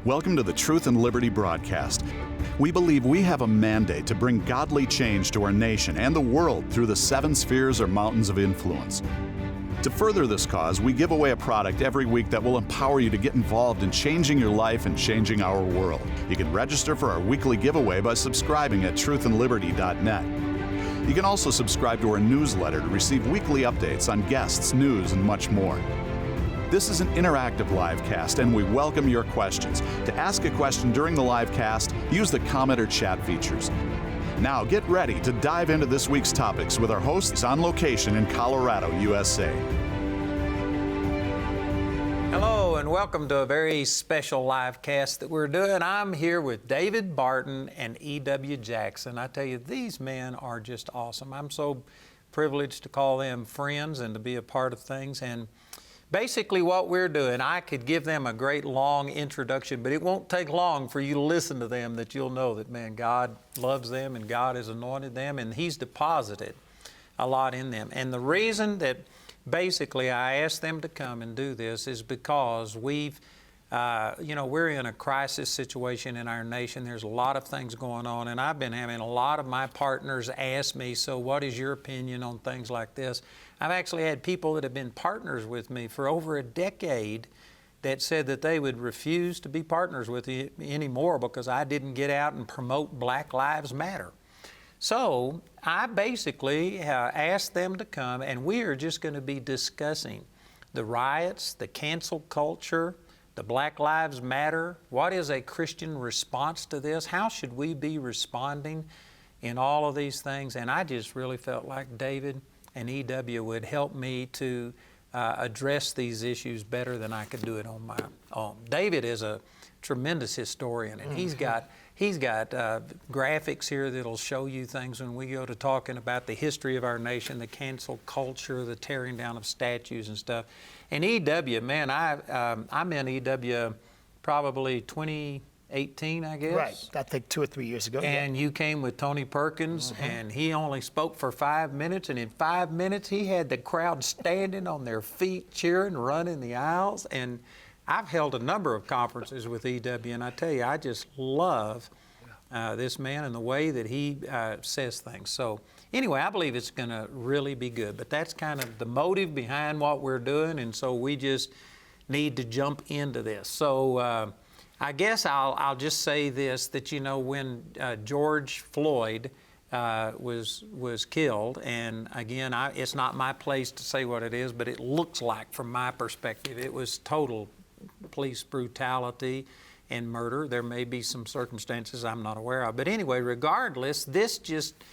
Welcome to the Truth and Liberty broadcast. We believe we have a mandate to bring godly change to our nation and the world through the 7 spheres or mountains of influence. To further this cause, we give away a product every week that will empower you to get involved in changing your life and changing our world. You can register for our weekly giveaway by subscribing at truthandliberty.net. You can also subscribe to our newsletter to receive weekly updates on guests, news, and much more. This is an interactive live cast, and we welcome your questions. To ask a question during the live cast, use the comment or chat features. Now get ready to dive into this week's topics with our hosts on location in Colorado, USA. Hello and welcome to a very special live cast that we're doing. I'm here with David Barton and E.W. Jackson. I tell you, these men are just awesome. I'm so privileged to call them friends and to be a part of things. And basically what we're doing, I could give them a great long introduction, but it won't take long for you to listen to them that you'll know that, man, God loves them and God has anointed them and He's deposited a lot in them. And the reason that basically I asked them to come and do this is because we're in a crisis situation in our nation. There's a lot of things going on, and I've been having a lot of my partners ask me, so what is your opinion on things like this? I've actually had people that have been partners with me for over a decade that said that they would refuse to be partners with me anymore because I didn't get out and promote Black Lives Matter. So I basically asked them to come, and we are just going to be discussing the riots, the cancel culture, the Black Lives Matter. What is a Christian response to this? How should we be responding in all of these things? And I just really felt like David and E.W. would help me to address these issues better than I could do it on my own. David is a tremendous historian, and he's got graphics here that'll show you things when we go to talking about the history of our nation, the cancel culture, the tearing down of statues and stuff. And E.W., man, I met E.W. probably 2018, I guess. Right, I think 2 or 3 years ago. And you came with Tony Perkins, and he only spoke for 5 minutes, and in 5 minutes he had the crowd standing on their feet, cheering, running the aisles. And I've held a number of conferences with E.W., and I tell you, I just love this man and the way that he says things. So anyway, I believe it's going to really be good. But that's kind of the motive behind what we're doing, and so we just need to jump into this. So I guess I'll just say this, that, you know, when George Floyd was killed, and again, it's not my place to say what it is, but it looks like, from my perspective, it was total police brutality and murder. There may be some circumstances I'm not aware of. But anyway, regardless, this just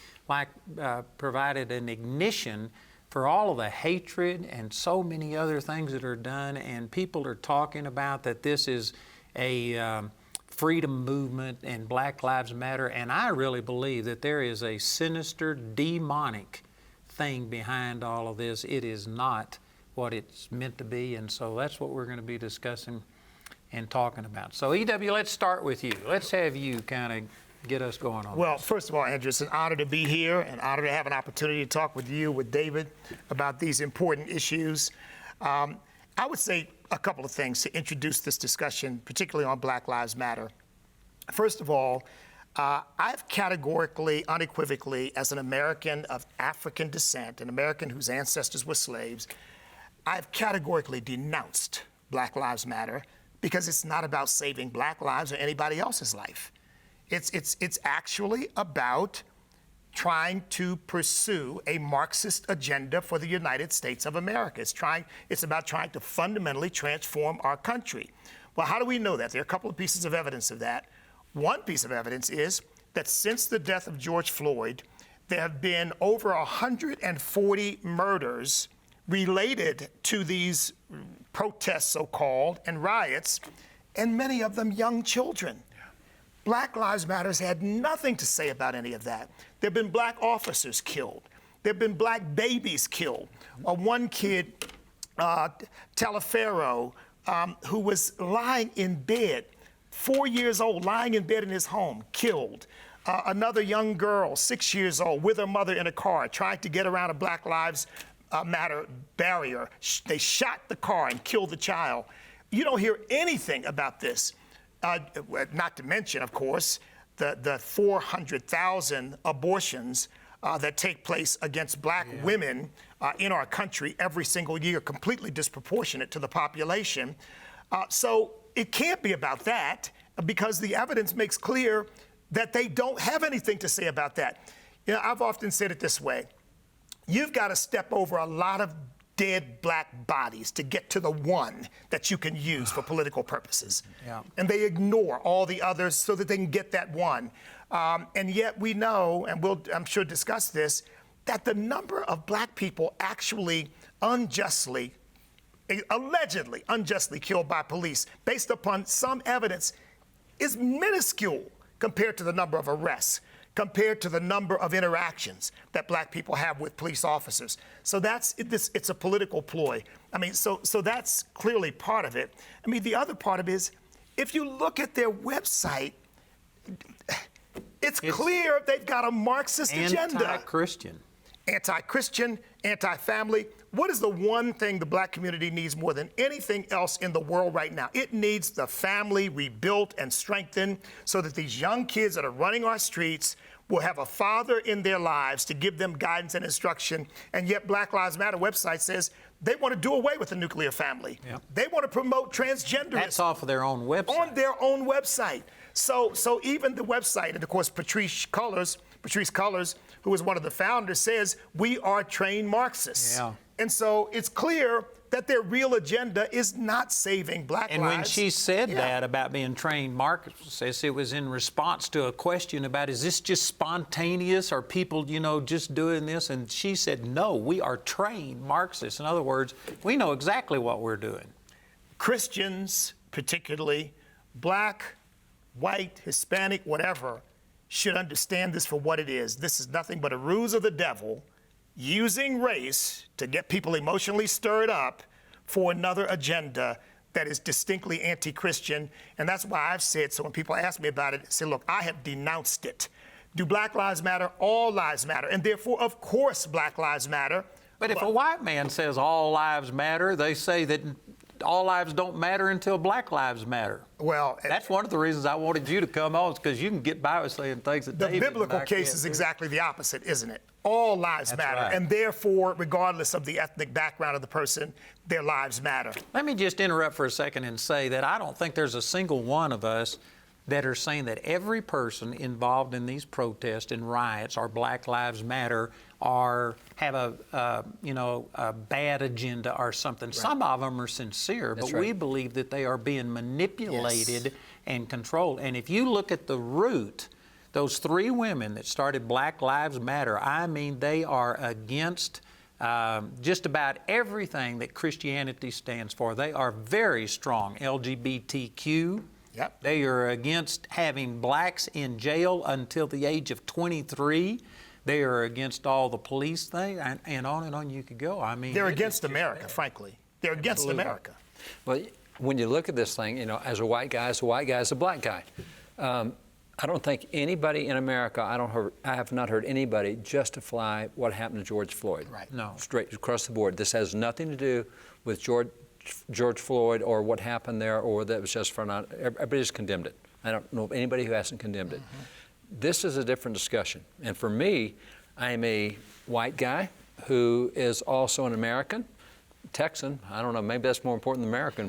provided an ignition for all of the hatred and so many other things that are done. And people are talking about that this is a freedom movement and Black Lives Matter. And I really believe that there is a sinister, demonic thing behind all of this. It is not what it's meant to be, and so that's what we're going to be discussing and talking about. So E.W., let's start with you. Let's have you kind of get us going on Well, this. first of all, Andrew, it's an honor to be here, an honor to have an opportunity to talk with you, with David, about these important issues. I would say a couple of things to introduce this discussion, particularly on Black Lives Matter. First of all, I've categorically, unequivocally, as an American of African descent, an American whose ancestors were slaves, I've categorically denounced Black Lives Matter because it's not about saving Black lives or anybody else's life. It's actually about trying to pursue a Marxist agenda for the United States of America. It's about trying to fundamentally transform our country. Well, how do we know that? There are a couple of pieces of evidence of that. One piece of evidence is that since the death of George Floyd, there have been over 140 murders related to these protests, so-called, and riots, and many of them young children. Black Lives Matter had nothing to say about any of that. There have been Black officers killed. There have been Black babies killed. One kid, Talaferro, who was lying in bed, 4 years old, lying in bed in his home, killed. Another young girl, 6 years old, with her mother in a car, trying to get around a Black Lives Matter barrier. They shot the car and killed the child. You don't hear anything about this. Not to mention, of course, the 400,000 abortions that take place against black women in our country every single year, completely disproportionate to the population. So it can't be about that, because the evidence makes clear that they don't have anything to say about that. You know, I've often said it this way. You've got to step over a lot of dead black bodies to get to the one that you can use for political purposes. Yeah. And they ignore all the others so that they can get that one. And yet we know, and we'll, I'm sure, discuss this, that the number of black people actually allegedly unjustly killed by police, based upon some evidence, is minuscule compared to the number of arrests, compared to the number of interactions that black people have with police officers. So it's a political ploy. I mean, so that's clearly part of it. I mean, the other part of it is, if you look at their website, it's clear they've got a Marxist agenda. Anti-Christian, anti-family. What is the one thing the black community needs more than anything else in the world right now? It needs the family rebuilt and strengthened so that these young kids that are running our streets will have a father in their lives to give them guidance and instruction. And yet Black Lives Matter website says they want to do away with the nuclear family. Yep. They want to promote transgenderism. That's off of their own website. On their own website. So even the website, and of course Patrisse Cullors, who was one of the founders, says we are trained Marxists. Yeah. And so it's clear that their real agenda is not saving black lives. And when she said that about being trained Marxists, it was in response to a question about, is this just spontaneous? Are people, just doing this? And she said, no, we are trained Marxists. In other words, we know exactly what we're doing. Christians, particularly, black, white, Hispanic, whatever, should understand this for what it is. This is nothing but a ruse of the devil, using race to get people emotionally stirred up for another agenda that is distinctly anti-Christian. And that's why I've said, so when people ask me about it, I say, look, I have denounced it. Do Black Lives Matter? All lives matter. And therefore, of course, Black Lives Matter. But if a white man says all lives matter, they say that all lives don't matter until black lives matter. Well, that's one of the reasons I wanted you to come on, is because you can get by with saying things that the biblical case is exactly the opposite, isn't it? All lives matter, right. And therefore, regardless of the ethnic background of the person, their lives matter. Let me just interrupt for a second and say that I don't think there's a single one of us that are saying that every person involved in these protests and riots or Black Lives Matter or have a bad agenda or something. Right. Some of them are sincere, but we believe that they are being manipulated and controlled. And if you look at the root, those three women that started Black Lives Matter, I mean, they are against just about everything that Christianity stands for. They are very strong LGBTQ. Yep. They are against having blacks in jail until the age of 23. They are against all the police thing, and on you could go. I mean, they're against America, frankly. They're against America. Well, when you look at this thing, as a white guy is a black guy. I don't think anybody in America, I have not heard anybody justify what happened to George Floyd. Right. No. Straight across the board. This has nothing to do with George Floyd or what happened there, or that was just for not. Everybody's condemned it. I don't know of anybody who hasn't condemned it. This is a different discussion. And for me, I'm a white guy who is also an American, Texan. I don't know, maybe that's more important than American.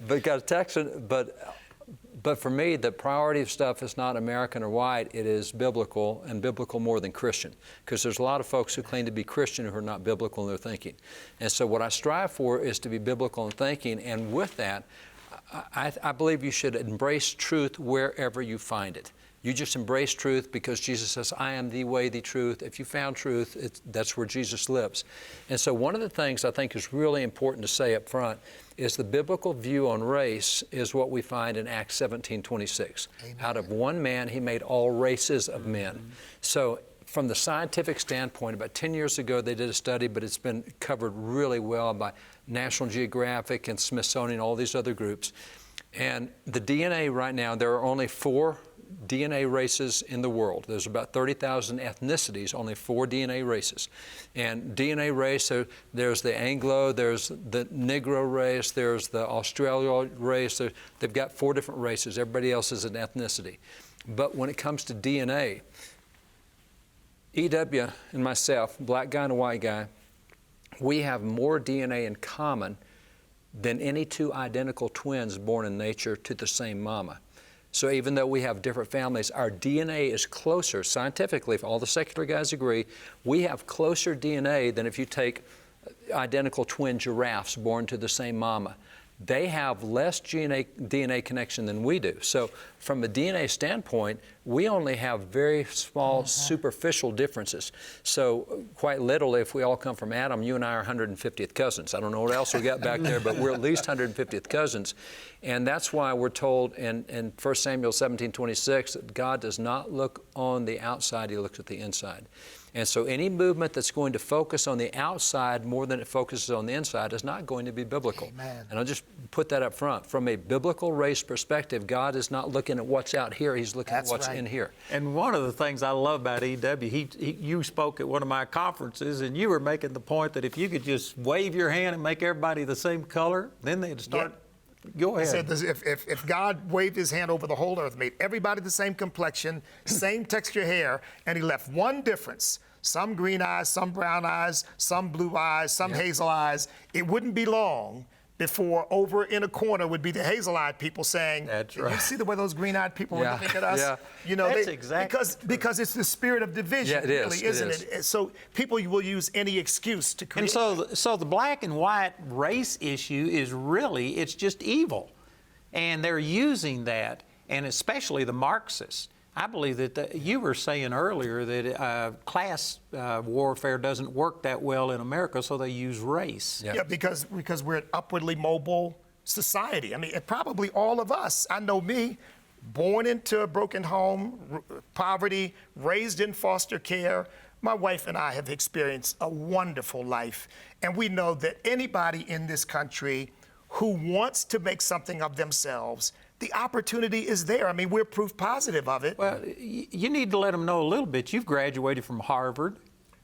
Because Texan, but for me, the priority of stuff is not American or white, it is biblical, and biblical more than Christian. Because there's a lot of folks who claim to be Christian who are not biblical in their thinking. And so what I strive for is to be biblical in thinking, and with that, I believe you should embrace truth wherever you find it. You just embrace truth because Jesus says, I am the way, the truth. If you found truth, that's where Jesus lives. And so one of the things I think is really important to say up front is the biblical view on race is what we find in Acts 17:26. Out of one man, he made all races of men. So from the scientific standpoint, about 10 years ago, they did a study, but it's been covered really well by National Geographic and Smithsonian, all these other groups. And the DNA right now, there are only 4 DNA races in the world. There's about 30,000 ethnicities, only 4 DNA races. And DNA race, there's the Anglo, there's the Negro race, there's the Australian race. They've got 4 different races. Everybody else is an ethnicity. But when it comes to DNA, E.W. and myself, black guy and a white guy, we have more DNA in common than any 2 identical twins born in nature to the same mama. So even though we have different families, our DNA is closer, scientifically, if all the secular guys agree, we have closer DNA than if you take identical twin giraffes born to the same mama. They have less DNA connection than we do. So from a DNA standpoint, we only have very small superficial differences. So quite literally, if we all come from Adam, you and I are 150th cousins. I don't know what else we got back there, but we're at least 150th cousins. And that's why we're told in 1 Samuel 17:26 that God does not look on the outside, He looks at the inside. And so any movement that's going to focus on the outside more than it focuses on the inside is not going to be biblical. Amen. And I'll just put that up front. From a biblical race perspective, God is not looking at what's out here, He's looking at what's in here. And one of the things I love about E.W., you spoke at one of my conferences, and you were making the point that if you could just wave your hand and make everybody the same color, then they'd start. Yeah. Go ahead. He said this, if God waved His hand over the whole earth, made everybody the same complexion, same texture hair, and He left one difference, some green eyes, some brown eyes, some blue eyes, some hazel eyes, it wouldn't be long before over in a corner would be the hazel-eyed people saying, "That's right." You see the way those green-eyed people are looking at us? Yeah. You know, That's exactly because it's the spirit of division, Yeah, it really, is. isn't it? So people will use any excuse to create. And so the black and white race issue is really, it's just evil. And they're using that, and especially the Marxists. I believe that you were saying earlier that class warfare doesn't work that well in America, so they use race. Yeah, because we're an upwardly mobile society. I mean, probably all of us, I know me, born into a broken home, poverty, raised in foster care. My wife and I have experienced a wonderful life. And we know that anybody in this country who wants to make something of themselves, the opportunity is there. I mean, we're proof positive of it. Well, you need to let them know a little bit. You've graduated from Harvard.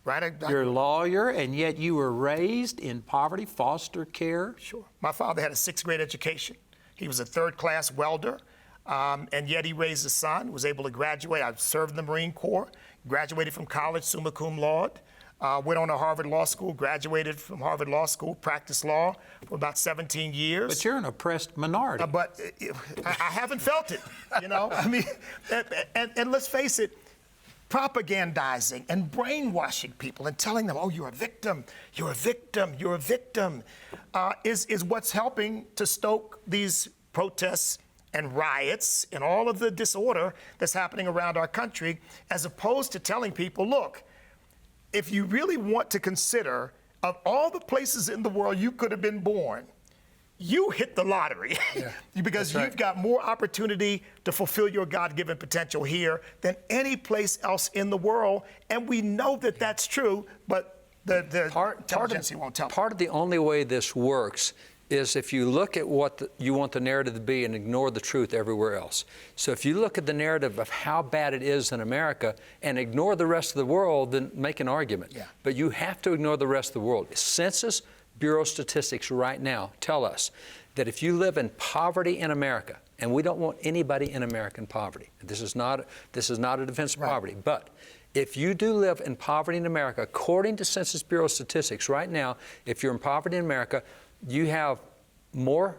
Right? You're a lawyer, and yet you were raised in poverty, foster care. Sure. My father had a 6th grade education. He was a 3rd-class welder, and yet he raised a son, was able to graduate. I served in the Marine Corps, graduated from college, summa cum laude. Went on to Harvard Law School, graduated from Harvard Law School, practiced law for about 17 years. But you're an oppressed minority. But I haven't felt it, you know? I mean, and let's face it, propagandizing and brainwashing people and telling them, oh, you're a victim, you're a victim, you're a victim, is what's helping to stoke these protests and riots and all of the disorder that's happening around our country, as opposed to telling people, look, if you really want to consider, of all the places in the world you could have been born, you hit the lottery. Yeah, because you've got more opportunity to fulfill your God-given potential here than any place else in the world. And we know that that's true, but the intelligentsia won't tell. Part of the only way this works is if you look at what you want the narrative to be and ignore the truth everywhere else. So if you look at the narrative of how bad it is in America and ignore the rest of the world, then make an argument. Yeah. But you have to ignore the rest of the world. Census Bureau statistics right now tell us that if you live in poverty in America, and we don't want anybody in America in poverty. This is not a defense of poverty, but if you do live in poverty in America, according to Census Bureau statistics right now, if you're in poverty in America, you have more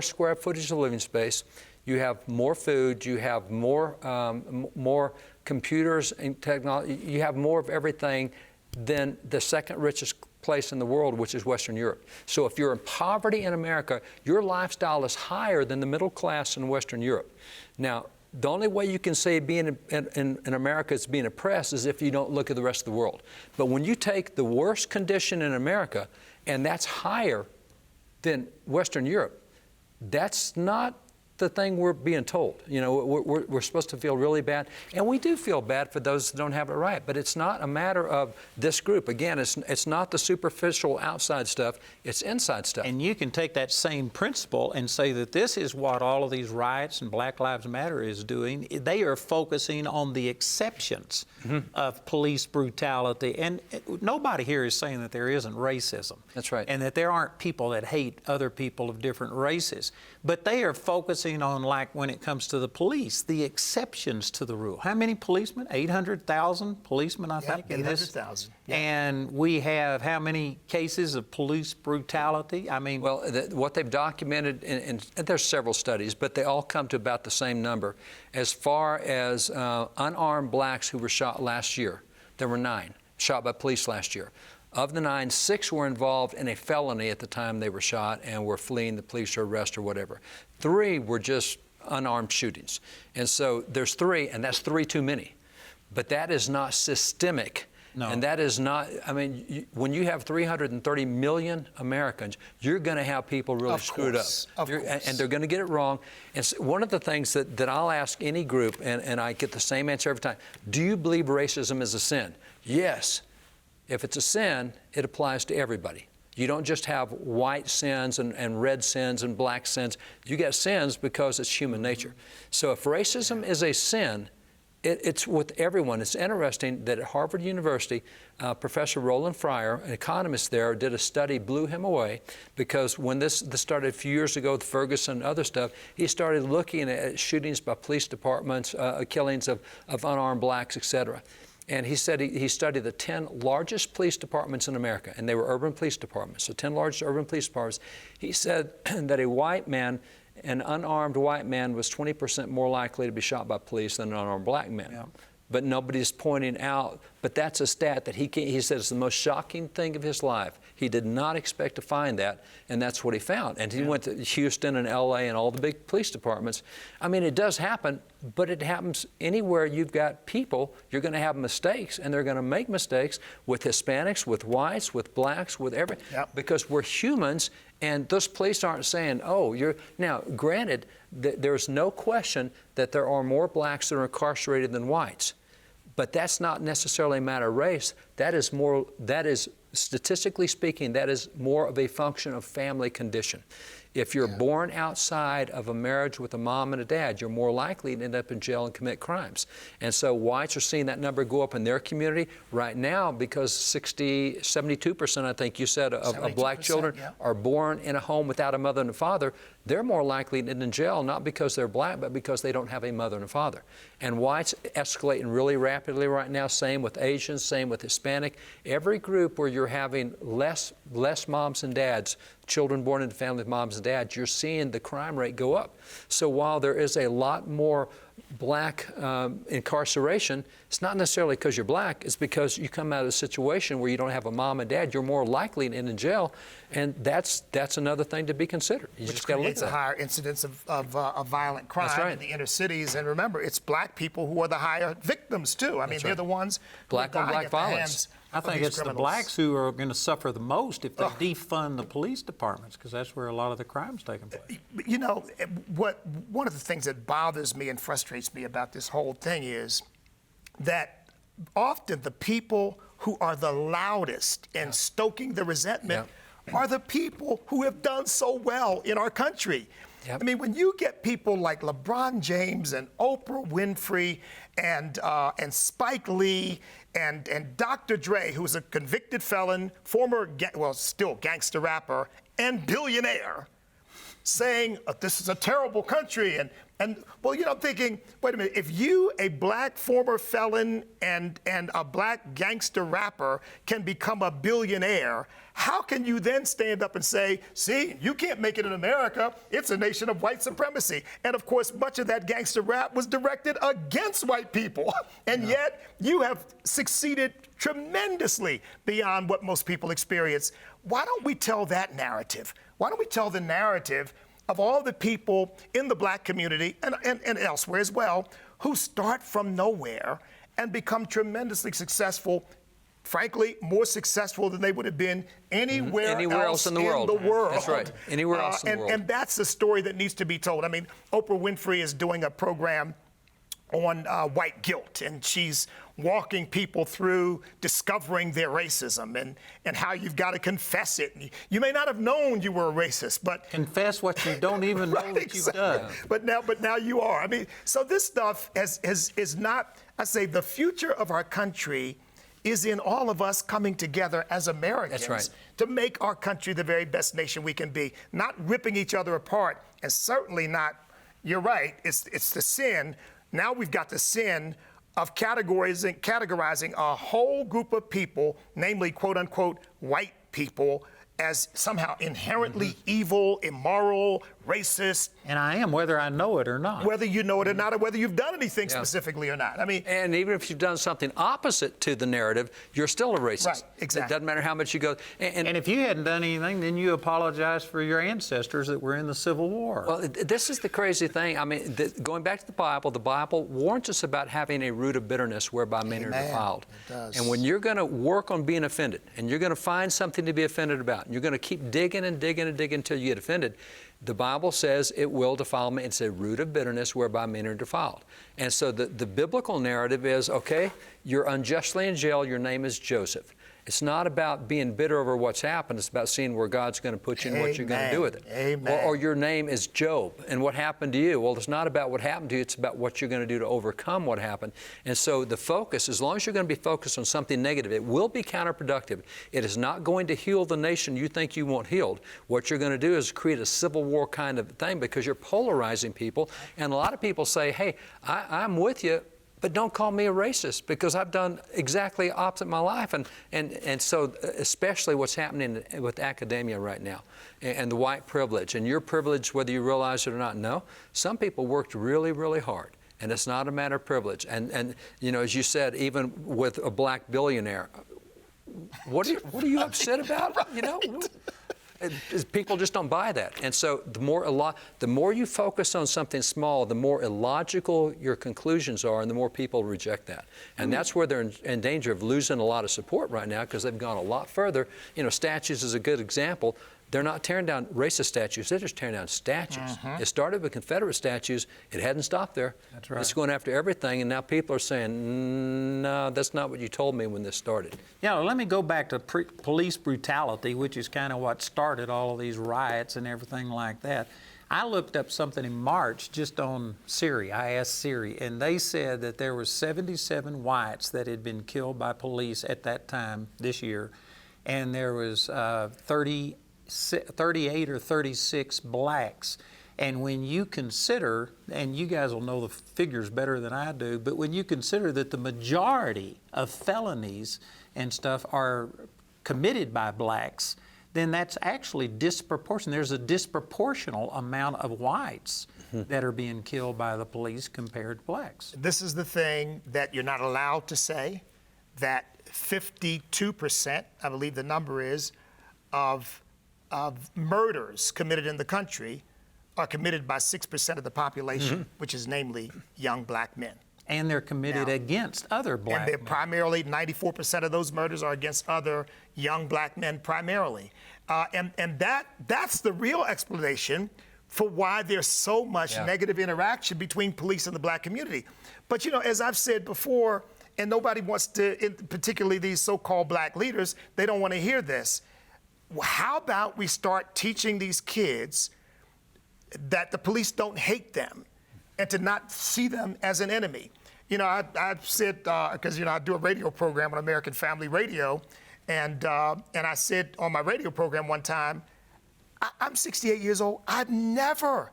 square footage of living space, you have more food, you have more computers and technology, you have more of everything than the second richest place in the world, which is Western Europe. So if you're in poverty in America, your lifestyle is higher than the middle class in Western Europe. Now, the only way you can say being in America is being oppressed is if you don't look at the rest of the world. But when you take the worst condition in America, and that's higher than Western Europe, that's not the thing we're being told. You know, we're supposed to feel really bad, and we do feel bad for those that don't have it right, but it's not a matter of this group. Again, it's not the superficial outside stuff, it's inside stuff. And you can take that same principle and say that this is what all of these riots and Black Lives Matter is doing. They are focusing on the exceptions of police brutality, and nobody here is saying that there isn't racism. That's right. And that there aren't people that hate other people of different races, but they are focusing on, like when it comes to the police, the exceptions to the rule. How many policemen? 800,000 policemen, I think, in this. 800,000. And we have how many cases of police brutality? I mean, well, what they've documented, and there's several studies, but they all come to about the same number. As far as unarmed blacks who were shot last year, there were 9 shot by police last year. Of the 9, 6 were involved in a felony at the time they were shot and were fleeing the police or arrest or whatever. 3 were just unarmed shootings. And so there's 3, and that's 3 too many. But that is not systemic. No. And that is not, I mean, when you have 330 million Americans, you're going to have people really screwed up. Of course. And they're going to get it wrong. And so one of the things that I'll ask any group, and I get the same answer every time, do you believe racism is a sin? Yes. If it's a sin, it applies to everybody. You don't just have white sins and red sins and black sins. You get sins because it's human nature. So if racism is a sin, it's with everyone. It's interesting that at Harvard University, Professor Roland Fryer, an economist there, did a study, blew him away, because when this started a few years ago with Ferguson and other stuff, he started looking at shootings by police departments, killings of unarmed blacks, etc. And he said he studied the 10 largest police departments in America, and they were urban police departments, so 10 largest urban police departments. He said that a white man, an unarmed white man, was 20% more likely to be shot by police than an unarmed black man. Yeah. But nobody's pointing out, but that's a stat that he said is the most shocking thing of his life. He did not expect to find that, and that's what he found. And he went to Houston and LA and all the big police departments. I mean, it does happen, but it happens anywhere you've got people. You're going to have mistakes, and they're going to make mistakes with Hispanics, with whites, with blacks, with everything, because we're humans. And those police aren't saying, oh, you're... Now, granted, there's no question that there are more blacks that are incarcerated than whites. But that's not necessarily a matter of race. That is, statistically speaking, that is more of a function of family condition. If you're born outside of a marriage with a mom and a dad, you're more likely to end up in jail and commit crimes. And so whites are seeing that number go up in their community right now, because 72%, I think you said, of black children are born in a home without a mother and a father. They're more likely to end in jail, not because they're black, but because they don't have a mother and a father. And whites escalating really rapidly right now, same with Asians, same with Hispanic. Every group where you're having less moms and dads, children born into families with moms and dads, you're seeing the crime rate go up. So while there is a lot more black incarceration, it's not necessarily because you're black, it's because you come out of a situation where you don't have a mom and dad, you're more likely to end in jail, and that's another thing to be considered. You just got to look at that. Which creates a higher incidence of violent crime in the inner cities, and remember, it's black people who are the higher victims too. I mean, they're the ones black on black violence. I think it's the blacks who are going to suffer the most if they defund the police departments, because that's where a lot of the crime's taking place. You know, one of the things that bothers me and frustrates me about this whole thing is that often the people who are the loudest in stoking the resentment are the people who have done so well in our country. I mean, when you get people like LeBron James and Oprah Winfrey and Spike Lee and Dr. Dre, who's a convicted felon, still gangster rapper and billionaire, saying this is a terrible country, and well, you know, I'm thinking, wait a minute, if you, a black former felon and a black gangster rapper, can become a billionaire, how can you then stand up and say, see, you can't make it in America, it's a nation of white supremacy? And of course, much of that gangster rap was directed against white people, and yet you have succeeded tremendously beyond what most people experience. Why don't we tell that narrative? Why don't we tell the narrative of all the people in the black community and elsewhere as well, who start from nowhere and become tremendously successful frankly, more successful than they would have been anywhere else in the world. That's right. Anywhere else in the world. And that's the story that needs to be told. I mean, Oprah Winfrey is doing a program on white guilt, and she's walking people through discovering their racism and how you've got to confess it. You may not have known you were a racist, but confess what you don't even know that you've done. But now you are. I mean, so this stuff is not. I say the future of our country is in all of us coming together as Americans to make our country the very best nation we can be, not ripping each other apart, and certainly not. You're right. It's the sin. Now we've got the sin of categorizing a whole group of people, namely quote unquote white people, as somehow inherently evil, immoral, racist. And I am, whether I know it or not. Whether you know it or not, or whether you've done anything specifically or not. I mean, and even if you've done something opposite to the narrative, you're still a racist. Right, exactly. It doesn't matter how much you go. And if you hadn't done anything, then you apologize for your ancestors that were in the Civil War. Well, this is the crazy thing. I mean, going back to the Bible warns us about having a root of bitterness whereby men are defiled. It does. And when you're going to work on being offended, and you're going to find something to be offended about, and you're going to keep digging and digging and digging until you get offended, the Bible says it will defile men. It's a root of bitterness whereby men are defiled. And so the biblical narrative is, okay, you're unjustly in jail, your name is Joseph. It's not about being bitter over what's happened. It's about seeing where God's going to put you and what you're going to do with it. Amen. Or your name is Job, and what happened to you? Well, it's not about what happened to you. It's about what you're going to do to overcome what happened. And so the focus, as long as you're going to be focused on something negative, it will be counterproductive. It is not going to heal the nation you think you want healed. What you're going to do is create a civil war kind of thing because you're polarizing people. And a lot of people say, hey, I'm with you, but don't call me a racist because I've done exactly opposite in my life. And so especially what's happening with academia right now and the white privilege. And your privilege, whether you realize it or not, no. Some people worked really, really hard. And it's not a matter of privilege. And you know, as you said, even with a black billionaire, what are you upset about? You know? People just don't buy that. And so the more you focus on something small, the more illogical your conclusions are and the more people reject that. And that's where they're in danger of losing a lot of support right now because they've gone a lot further. You know, statues is a good example. They're not tearing down racist statues, they're just tearing down statues. It started with Confederate statues. It hadn't stopped there. That's right. It's going after everything, and now people are saying, no, that's not what you told me when this started. Yeah, well, let me go back to police brutality, which is kind of what started all of these riots and everything like that. I looked up something in March just on Siri. I asked Siri, and they said that there were 77 whites that had been killed by police at that time this year, and there was 38 or 36 blacks. And when you consider, and you guys will know the figures better than I do, but when you consider that the majority of felonies and stuff are committed by blacks, then that's actually disproportionate. There's a disproportional amount of whites that are being killed by the police compared to blacks. This is the thing that you're not allowed to say, that 52%, I believe the number is, of murders committed in the country are committed by 6% of the population, which is namely young black men. And they're committed against other black and they're men. primarily, 94% of those murders are against other young black men primarily. And that's the real explanation for why there's so much negative interaction between police and the black community. But you know, as I've said before, and nobody wants to, particularly these so-called black leaders, they don't want to hear this. How about we start teaching these kids that the police don't hate them and to not see them as an enemy? You know, I said, because, you know, I do a radio program on American Family Radio, and I said on my radio program one time, I'm 68 years old. I've never,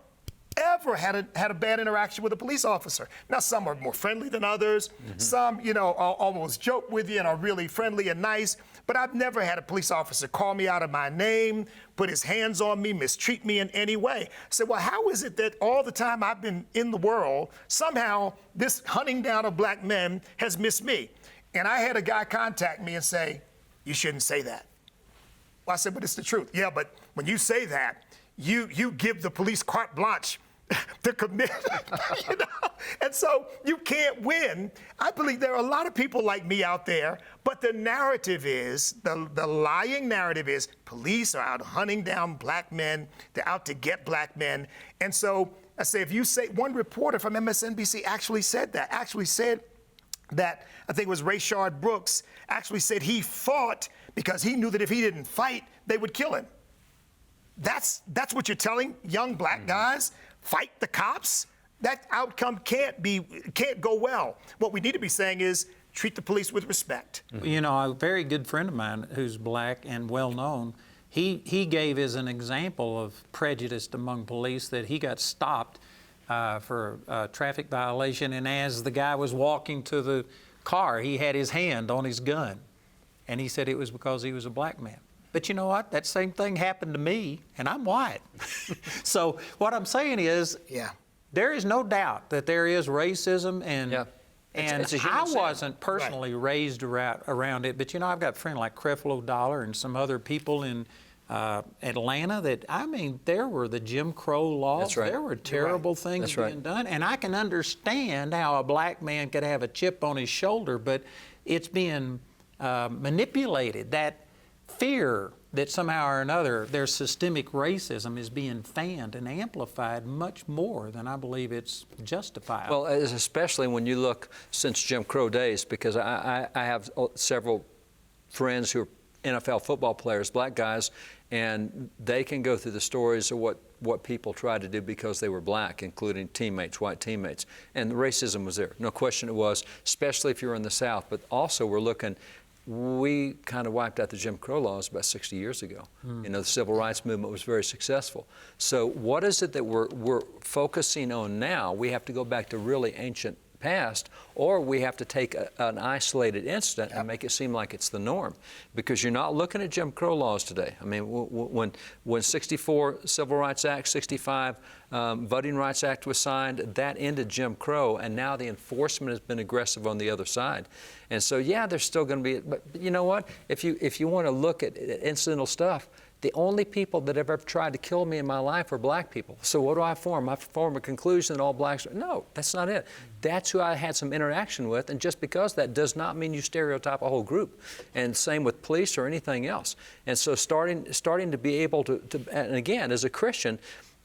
ever had a bad interaction with a police officer. Now, some are more friendly than others. Some, you know, almost joke with you and are really friendly and nice. But I've never had a police officer call me out of my name, put his hands on me, mistreat me in any way. I said, well, how is it that all the time I've been in the world, somehow this hunting down of black men has missed me? And I had a guy contact me and say, you shouldn't say that. Well, I said, but it's the truth. Yeah, but when you say that, you give the police carte blanche to commit, you know? And so you can't win. I believe there are a lot of people like me out there, but the narrative is, the lying narrative is, police are out hunting down black men, they're out to get black men. And so I say, if you say, one reporter from MSNBC actually said that, I think it was Rayshard Brooks, actually said he fought because he knew that if he didn't fight, they would kill him. That's what you're telling young black guys? Fight the cops? That outcome can't go well. What we need to be saying is treat the police with respect. You know, a very good friend of mine who's black and well known, he gave as an example of prejudice among police that he got stopped for a traffic violation, and as the guy was walking to the car, he had his hand on his gun, and he said it was because he was a black man. But you know what? That same thing happened to me, and I'm white. So what I'm saying is, there is no doubt that there is racism, and it's I wasn't personally raised around it, but you know, I've got a friend like Creflo Dollar and some other people in Atlanta that, I mean, there were the Jim Crow laws. That's right. There were terrible things being done, and I can understand how a black man could have a chip on his shoulder, but it's being manipulated. That fear that somehow or another there's systemic racism is being fanned and amplified much more than I believe it's justified. Well, especially when you look since Jim Crow days, because I have several friends who are NFL football players, black guys, and they can go through the stories of what people tried to do because they were black, including teammates, white teammates. And the racism was there. No question it was, especially if you're in the South. But also we're looking, we kind of wiped out the Jim Crow laws about 60 years ago. You know, the civil rights movement was very successful. So what is it that we're focusing on now? We have to go back to really ancient past, or we have to take an isolated incident and make it seem like it's the norm, because you're not looking at Jim Crow laws today. I mean, when 64 Civil Rights Act, 65 Voting Rights Act was signed, that ended Jim Crow, and now the enforcement has been aggressive on the other side. And so, yeah, there's still going to be, but you know what? If you want to look at incidental stuff, the only people that have ever tried to kill me in my life are black people. So what do I form? I form a conclusion that all blacks are. No, that's not it. That's who I had some interaction with, and just because that does not mean you stereotype a whole group. And same with police or anything else. And so starting to be able to and again, as a Christian,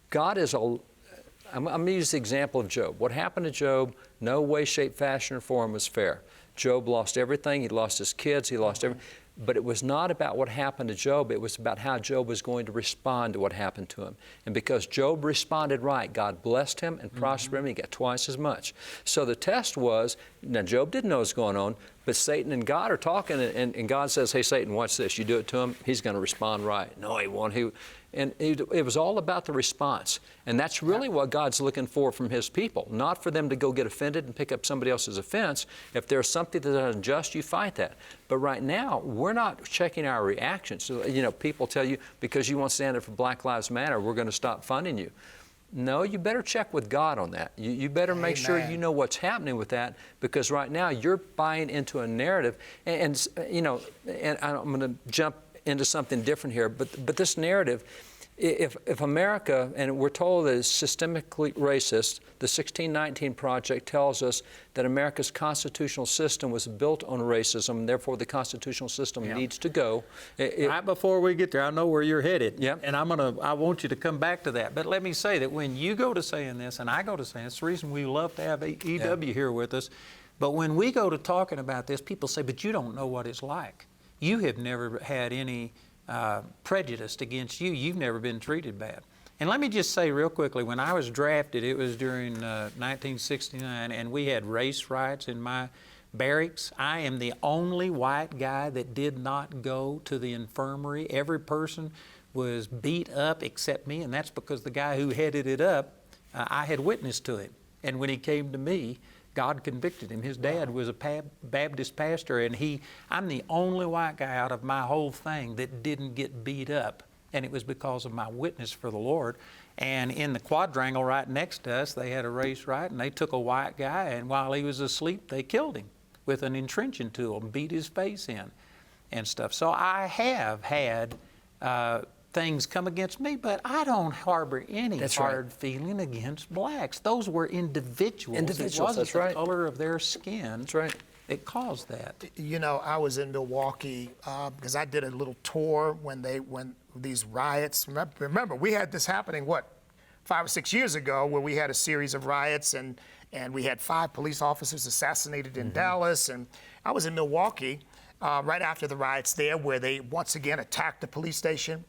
God is I'm going to use the example of Job. What happened to Job, no way, shape, fashion, or form was fair. Job lost everything. He lost his kids. He lost everything. But it was not about what happened to Job. It was about how Job was going to respond to what happened to him. And because Job responded right, God blessed him and prospered him. He got twice as much. So the test was, now Job didn't know what was going on, but Satan and God are talking, and God says, hey, Satan, watch this. You do it to him, he's going to respond right. No, he won't. And it was all about the response. And that's really what God's looking for from His people, not for them to go get offended and pick up somebody else's offense. If there's something that's unjust, you fight that. But right now, we're not checking our reactions. So, you know, people tell you, because you won't stand up for Black Lives Matter, we're going to stop funding you. No, you better check with God on that. You better make sure you know what's happening with that, because right now you're buying into a narrative. And you know, and I'm going to jump into something different here, but this narrative, if America, and we're told that it's systemically racist, the 1619 Project tells us that America's constitutional system was built on racism, and therefore the constitutional system needs to go. Right before we get there, I know where you're headed, Yep. and I want you to come back to that. But let me say that when you go to saying this, and I go to saying, it's the reason we love to have E.W. here with us, but when we go to talking about this, people say, but you don't know what it's like. You have never had any prejudiced against you. You've never been treated bad. And let me just say real quickly, when I was drafted, it was during 1969, and we had race riots in my barracks. I am the only white guy that did not go to the infirmary. Every person was beat up except me, and that's because the guy who headed it up, I had witnessed to him. And when he came to me, God convicted him. His dad was a Baptist pastor, and I'm the only white guy out of my whole thing that didn't get beat up, and it was because of my witness for the Lord. And in the quadrangle right next to us, they had a race riot, and they took a white guy, and while he was asleep, they killed him with an entrenching tool and beat his face in and stuff. So I have had things come against me, but I don't harbor any hard feeling against blacks. Those were individuals. It wasn't the color of their skin. That's right. It caused that. You know, I was in Milwaukee because I did a little tour when these riots. Remember, we had this happening 5 or 6 years ago, where we had a series of riots and we had 5 police officers assassinated in Dallas. And I was in Milwaukee right after the riots there, where they once again attacked the police station.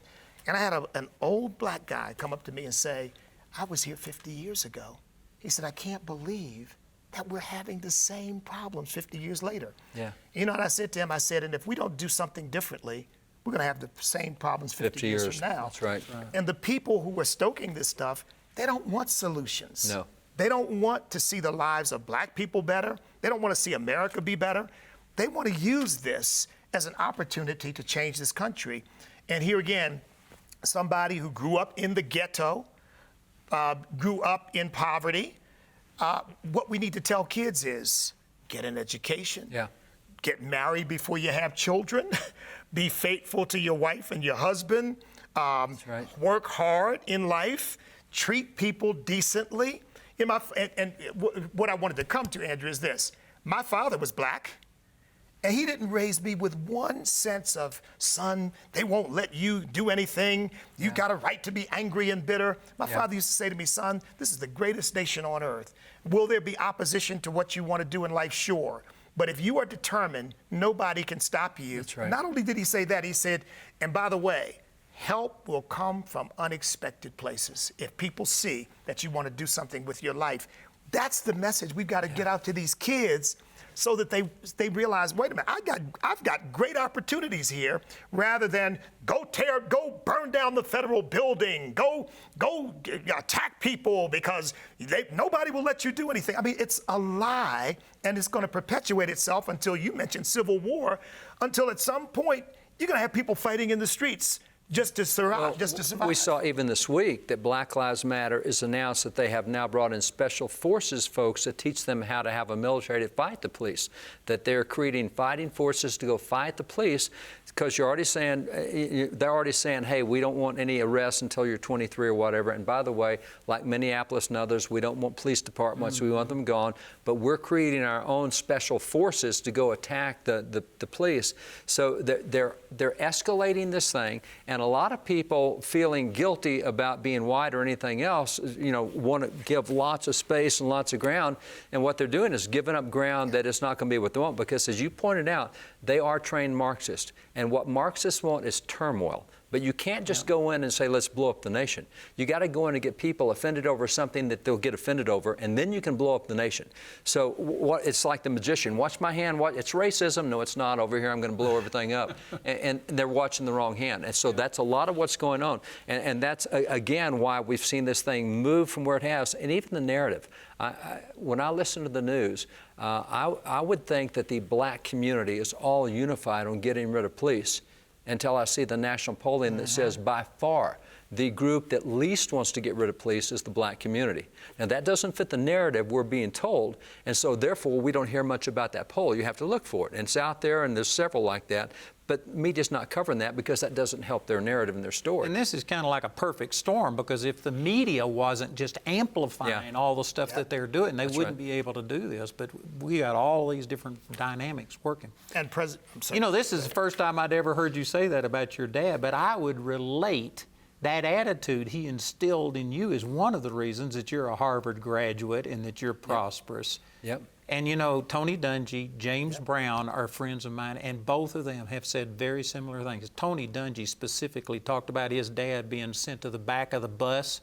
And I had an old black guy come up to me and say, "I was here 50 years ago." He said, "I can't believe that we're having the same problems 50 years later." Yeah. You know, and I said to him, and if we don't do something differently, we're going to have the same problems 50 years from now. That's right. And the people who are stoking this stuff, they don't want solutions. No. They don't want to see the lives of black people better. They don't want to see America be better. They want to use this as an opportunity to change this country. And here again, somebody who grew up in the ghetto, grew up in poverty, what we need to tell kids is get an education, get married before you have children, be faithful to your wife and your husband, work hard in life, treat people decently. And what I wanted to come to, Andrew, is this. My father was black, and he didn't raise me with one sense of, son, they won't let you do anything. You got a right to be angry and bitter. My father used to say to me, son, this is the greatest nation on earth. Will there be opposition to what you want to do in life? Sure. But if you are determined, nobody can stop you. That's right. Not only did he say that, he said, and by the way, help will come from unexpected places. If people see that you want to do something with your life, that's the message we've got to get out to these kids, so that they realize, wait a minute, I've got great opportunities here, rather than go burn down the federal building, go attack people because nobody will let you do anything. I mean, it's a lie, and it's going to perpetuate itself until, you mentioned civil war, until at some point you're going to have people fighting in the streets just to survive. We saw even this week that Black Lives Matter is announced that they have now brought in special forces folks to teach them how to have a military to fight the police, that they're creating fighting forces to go fight the police, because they're already saying, hey, we don't want any arrests until you're 23 or whatever. And by the way, like Minneapolis and others, we don't want police departments, we want them gone, but we're creating our own special forces to go attack the police. So they're escalating this thing. And a lot of people feeling guilty about being white or anything else, want to give lots of space and lots of ground. And what they're doing is giving up ground that it's not going to be what they want. Because as you pointed out, they are trained Marxists. And what Marxists want is turmoil. But you can't just go in and say, let's blow up the nation. You got to go in and get people offended over something that they'll get offended over, and then you can blow up the nation. So it's like the magician. Watch my hand. It's racism. No, it's not. Over here, I'm going to blow everything up. and they're watching the wrong hand. And so that's a lot of what's going on. And that's, again, why we've seen this thing move from where it has. And even the narrative. When I listen to the news, I would think that the black community is all unified on getting rid of police, until I see the national polling that says by far the group that least wants to get rid of police is the black community. Now, that doesn't fit the narrative we're being told, and so therefore we don't hear much about that poll. You have to look for it, and it's out there, and there's several like that. But media's not covering that because that doesn't help their narrative and their story. And this is kind of like a perfect storm, because if the media wasn't just amplifying all the stuff that they're doing, they wouldn't be able to do this. But we got all these different dynamics working. And I'm sorry. This is the first time I'd ever heard you say that about your dad, but I would relate that attitude he instilled in you is one of the reasons that you're a Harvard graduate and that you're prosperous. Yep. And Tony Dungy, James Brown are friends of mine, and both of them have said very similar things. Tony Dungy specifically talked about his dad being sent to the back of the bus,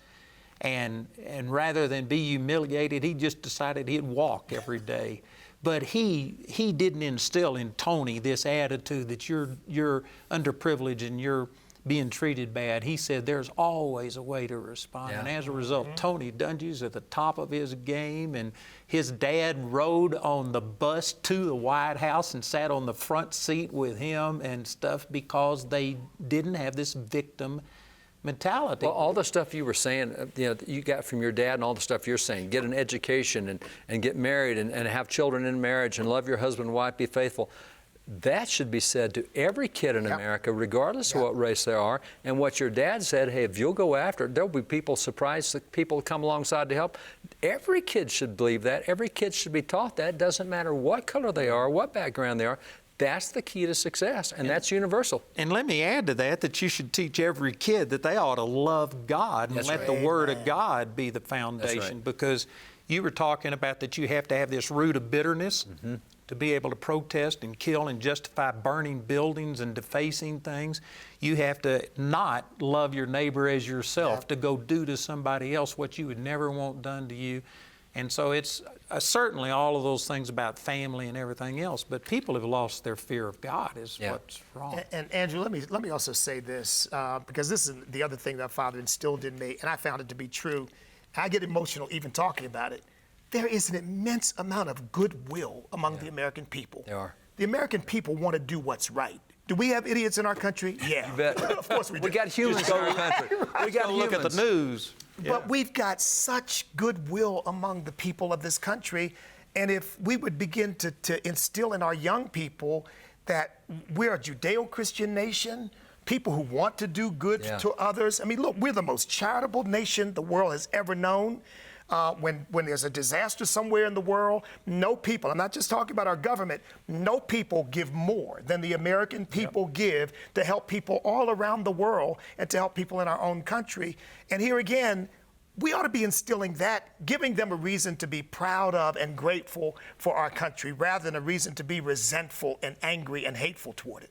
and rather than be humiliated, he just decided he'd walk every day. But he didn't instill in Tony this attitude that you're underprivileged and you're being treated bad. He said there's always a way to respond. And as a result, Tony Dungy's at the top of his game, and his dad rode on the bus to the White House and sat on the front seat with him and stuff, because they didn't have this victim mentality. Well, all the stuff you were saying, you got from your dad, and all the stuff you're saying, get an education and get married and have children in marriage and love your husband and wife, be faithful. That should be said to every kid in Yep. America, regardless Yep. of what race they are. And what your dad said, hey, if you'll go after it, there'll be people surprised that people come alongside to help. Every kid should believe that. Every kid should be taught that. It doesn't matter what color they are, what background they are. That's the key to success, and that's universal. And let me add to that that you should teach every kid that they ought to love God and That's let right. the Word of God be the foundation. right. Because you were talking about that you have to have this root of bitterness to be able to protest and kill and justify burning buildings and defacing things. You have to not love your neighbor as yourself, to go do to somebody else what you would never want done to you. And so it's certainly all of those things about family and everything else, but people have lost their fear of God is what's wrong. And Andrew, let me also say this, because this is the other thing that Father instilled in me, and I found it to be true. I get emotional even talking about it. There is an immense amount of goodwill among the American people. There are. The American people want to do what's right. Do we have idiots in our country? Yeah. You bet. Of course we do. We got humans in our country. We got Go look at the humans. news. But we've got such goodwill among the people of this country. And if we would begin to instill in our young people that we're a Judeo-Christian nation, people who want to do good to others. I mean, look, we're the most charitable nation the world has ever known. When there's a disaster somewhere in the world, no people, I'm not just talking about our government, no people give more than the American people give to help people all around the world and to help people in our own country. And here again, we ought to be instilling that, giving them a reason to be proud of and grateful for our country rather than a reason to be resentful and angry and hateful toward it.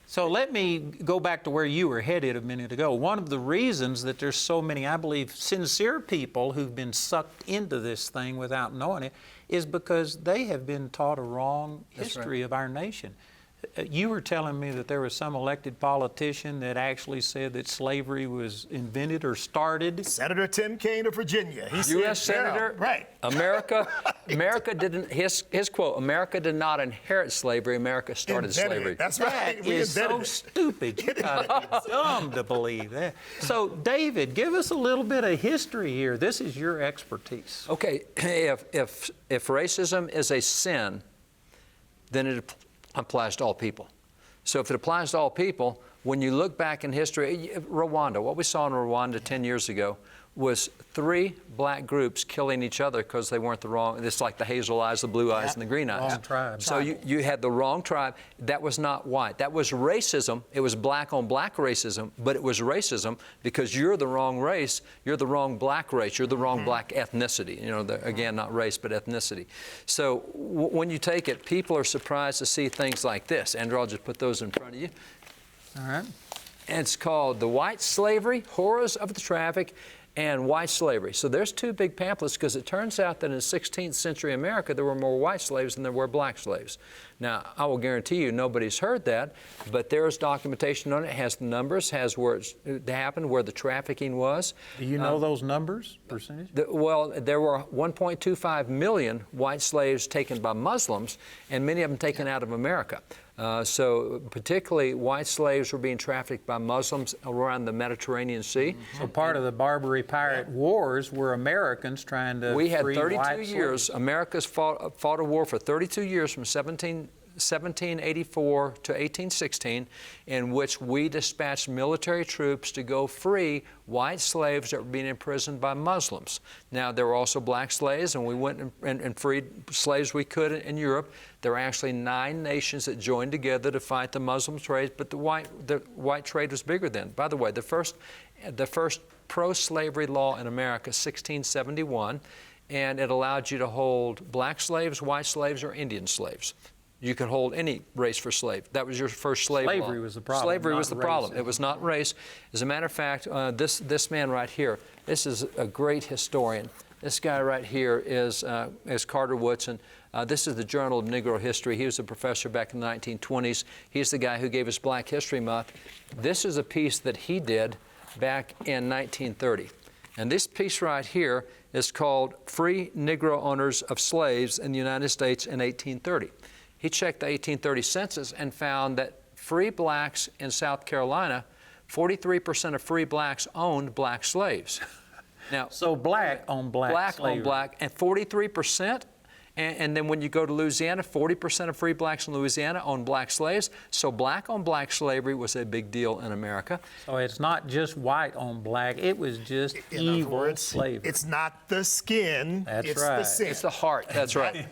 So let me go back to where you were headed a minute ago. One of the reasons that there's so many, I believe, sincere people who've been sucked into this thing without knowing it is because they have been taught a wrong history of our nation. You were telling me that there was some elected politician that actually said that slavery was invented or started. Senator Tim Kaine of Virginia. He U.S. said, Senator, yeah, right. America didn't, his quote, America did not inherit slavery, America started Invented slavery. it. That's right. That We is invented so it. stupid. You gotta be dumb to believe that. So, David, give us a little bit of history here. This is your expertise. Okay, if racism is a sin, then it applies to all people. So if it applies to all people, when you look back in history, Rwanda, what we saw in Rwanda 10 years ago was 3 black groups killing each other because they weren't the wrong, it's like the hazel eyes, the blue eyes, and the green eyes. Wrong tribe. So you had the wrong tribe. That was not white. That was racism. It was black on black racism, but it was racism because you're the wrong race, you're the wrong black race, you're the wrong black ethnicity. You know, again, not race, but ethnicity. So when you take it, people are surprised to see things like this. Andrew, I'll just put those in front of you. All right. And it's called The White Slavery, Horrors of the Traffic, and White Slavery. So there's 2 big pamphlets because it turns out that in 16th century America there were more white slaves than there were black slaves. Now, I will guarantee you nobody's heard that, but there's documentation on it. It has the numbers, has where it happened, where the trafficking was. Do you know those numbers, percentage? Well, there were 1.25 million white slaves taken by Muslims, and many of them taken out of America. So particularly white slaves were being trafficked by Muslims around the Mediterranean Sea. So part of the Barbary Pirate Wars were Americans trying to We had free 32 white years. slaves. America's fought a war for 32 years from 1784 to 1816, in which we dispatched military troops to go free white slaves that were being imprisoned by Muslims. Now, there were also black slaves, and we went and freed slaves we could in Europe. There were actually 9 nations that joined together to fight the Muslim trade, but the white trade was bigger then. By the way, the first pro-slavery law in America, 1671, and it allowed you to hold black slaves, white slaves, or Indian slaves. You could hold any race for slave. That was your first slave law. Slavery was the problem, Slavery not was the problem. race. It was not race. As a matter of fact, this man right here, this is a great historian. This guy right here is Carter Woodson. This is the Journal of Negro History. He was a professor back in the 1920s. He's the guy who gave us Black History Month. This is a piece that he did back in 1930. And this piece right here is called Free Negro Owners of Slaves in the United States in 1830. He checked the 1830 census and found that free blacks in South Carolina, 43% of free blacks owned black slaves. Now, So black on black black slavery. on black, and 43% And then when you go to Louisiana, 40% of free blacks in Louisiana owned black slaves. So black-on-black slavery was a big deal in America. So it's not just white on black, it was just evil slavery. It's not the skin, it's right. the sin. It's the heart, that's right.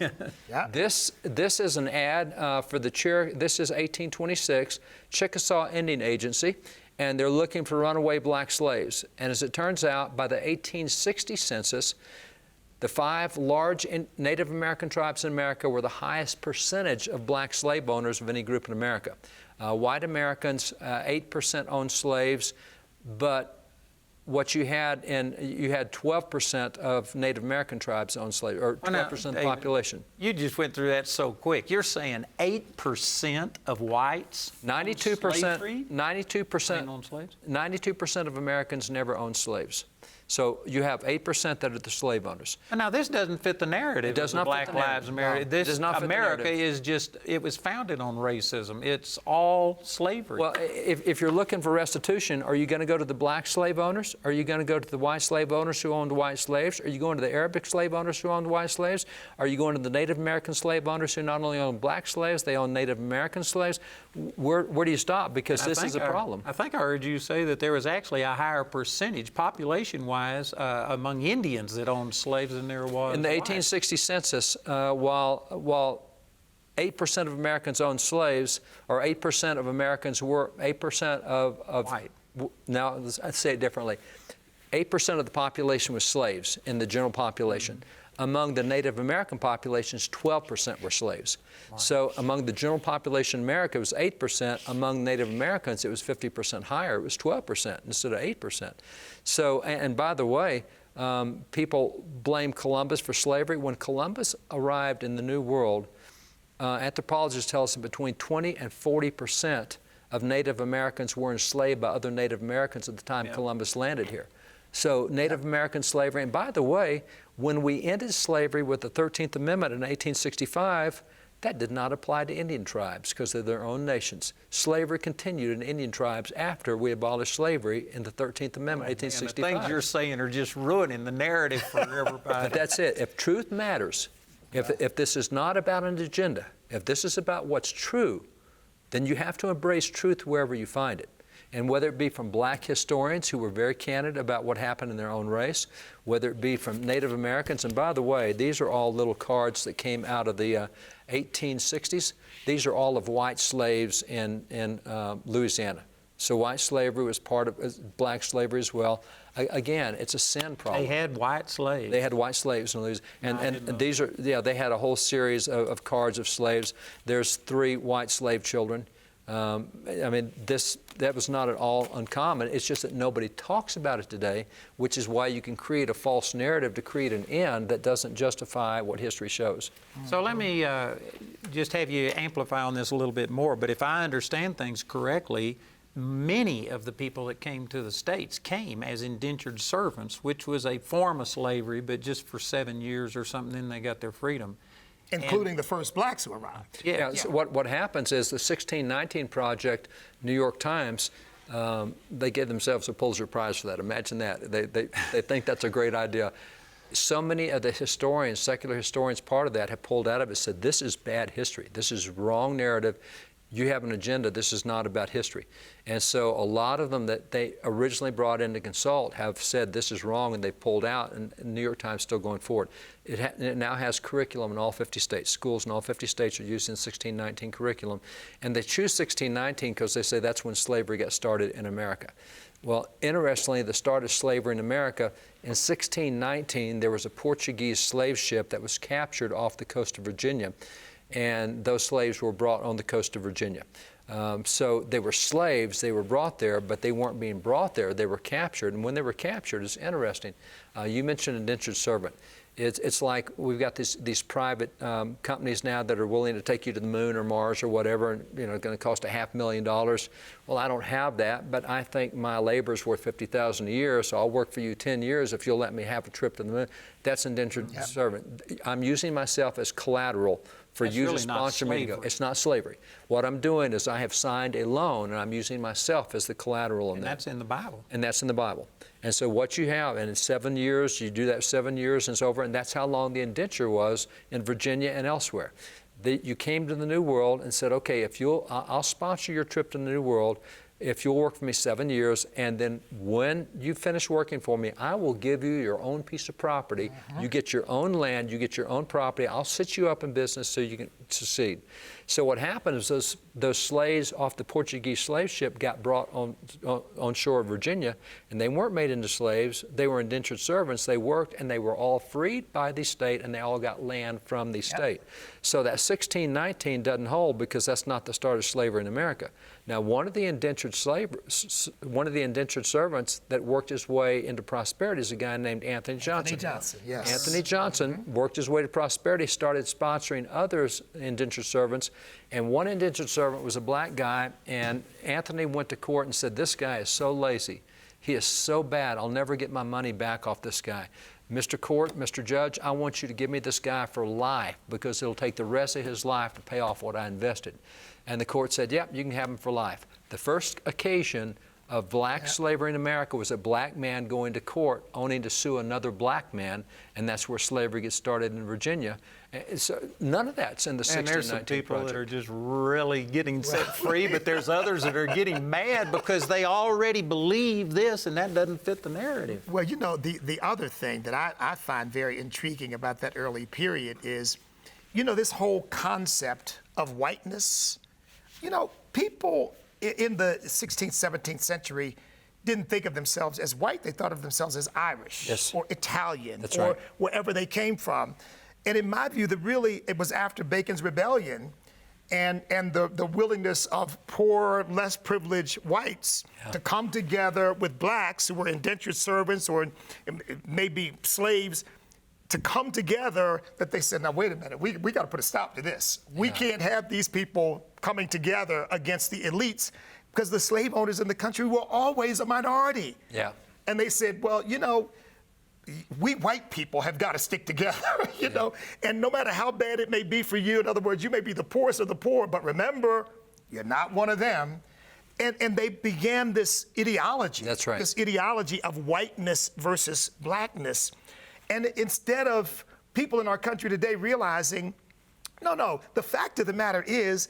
Yeah. This is an ad for the this is 1826, Chickasaw Indian Agency, and they're looking for runaway black slaves. And as it turns out, by the 1860 census, the 5 large Native American tribes in America were the highest percentage of black slave owners of any group in America. White Americans, 8% owned slaves, but what you had 12% of Native American tribes owned slaves, or 12% of the population. You just went through that so quick. You're saying 8% of whites 92%, 92% owned slaves? 92% of Americans never owned slaves. So you have 8% that are the slave owners. Now, this doesn't fit the narrative. It does not Black fit the narrative. Lives Matter. No, This it does not fit the America narrative. is just, it was founded on racism. It's all slavery. Well, if you're looking for restitution, are you going to go to the black slave owners? Are you going to go to the white slave owners who owned white slaves? Are you going to the Arabic slave owners who owned white slaves? Are you going to the Native American slave owners who not only owned black slaves, they owned Native American slaves? Where do you stop? Because this is a problem. I think I heard you say that there was actually a higher percentage, population-wise, among Indians that owned slaves than there was in the whites. 1860 census, while 8% of Americans owned slaves, or 8% of Americans were 8% of white. Now, I'd say it differently. 8% of the population was slaves in the general population. Among the Native American populations, 12% were slaves. Wow. So among the general population in America, it was 8%. Among Native Americans, it was 50% higher. It was 12% instead of 8%. So, and by the way, people blame Columbus for slavery. When Columbus arrived in the New World, anthropologists tell us that between 20 and 40% of Native Americans were enslaved by other Native Americans at the time Columbus landed here. So Native American slavery, and by the way, when we ended slavery with the 13th Amendment in 1865, that did not apply to Indian tribes because they're their own nations. Slavery continued in Indian tribes after we abolished slavery in the 13th Amendment, 1865. The things you're saying are just ruining the narrative for everybody. But that's it. If truth matters, if this is not about an agenda, if this is about what's true, then you have to embrace truth wherever you find it. And whether it be from black historians who were very candid about what happened in their own race, whether it be from Native Americans, and by the way, these are all little cards that came out of the 1860s. These are all of white slaves in Louisiana. So white slavery was part of black slavery as well. Again, it's a sin problem. They had white slaves. They had white slaves in Louisiana. And these are, they had a whole series of cards of slaves. There's 3 white slave children. I mean, that was not at all uncommon. It's just that nobody talks about it today, which is why you can create a false narrative to create an end that doesn't justify what history shows. So let me just have you amplify on this a little bit more. But if I understand things correctly, many of the people that came to the States came as indentured servants, which was a form of slavery, but just for 7 years or something, then they got their freedom. Including the first blacks who arrived. Yeah. So what happens is the 1619 Project, New York Times, they gave themselves a Pulitzer Prize for that. Imagine that. They think that's a great idea. So many of the historians, secular historians, part of that have pulled out of it, said this is bad history. This is wrong narrative. You have an agenda. This is not about history. And so a lot of them that they originally brought in to consult have said this is wrong, and they pulled out, and the New York Times is still going forward. It now has curriculum in all 50 states. Schools in all 50 states are using 1619 curriculum. And they choose 1619 because they say that's when slavery got started in America. Well, interestingly, the start of slavery in America, in 1619, there was a Portuguese slave ship that was captured off the coast of Virginia. And those slaves were brought on the coast of Virginia. So they were slaves, they were brought there, but they weren't being brought there, they were captured. And when they were captured, it's interesting. You mentioned indentured servant. It's like we've got these private companies now that are willing to take you to the moon or Mars or whatever, and going to cost $500,000. Well, I don't have that, but I think my labor is worth $50,000 a year, so I'll work for you 10 years if you'll let me have a trip to the moon. That's indentured servant. I'm using myself as collateral for That's you really to not sponsor me to go. slavery. It's not slavery. What I'm doing is I have signed a loan, and I'm using myself as the collateral in And that. that's in the Bible. And that's in the Bible. And so what you have, and in 7 years, you do that 7 years and it's over, and that's how long the indenture was in Virginia and elsewhere. You came to the New World and said, okay, if I'll sponsor your trip to the New World if you'll work for me 7 years, and then when you finish working for me, I will give you your own piece of property. You get your own land, you get your own property. I'll set you up in business so you can succeed. So what happened is those slaves off the Portuguese slave ship got brought on shore of Virginia, and they weren't made into slaves. They were indentured servants. They worked, and they were all freed by the state, and they all got land from the state. So that 1619 doesn't hold because that's not the start of slavery in America. Now, one of the indentured servants that worked his way into prosperity is a guy named Anthony Johnson. Anthony Johnson, yes. Anthony Johnson worked his way to prosperity, started sponsoring others indentured servants, and one indentured servant was a black guy, and Anthony went to court and said, this guy is so lazy. He is so bad, I'll never get my money back off this guy. Mr. Court, Mr. Judge, I want you to give me this guy for life because it'll take the rest of his life to pay off what I invested. And the court said, yep, you can have him for life. The first occasion of black slavery in America was a black man going to court owning to sue another black man, and that's where slavery gets started in Virginia. And so none of that's in the 1619 And there's some people project. that are just really getting set free, but there's others that are getting mad because they already believe this, and that doesn't fit the narrative. Well, you know, the other thing that I find very intriguing about that early period is, you know, this whole concept of whiteness. You know, people in the 16th, 17th century didn't think of themselves as white. They thought of themselves as Irish or Italian or wherever they came from. And in my view, it was after Bacon's Rebellion and the willingness of poor, less privileged whites to come together with blacks who were indentured servants or maybe slaves, to come together, that they said, now wait a minute, we got to put a stop to this. We can't have these people coming together against the elites, because the slave owners in the country were always a minority. Yeah. And they said, well, you know, we white people have got to stick together, you know, and no matter how bad it may be for you, in other words, you may be the poorest of the poor, but remember, you're not one of them. And they began this ideology. That's right. This ideology of whiteness versus blackness. And instead of people in our country today realizing, no, the fact of the matter is,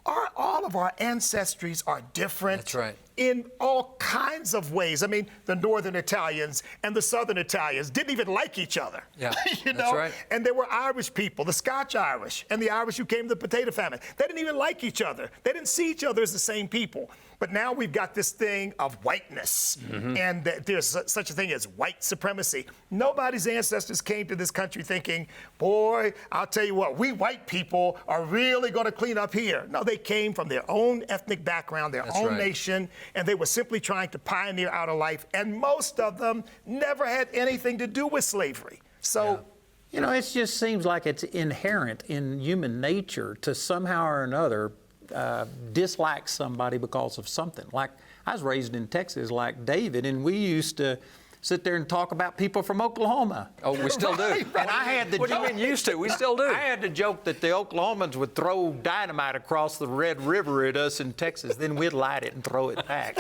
all of our ancestries are different. That's right. In all kinds of ways. I mean, the Northern Italians and the Southern Italians didn't even like each other. Yeah, you know? that's right. And there were Irish people, the Scotch Irish, and the Irish who came to the potato famine. They didn't even like each other. They didn't see each other as the same people. But now we've got this thing of whiteness, and there's such a thing as white supremacy. Nobody's ancestors came to this country thinking, boy, I'll tell you what, we white people are really going to clean up here. No, they came from their own ethnic background, their own nation, and they were simply trying to pioneer out of life. And most of them never had anything to do with slavery. So, You know, it just seems like it's inherent in human nature to somehow or another dislike somebody because of something. Like, I was raised in Texas like David, and we used to sit there and talk about people from Oklahoma. Oh, we still do. Right. And I had the What do you joke, mean used to? We still do. I had the joke that the Oklahomans would throw dynamite across the Red River at us in Texas, then we'd light it and throw it back.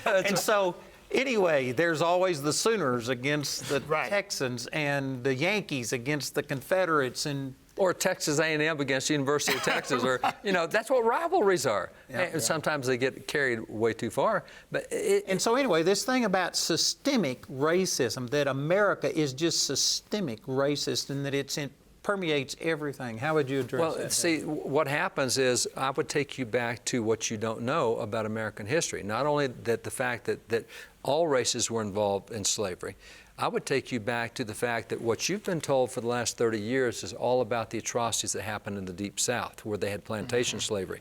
And so, anyway, there's always the Sooners against the Texans and the Yankees against the Confederates, and or Texas A&M against University of Texas, or, you know, that's what rivalries are. And sometimes they get carried way too far. But and so anyway, this thing about systemic racism, that America is just systemic racist and that it permeates everything. How would you address that? Well, see, what happens is I would take you back to what you don't know about American history. Not only that the fact that all races were involved in slavery, I would take you back to the fact that what you've been told for the last 30 years is all about the atrocities that happened in the Deep South, where they had plantation slavery.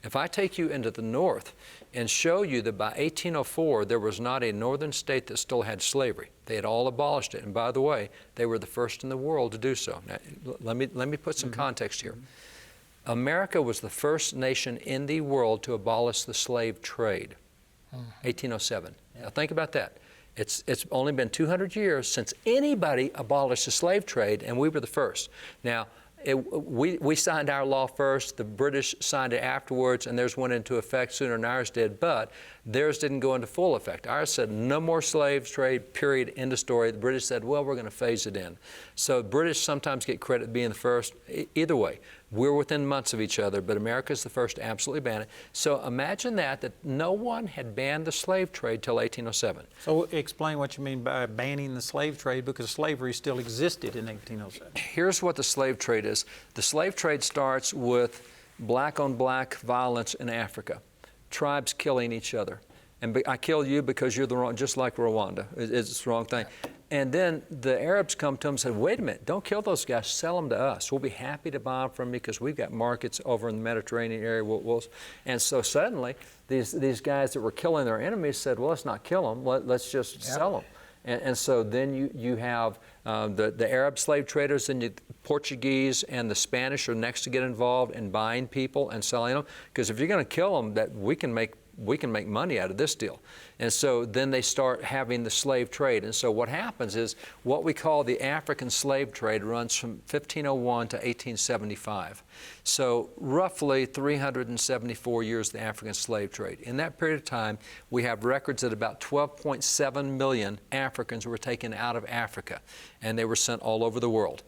If I take you into the North and show you that by 1804, there was not a northern state that still had slavery. They had all abolished it. And by the way, they were the first in the world to do so. Now, let me put some context here. America was the first nation in the world to abolish the slave trade, 1807. Now think about that. It's only been 200 years since anybody abolished the slave trade, and we were the first. Now, We signed our law first, the British signed it afterwards, and theirs went into effect sooner than ours did, but theirs didn't go into full effect. Ours said no more slave trade, period, end of story. The British said, well, we're going to phase it in. So British sometimes get credit being the first. Either way, we're within months of each other, but America's the first to absolutely ban it. So imagine that no one had banned the slave trade till 1807. So explain what you mean by banning the slave trade, because slavery still existed in 1807. Here's what the slave trade is. The slave trade starts with black-on-black violence in Africa, tribes killing each other. And I kill you because you're the wrong, just like Rwanda. It's the wrong thing. And then the Arabs come to them and say, wait a minute, don't kill those guys, sell them to us. We'll be happy to buy them from you because we've got markets over in the Mediterranean area. And so suddenly, these guys that were killing their enemies said, well, let's not kill them, let's just sell them. And so then you have the Arab slave traders, and the Portuguese and the Spanish are next to get involved in buying people and selling them. Because if you're going to kill them, we can make money out of this deal. And so then they start having the slave trade. And so what happens is what we call the African slave trade runs from 1501 to 1875. So roughly 374 years the African slave trade. In that period of time, we have records that about 12.7 million Africans were taken out of Africa, and they were sent all over the world.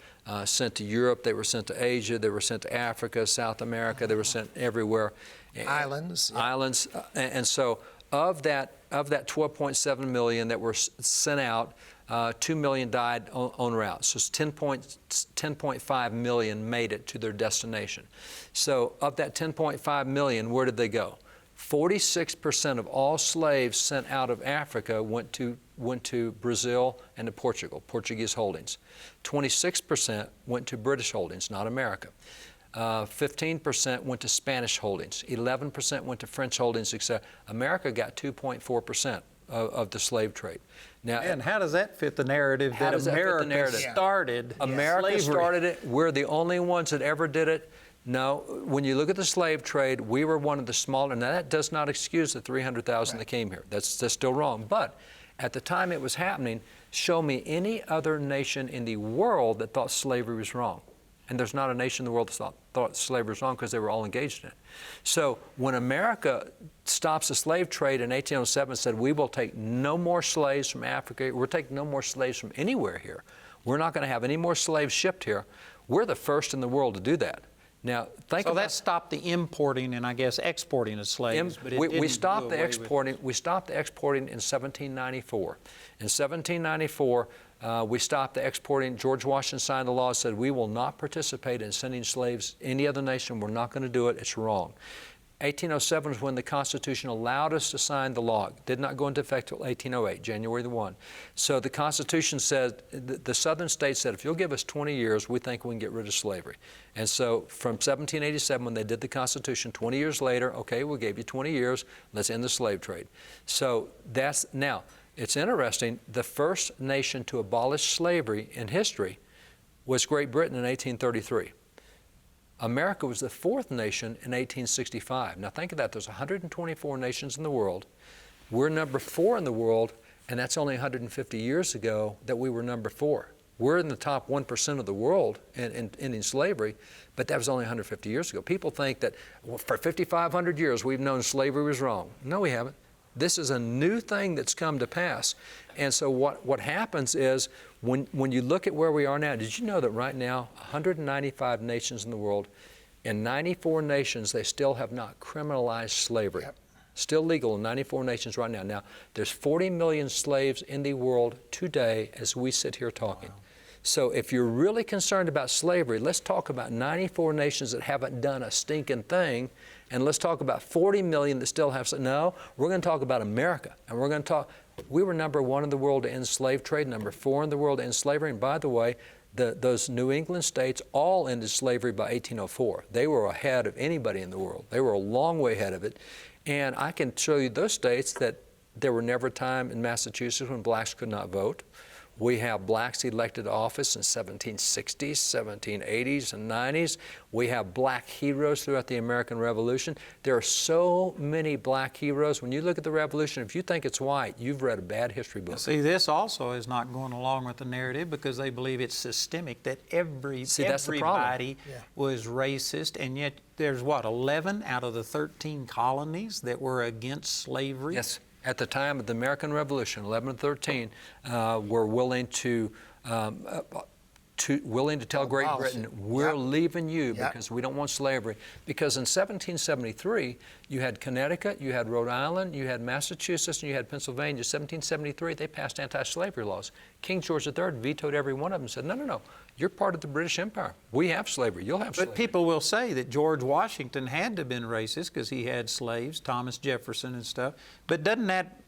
Sent to Europe, they were sent to Asia, they were sent to Africa, South America, they were sent everywhere. Islands. Islands. And so of that 12.7 million that were sent out, 2 million died en route. So 10.5 million made it to their destination. So of that 10.5 million, where did they go? 46% of all slaves sent out of Africa went to Brazil and to Portugal, Portuguese holdings. 26% went to British holdings, not America. 15% went to Spanish holdings. 11% went to French holdings, etc. America got 2.4% of the slave trade. Now, and how does that fit the narrative that America started? America slavery? started it. We're the only ones that ever did it. No, when you look at the slave trade, we were one of the smaller. Now, that does not excuse the 300,000 that came here. That's still wrong. But at the time it was happening, show me any other nation in the world that thought slavery was wrong. And there's not a nation in the world that thought slavery was wrong, because they were all engaged in it. So when America stops the slave trade in 1807 and said, we will take no more slaves from Africa, we're taking no more slaves from anywhere here, we're not going to have any more slaves shipped here, we're the first in the world to do that. Now, so that stopped the importing and I guess exporting of slaves. But we stopped the exporting. We stopped the exporting in 1794. In 1794, we stopped the exporting. George Washington signed the law and said, we will not participate in sending slaves to any other nation. We're not going to do it. It's wrong. 1807 is when the Constitution allowed us to sign the law. It did not go into effect until 1808, January the 1. So the Constitution said, the southern states said, if you'll give us 20 years, we think we can get rid of slavery. And so from 1787, when they did the Constitution, 20 years later, okay, we gave you 20 years, let's end the slave trade. So now, it's interesting, the first nation to abolish slavery in history was Great Britain in 1833. America was the fourth nation in 1865. Now think of that. There's 124 nations in the world. We're number 4 in the world, and that's only 150 years ago that we were number 4. We're in the top 1% of the world in ending slavery, but that was only 150 years ago. People think that for 5,500 years we've known slavery was wrong. No, we haven't. This is a new thing that's come to pass. And so what happens is when you look at where we are now, did you know that right now 195 nations in the world, in 94 nations they still have not criminalized slavery. Yep. Still legal in 94 nations right now. Now, there's 40 million slaves in the world today as we sit here talking. Wow. So if you're really concerned about slavery, let's talk about 94 nations that haven't done a stinking thing, and let's talk about 40 million that still have. No, we're going to talk about America, and we're going to talk. We were number 1 in the world to end slave trade, number 4 in the world to end slavery, and by the way, those New England states all ended slavery by 1804. They were ahead of anybody in the world. They were a long way ahead of it, and I can show you those states that there were never a time in Massachusetts when blacks could not vote, We have blacks elected to office in 1760s, 1780s, and 90s. We have black heroes throughout the American Revolution. There are so many black heroes. When you look at the Revolution, if you think it's white, you've read a bad history book. See, this also is not going along with the narrative because they believe it's systemic, that everybody was racist, and yet there's what, 11 out of the 13 colonies that were against slavery? Yes. At the time of the American Revolution, 11 and 13 were willing to tell Great Britain, we're leaving you because we don't want slavery. Because in 1773, you had Connecticut, you had Rhode Island, you had Massachusetts, and you had Pennsylvania. 1773, they passed anti-slavery laws. King George III vetoed every one of them and said, no, you're part of the British Empire. We have slavery. You'll have slavery. But people will say that George Washington had to have been racist because he had slaves, Thomas Jefferson and stuff. But doesn't that,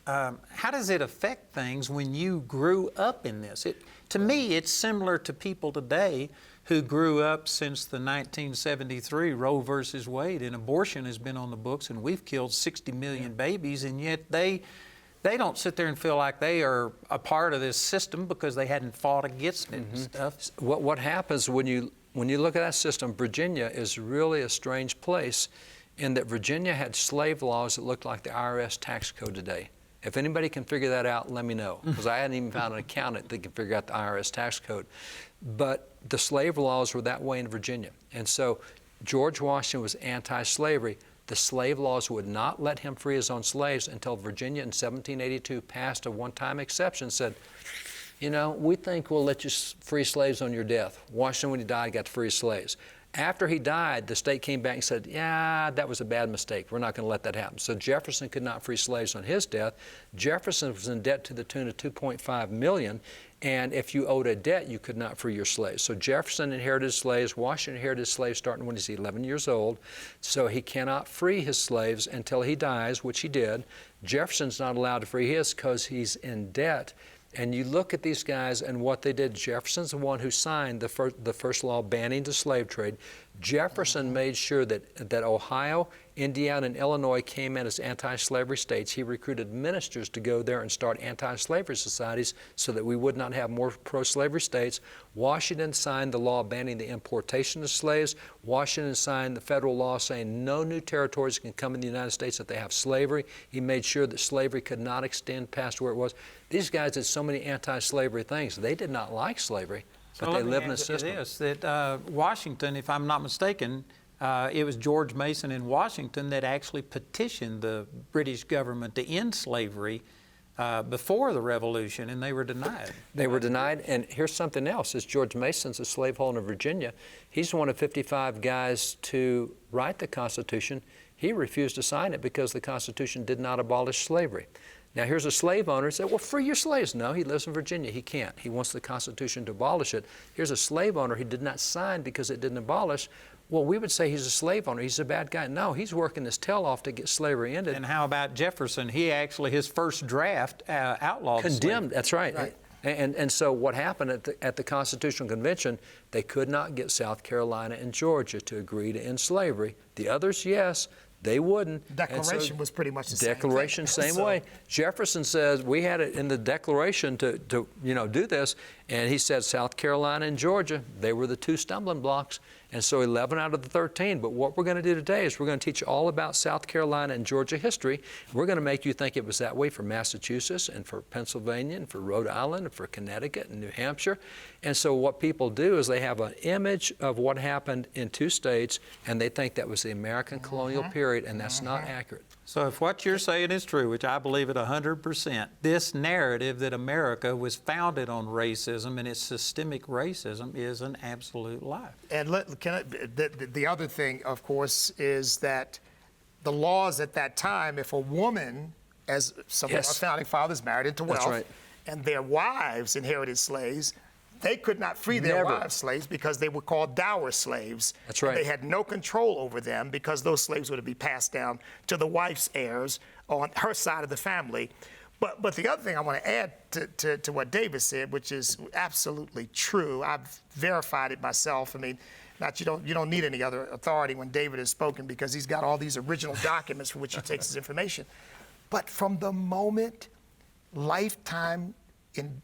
how does it affect things when you grew up in this? To me, it's similar to people today who grew up since the 1973 Roe versus Wade, and abortion has been on the books, and we've killed 60 million babies, and yet they don't sit there and feel like they are a part of this system because they hadn't fought against it and stuff. What happens when you look at that system, Virginia is really a strange place in that Virginia had slave laws that looked like the IRS tax code today. If anybody can figure that out, let me know, because I hadn't even found an accountant that can figure out the IRS tax code. But the slave laws were that way in Virginia. And so George Washington was anti-slavery. The slave laws would not let him free his own slaves until Virginia in 1782 passed a one-time exception, said, we think we'll let you free slaves on your death. Washington, when he died, got to free his slaves. After he died, the state came back and said, that was a bad mistake. We're not going to let that happen. So Jefferson could not free slaves on his death. Jefferson was in debt to the tune of $2.5 million, and if you owed a debt, you could not free your slaves. So Jefferson inherited slaves. Washington inherited slaves starting when he's 11 years old. So he cannot free his slaves until he dies, which he did. Jefferson's not allowed to free his because he's in debt. And you look at these guys and what they did. Jefferson's the one who signed the first law banning the slave trade. Jefferson made sure that Ohio, Indiana, and Illinois came in as anti-slavery states. He recruited ministers to go there and start anti-slavery societies so that we would not have more pro-slavery states. Washington signed the law banning the importation of slaves. Washington signed the federal law saying no new territories can come in the United States if they have slavery. He made sure that slavery could not extend past where it was. These guys did so many anti-slavery things. They did not like slavery, but they live in a system. That Washington, if I'm not mistaken, it was George Mason in Washington that actually petitioned the British government to end slavery before the Revolution, and they were denied. They were denied, and here's something else. Is George Mason's a slaveholder in Virginia. He's one of 55 guys to write the Constitution. He refused to sign it because the Constitution did not abolish slavery. Now, here's a slave owner who said, well, free your slaves. No, he lives in Virginia. He can't. He wants the Constitution to abolish it. Here's a slave owner who did not sign because it didn't abolish. Well, we would say he's a slave owner. He's a bad guy. No, he's working his tail off to get slavery ended. And how about Jefferson? He actually, his first draft outlawed slavery. Condemned, that's right. And so what happened at the Constitutional Convention, they could not get South Carolina and Georgia to agree to end slavery. The others, yes. They wouldn't. Declaration was pretty much the same Declaration, same way. Jefferson says we had it in the Declaration to do this, and he said South Carolina and Georgia, they were the two stumbling blocks, and so 11 out of the 13. But what we're going to do today is we're going to teach you all about South Carolina and Georgia history. We're going to make you think it was that way for Massachusetts and for Pennsylvania and for Rhode Island and for Connecticut and New Hampshire. And so what people do is they have an image of what happened in two states, and they think that was the American colonial period, and that's not accurate. So if what you're saying is true, which I believe it 100%, this narrative that America was founded on racism and its systemic racism is an absolute lie. And the other thing, of course, is that the laws at that time, if a woman, as some of our founding fathers, married into wealth, and their wives inherited slaves, they could not free their wives slaves because they were called dower slaves. That's right. And they had no control over them because those slaves would be passed down to the wife's heirs on her side of the family. But the other thing I want to add to what David said, which is absolutely true, I've verified it myself. I mean, you don't need any other authority when David has spoken because he's got all these original documents from which he takes his information. But from the moment lifetime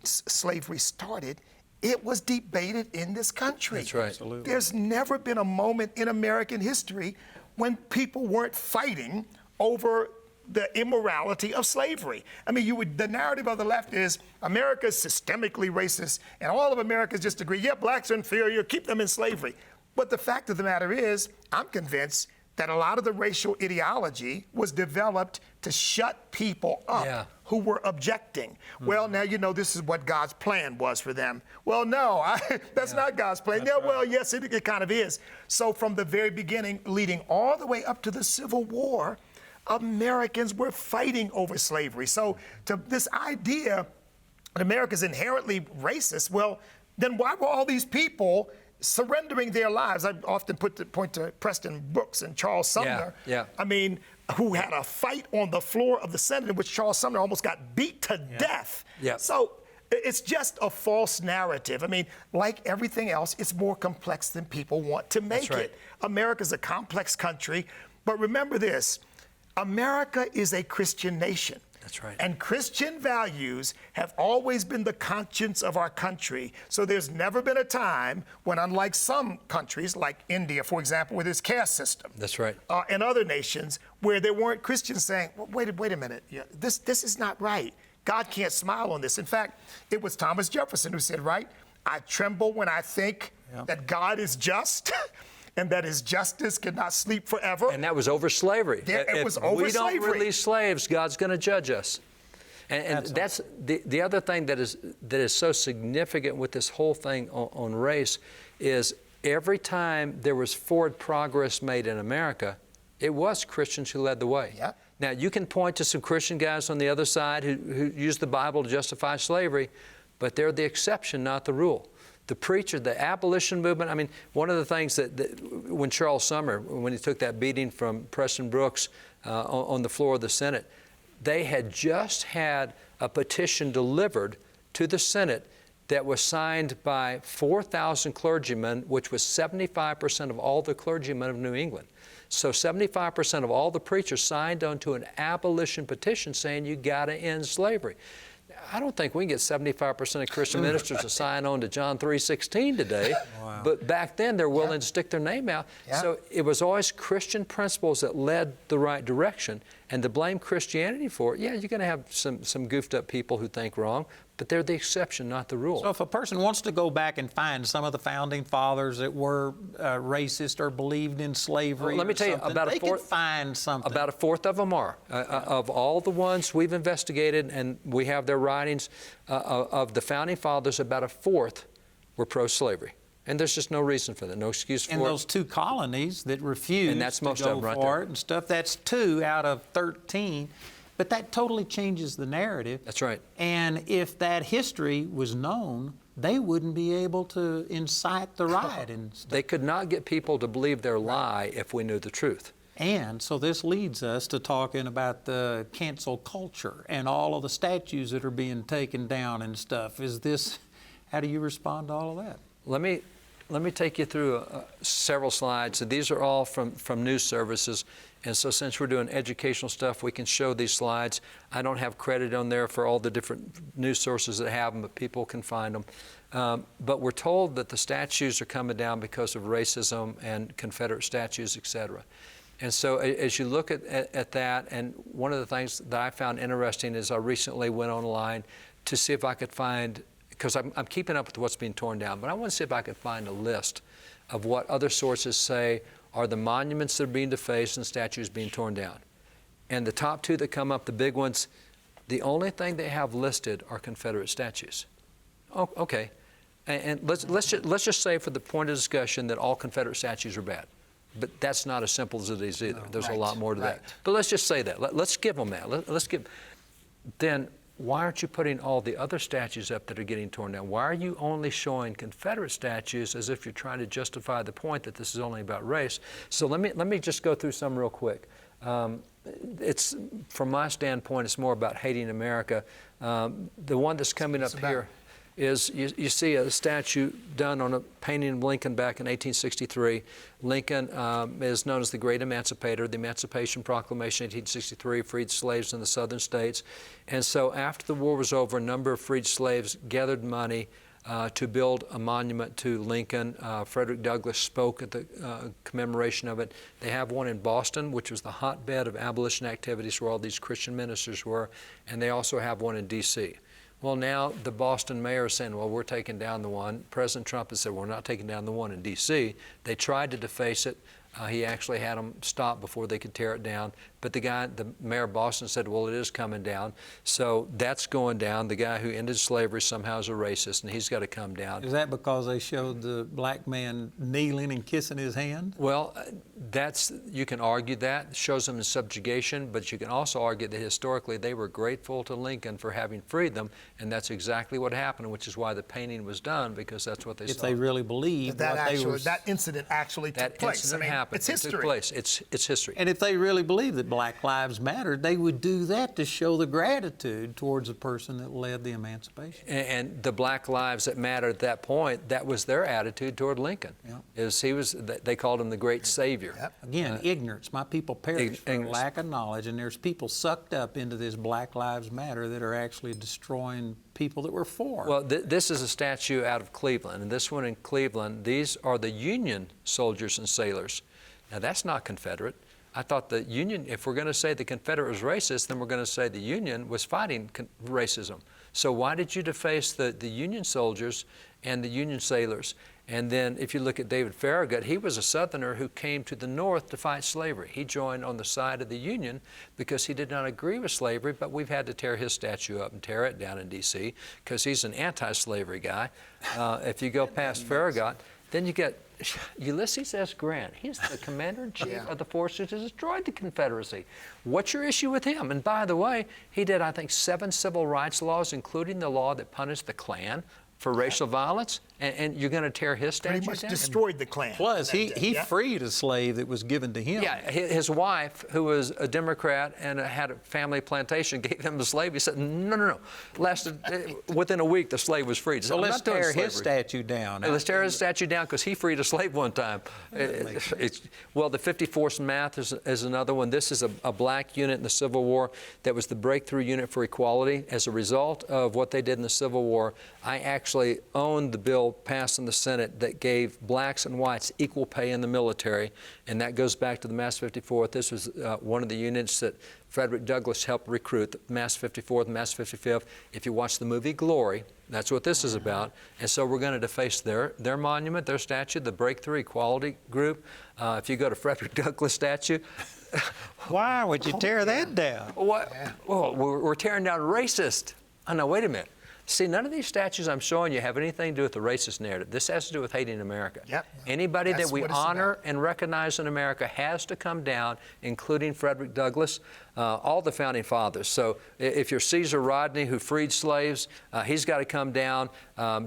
slavery started, it was debated in this country. That's right. Absolutely. There's never been a moment in American history when people weren't fighting over the immorality of slavery. I mean, the narrative of the left is America's systemically racist, and all of Americans just agree, yeah, blacks are inferior, keep them in slavery. But the fact of the matter is, I'm convinced that a lot of the racial ideology was developed to shut people up who were objecting. Well, now you know this is what God's plan was for them. Well, no, that's not God's plan. Yeah, well, yes, it kind of is. So from the very beginning, leading all the way up to the Civil War, Americans were fighting over slavery. So to this idea that America's inherently racist, well, then why were all these people surrendering their lives? I often point to Preston Brooks and Charles Sumner. I mean, who had a fight on the floor of the Senate in which Charles Sumner almost got beat to death. So it's just a false narrative. I mean, like everything else, it's more complex than people want to make it. America's a complex country, but remember this, America is a Christian nation. That's right. And Christian values have always been the conscience of our country. So there's never been a time when, unlike some countries, like India, for example, with its caste system. That's right. And other nations, where there weren't Christians saying, well, wait a minute, this is not right. God can't smile on this. In fact, it was Thomas Jefferson who said, right, I tremble when I think that God is just. And that his justice cannot sleep forever. And that was over slavery. It was over slavery. If we don't release slaves, God's going to judge us. And that's the other thing that is so significant with this whole thing on race is every time there was forward progress made in America, it was Christians who led the way. Now, you can point to some Christian guys on the other side who use the Bible to justify slavery, but they're the exception, not the rule. The preacher, the abolition movement, I mean, one of the things that when Charles Sumner, when he took that beating from Preston Brooks on the floor of the Senate, they had just had a petition delivered to the Senate that was signed by 4,000 clergymen, which was 75% of all the clergymen of New England. So 75% of all the preachers signed onto an abolition petition saying you got to end slavery. I don't think we can get 75% of Christian ministers to sign on to John 3:16 today, but back then they're willing to stick their name out. So it was always Christian principles that led the right direction, and to blame Christianity for it, yeah, you're going to have some goofed up people who think wrong, but they're the exception, not the rule. So if a person wants to go back and find some of the founding fathers that were racist or believed in slavery, let me tell you, they can find something. About a fourth of them are. Of all the ones we've investigated, and we have their writings, of the founding fathers, about a fourth were pro-slavery. And there's just no reason for that, no excuse for it. And those two colonies that refused to go for it and stuff, that's 2 out of 13. But that totally changes the narrative. That's right. And if that history was known, they wouldn't be able to incite the riot and stuff. They could not get people to believe their lie if we knew the truth. And so this leads us to talking about the cancel culture and all of the statues that are being taken down and stuff. How do you respond to all of that? Let me take you through several slides. So these are all from news services. And so since we're doing educational stuff, we can show these slides. I don't have credit on there for all the different news sources that have them, but people can find them. But we're told that the statues are coming down because of racism and Confederate statues, et cetera. And so as you look at that, and one of the things that I found interesting is I recently went online to see if I could find, because I'm keeping up with what's being torn down, but I want to see if I could find a list of what other sources say are the monuments that are being defaced and statues being torn down. And the top 2 that come up, the big ones, the only thing they have listed are Confederate statues. Oh, okay. And let's just say for the point of discussion that all Confederate statues are bad. But that's not as simple as it is either. There's a lot more to that. But let's just say that. Let's give them that. Then why aren't you putting all the other statues up that are getting torn down? Why are you only showing Confederate statues as if you're trying to justify the point that this is only about race? So let me just go through some real quick. It's, from my standpoint, it's more about hating America. The one that's coming up here, is you see a statue done on a painting of Lincoln back in 1863. Lincoln is known as the Great Emancipator. The Emancipation Proclamation 1863 freed slaves in the southern states. And so after the war was over, a number of freed slaves gathered money to build a monument to Lincoln. Frederick Douglass spoke at the commemoration of it. They have one in Boston, which was the hotbed of abolition activities where all these Christian ministers were, and they also have one in D.C. Well, now the Boston mayor is saying, well, we're taking down the one. President Trump has said, we're not taking down the one in D.C. They tried to deface it. He actually had them stop before they could tear it down. But the mayor of Boston said, well, it is coming down. So that's going down. The guy who ended slavery somehow is a racist, and he's got to come down. Is that because they showed the black man kneeling and kissing his hand? Well, you can argue that. It shows them in subjugation, but you can also argue that historically they were grateful to Lincoln for having freed them, and that's exactly what happened, which is why the painting was done, because that's what they saw. If they really believed that incident actually took place. Incident happened. It's history. It took place. It's history. And if they really believed that Black Lives Mattered, they would do that to show the gratitude towards the person that led the emancipation. And the Black Lives that mattered at that point, that was their attitude toward Lincoln. Yep. They called him the great savior. Yep. Again, ignorance. My people perish for lack of knowledge, and there's people sucked up into this Black Lives Matter that are actually destroying people that were for. Well, this is a statue out of Cleveland, and this one in Cleveland, these are the Union soldiers and sailors. Now, that's not Confederate. I thought the Union, if we're going to say the Confederate was racist, then we're going to say the Union was fighting racism. So why did you deface the Union soldiers and the Union sailors? And then if you look at David Farragut, he was a Southerner who came to the North to fight slavery. He joined on the side of the Union because he did not agree with slavery, but we've had to tear his statue up and tear it down in D.C. because he's an anti-slavery guy. If you go past Farragut, then you get Ulysses S. Grant. He's the commander-in-chief of the forces that destroyed the Confederacy. What's your issue with him? And by the way, he did, I think, 7 civil rights laws, including the law that punished the Klan for racial violence, and you're going to tear his statue down? Pretty much destroyed the Klan. Plus, he freed a slave that was given to him. Yeah, his wife, who was a Democrat and had a family plantation, gave him the slave. He said, no. Lasted within a week, the slave was freed. So let's tear his statue down. Let's tear his statue down because he freed a slave one time. Well, the 54th Math is another one. This is a black unit in the Civil War that was the breakthrough unit for equality. As a result of what they did in the Civil War, I actually owned the bill passed in the Senate that gave blacks and whites equal pay in the military, and that goes back to the Mass 54th. This was one of the units that Frederick Douglass helped recruit, the Mass 54th, Mass 55th. If you watch the movie Glory, that's what this is about. And so we're going to deface their monument, their statue, the Breakthrough Equality Group. If you go to Frederick Douglass statue, why would you tear that down? What? Well, we're tearing down racist. Oh, no, wait a minute. See, none of these statues I'm showing you have anything to do with the racist narrative. This has to do with hating America. Yep. Anybody that we honor and recognize in America has to come down, including Frederick Douglass, all the founding fathers. So if you're Caesar Rodney, who freed slaves, he's got to come down.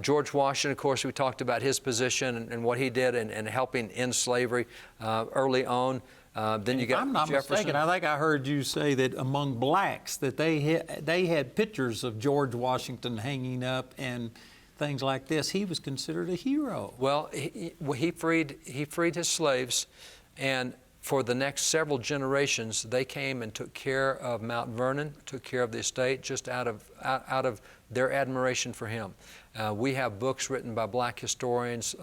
George Washington, of course, we talked about his position and what he did in helping end slavery early on. Then you got if I'm not Jefferson. mistaken, I think I heard you say that among blacks that they had pictures of George Washington hanging up and things like this. He was considered a hero. Well, he freed his slaves, and for the next several generations, they came and took care of Mount Vernon, took care of the estate, just out of their admiration for him. We have books written by black historians.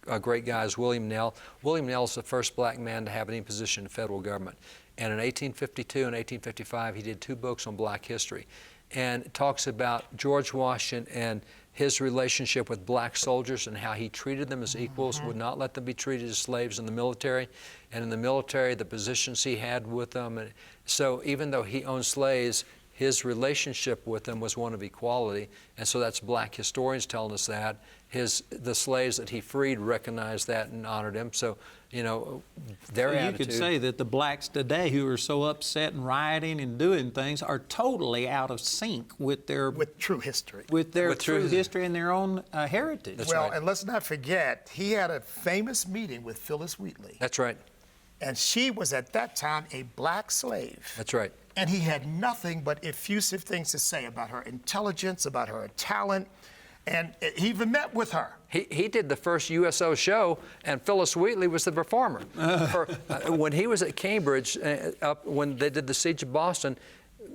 A great guy is William Nell. William Nell is the first black man to have any position in federal government. And in 1852 and 1855, he did 2 books on black history. And it talks about George Washington and his relationship with black soldiers and how he treated them as equals, would not let them be treated as slaves in the military. And in the military, the positions he had with them. And so even though he owned slaves, his relationship with them was one of equality. And so that's black historians telling us that. The slaves that he freed recognized that and honored him. So, their attitude. You could say that the blacks today who are so upset and rioting and doing things are totally out of sync with true history. With their true history and their own heritage. That's right. And let's not forget, he had a famous meeting with Phyllis Wheatley. That's right. And she was at that time a black slave. That's right. And he had nothing but effusive things to say about her intelligence, about her talent. And he even met with her. He did the first USO show, and Phyllis Wheatley was the performer. When he was at Cambridge, when they did the Siege of Boston,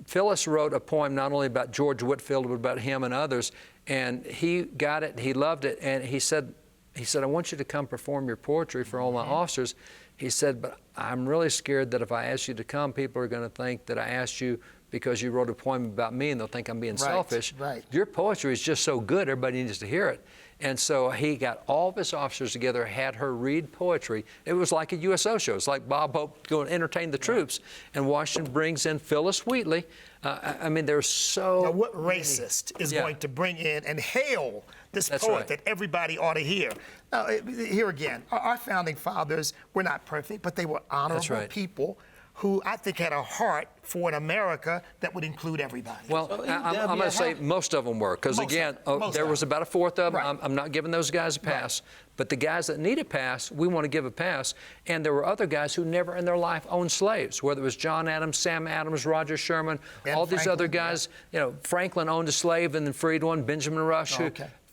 Phyllis wrote a poem not only about George Whitefield, but about him and others. And he got it, he loved it, and he said, I want you to come perform your poetry for all my officers. He said, but I'm really scared that if I ask you to come, people are going to think that I asked you because you wrote a poem about me, and they'll think I'm being selfish. Right. Your poetry is just so good, everybody needs to hear it. And so he got all of his officers together, had her read poetry. It was like a USO show. It's like Bob Hope going to entertain the troops. And Washington brings in Phyllis Wheatley. I mean, there's so Now, what racist is going to bring in and hail this poet that everybody ought to hear? Now, here again, our founding fathers were not perfect, but they were honorable people who I think had a heart for an America that would include everybody. Well, I'm going to say most of them were, because again, there was about a fourth of them. Right. I'm not giving those guys a pass. But the guys that need a pass, we want to give a pass. And there were other guys who never in their life owned slaves, whether it was John Adams, Sam Adams, Roger Sherman, all these other guys. You know, Franklin owned a slave and then freed one, Benjamin Rush.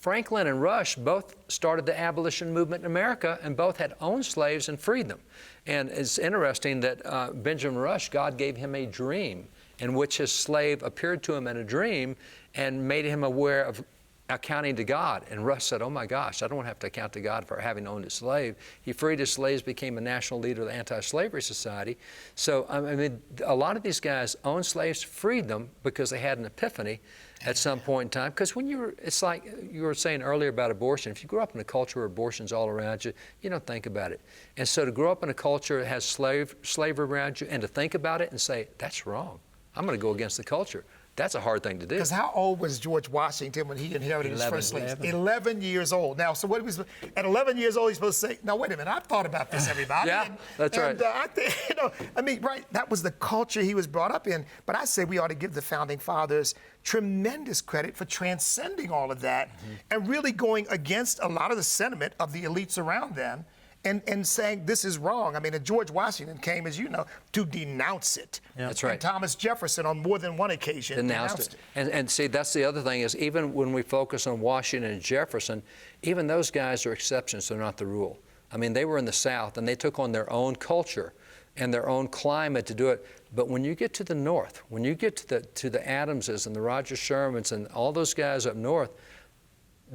Franklin and Rush both started the abolition movement in America, and both had owned slaves and freed them. And it's interesting that Benjamin Rush, God gave him a dream in which his slave appeared to him in a dream and made him aware of accounting to God. And Rush said, oh my gosh, I don't want to have to account to God for having owned a slave. He freed his slaves, became a national leader of the Anti-Slavery Society. So, I mean, a lot of these guys owned slaves, freed them because they had an epiphany at some point in time. Because when it's like you were saying earlier about abortion, if you grew up in a culture where abortion's all around you, you don't think about it. And so to grow up in a culture that has slavery around you and to think about it and say, that's wrong, I'm going to go against the culture. That's a hard thing to do. Because how old was George Washington when he inherited his first slaves? 11 years old. Now, so what was at 11 years old? He's supposed to say, "Now wait a minute, I've thought about this, everybody." That's right. I think, I mean, right? That was the culture he was brought up in. But I say we ought to give the founding fathers tremendous credit for transcending all of that and really going against a lot of the sentiment of the elites around them. And saying this is wrong. I mean, George Washington came, as you know, to denounce it. That's right. And Thomas Jefferson, on more than one occasion, denounced it. And see, that's the other thing is even when we focus on Washington and Jefferson, even those guys are exceptions. They're not the rule. I mean, they were in the South, and they took on their own culture and their own climate to do it. But when you get to the North, when you get to the Adamses and the Roger Shermans and all those guys up north,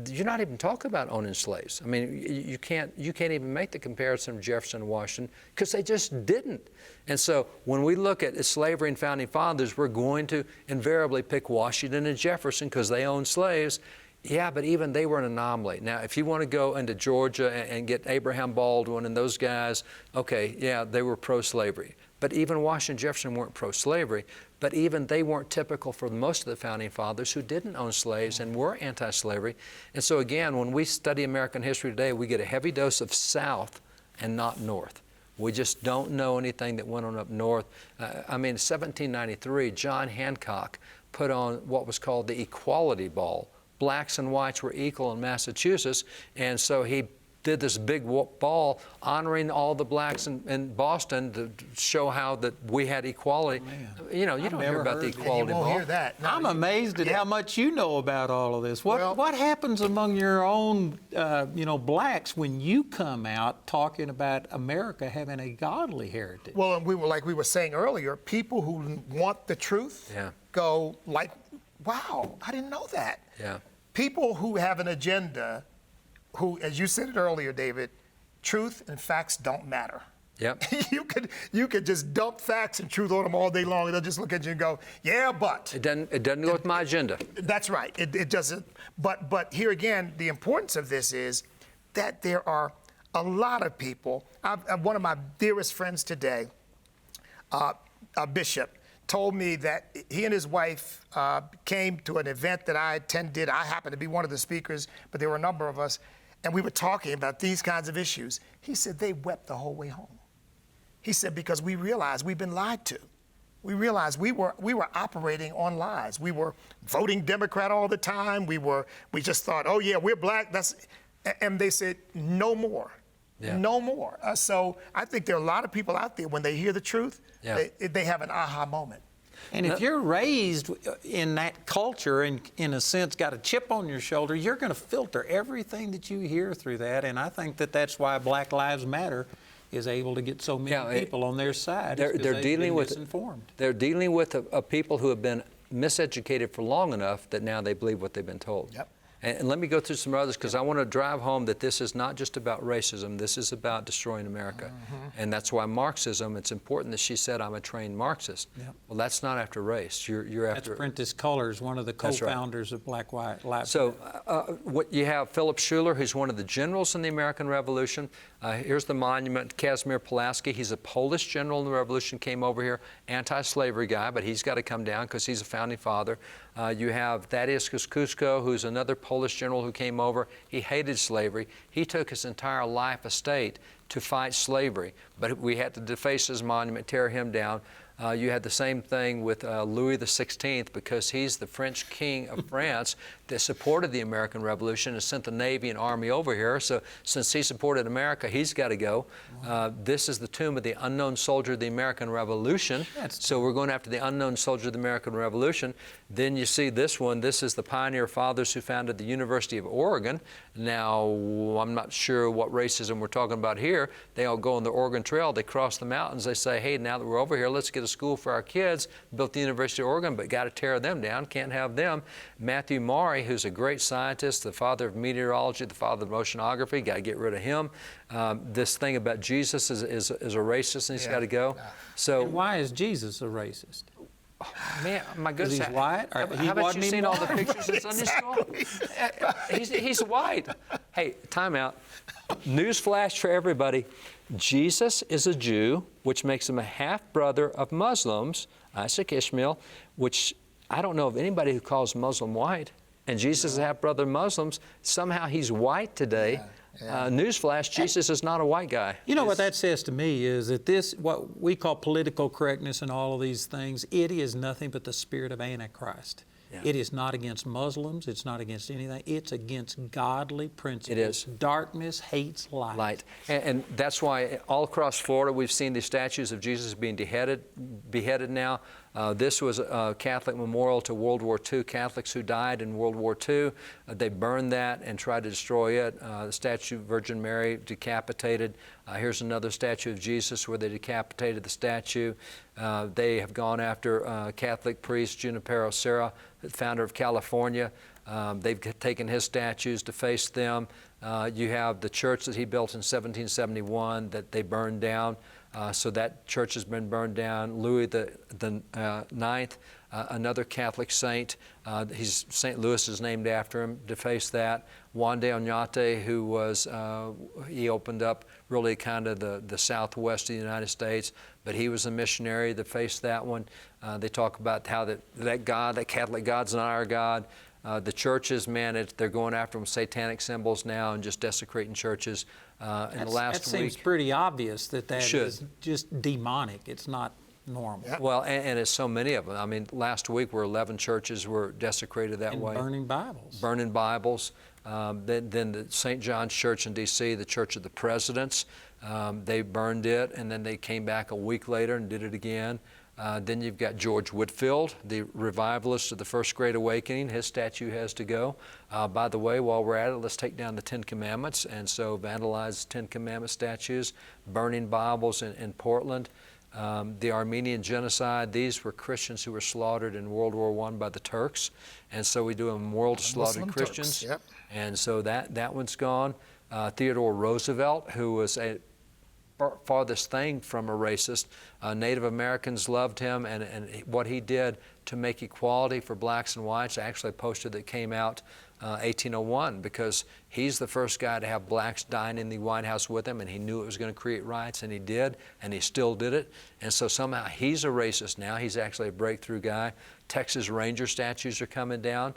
you're not even talking about owning slaves. I mean, you can't even make the comparison of Jefferson and Washington because they just didn't. And so when we look at slavery and founding fathers, we're going to invariably pick Washington and Jefferson because they owned slaves. Yeah, but even they were an anomaly. Now, if you want to go into Georgia and get Abraham Baldwin and those guys, okay, yeah, they were pro-slavery. But even Washington and Jefferson weren't pro-slavery. But even they weren't typical for most of the founding fathers who didn't own slaves and were anti-slavery. And so again, when we study American history today, we get a heavy dose of South and not North. We just don't know anything that went on up north. I mean, in 1793, John Hancock put on what was called the Equality Ball. Blacks and whites were equal in Massachusetts, and so he did this big ball honoring all the blacks in Boston to show how that we had equality. You know, you don't hear about the equality ball. You won't hear that. No, I'm amazed at how much you know about all of this. What happens among your own, blacks when you come out talking about America having a godly heritage? Well, and we were saying earlier, people who want the truth go like, wow, I didn't know that. Yeah. People who have an agenda, who, as you said it earlier, David, truth and facts don't matter. Yep. you could just dump facts and truth on them all day long, and they'll just look at you and go, yeah, but. It doesn't go with my agenda. That's right. It doesn't. But here again, the importance of this is that there are a lot of people. One of my dearest friends today, a bishop, told me that he and his wife came to an event that I attended. I happened to be one of the speakers, but there were a number of us, and we were talking about these kinds of issues. He said they wept the whole way home. He said, because we realized we've been lied to. We realized we were operating on lies. We were voting Democrat all the time. We just thought, oh yeah, we're black. And they said, no more. Yeah. No more. So I think there are a lot of people out there, when they hear the truth, they have an aha moment. And if you're raised in that culture and, in a sense, got a chip on your shoulder, you're going to filter everything that you hear through that. And I think that that's why Black Lives Matter is able to get so many people on their side. They're dealing with misinformed. They're dealing with a people who have been miseducated for long enough that now they believe what they've been told. Yep. And let me go through some others, because I want to drive home that this is not just about racism. This is about destroying America. And that's why Marxism, it's important that she said, I'm a trained Marxist. Yep. Well, that's not after race. You're after... That's Prentice Cullors, one of the co-founders of Black Lives Matter. So what you have Philip Schuyler, who's one of the generals in the American Revolution. Here's the monument, Casimir Pulaski. He's a Polish general in the Revolution, came over here, anti-slavery guy, but he's got to come down because he's a founding father. You have Thaddeus Kosciuszko, who's another Polish general who came over. He hated slavery. He took his entire life estate to fight slavery, but we had to deface his monument, tear him down. You had the same thing with Louis XVI, because he's the French king of France that supported the American Revolution and sent the Navy and Army over here. So since he supported America, he's got to go. This is the tomb of the unknown soldier of the American Revolution. So we're going after the unknown soldier of the American Revolution. Then you see this one. This is the pioneer fathers who founded the University of Oregon. Now, I'm not sure what racism we're talking about here. They all go on the Oregon Trail. They cross the mountains. They say, hey, now that we're over here, let's get a school for our kids. Built the University of Oregon, but got to tear them down. Can't have them. Matthew Maury, who's a great scientist, the father of meteorology, the father of oceanography, got to get rid of him. This thing about Jesus is a racist, and he's got to go. So And why is Jesus a racist? Man, my goodness. He's white? Or How about you seen all the pictures in Sunday school? He's white. Hey, time out. Newsflash for everybody. Jesus is a Jew, which makes him a half-brother of Muslims, Isaac Ishmael, which I don't know of anybody who calls Muslim white. And Jesus is a half-brother of Muslims. Somehow he's white today. Newsflash, Jesus is not a white guy. You know what that says to me is that this, what we call political correctness and all of these things, it is nothing but the spirit of Antichrist. Yeah. It is not against Muslims. It's not against anything. It's against godly principles. It is. Darkness hates light. Light. And that's why all across Florida we've seen these statues of Jesus being beheaded now. This was a Catholic memorial to World War II, Catholics who died in World War II. They burned that and tried to destroy it. The statue of Virgin Mary decapitated. Here's another statue of Jesus where they decapitated the statue. They have gone after Catholic priest Junipero Serra, the founder of California. They've taken his statues, defaced them. You have the church that he built in 1771 that they burned down. So that church has been burned down. Louis the Ninth, another Catholic saint, St. Louis is named after him, defaced that. Juan de Oñate, who was, he opened up really kind of the southwest of the United States, but he was a missionary, defaced that one. They talk about how that God, that Catholic God's not our God. The churches, man, they're going after them satanic symbols now and just desecrating churches. In the last that seems pretty obvious that is just demonic. It's not normal. Yep. Well, and it's so many of them. I mean, last week were 11 churches were desecrated that way. Burning Bibles. Burning Bibles. Then the St. John's Church in D.C., the Church of the Presidents, they burned it, and then they came back a week later and did it again. Then you've got George Whitefield, the revivalist of the First Great Awakening. His statue has to go. By the way, while we're at it, let's take down the Ten Commandments. And so vandalize Ten Commandment statues, burning Bibles in Portland. The Armenian genocide, these were Christians who were slaughtered in World War I by the Turks. And so we do a memorial to slaughtered Muslim Christians. Turks, yep. And so that one's gone. Theodore Roosevelt, who was a farthest thing from a racist. Native Americans loved him, and what he did to make equality for blacks and whites. I actually posted that came out 1801, because he's the first guy to have blacks dine in the White House with him, and he knew it was going to create riots, and he did, and he still did it. And so somehow he's a racist now. He's actually a breakthrough guy. Texas Ranger statues are coming down.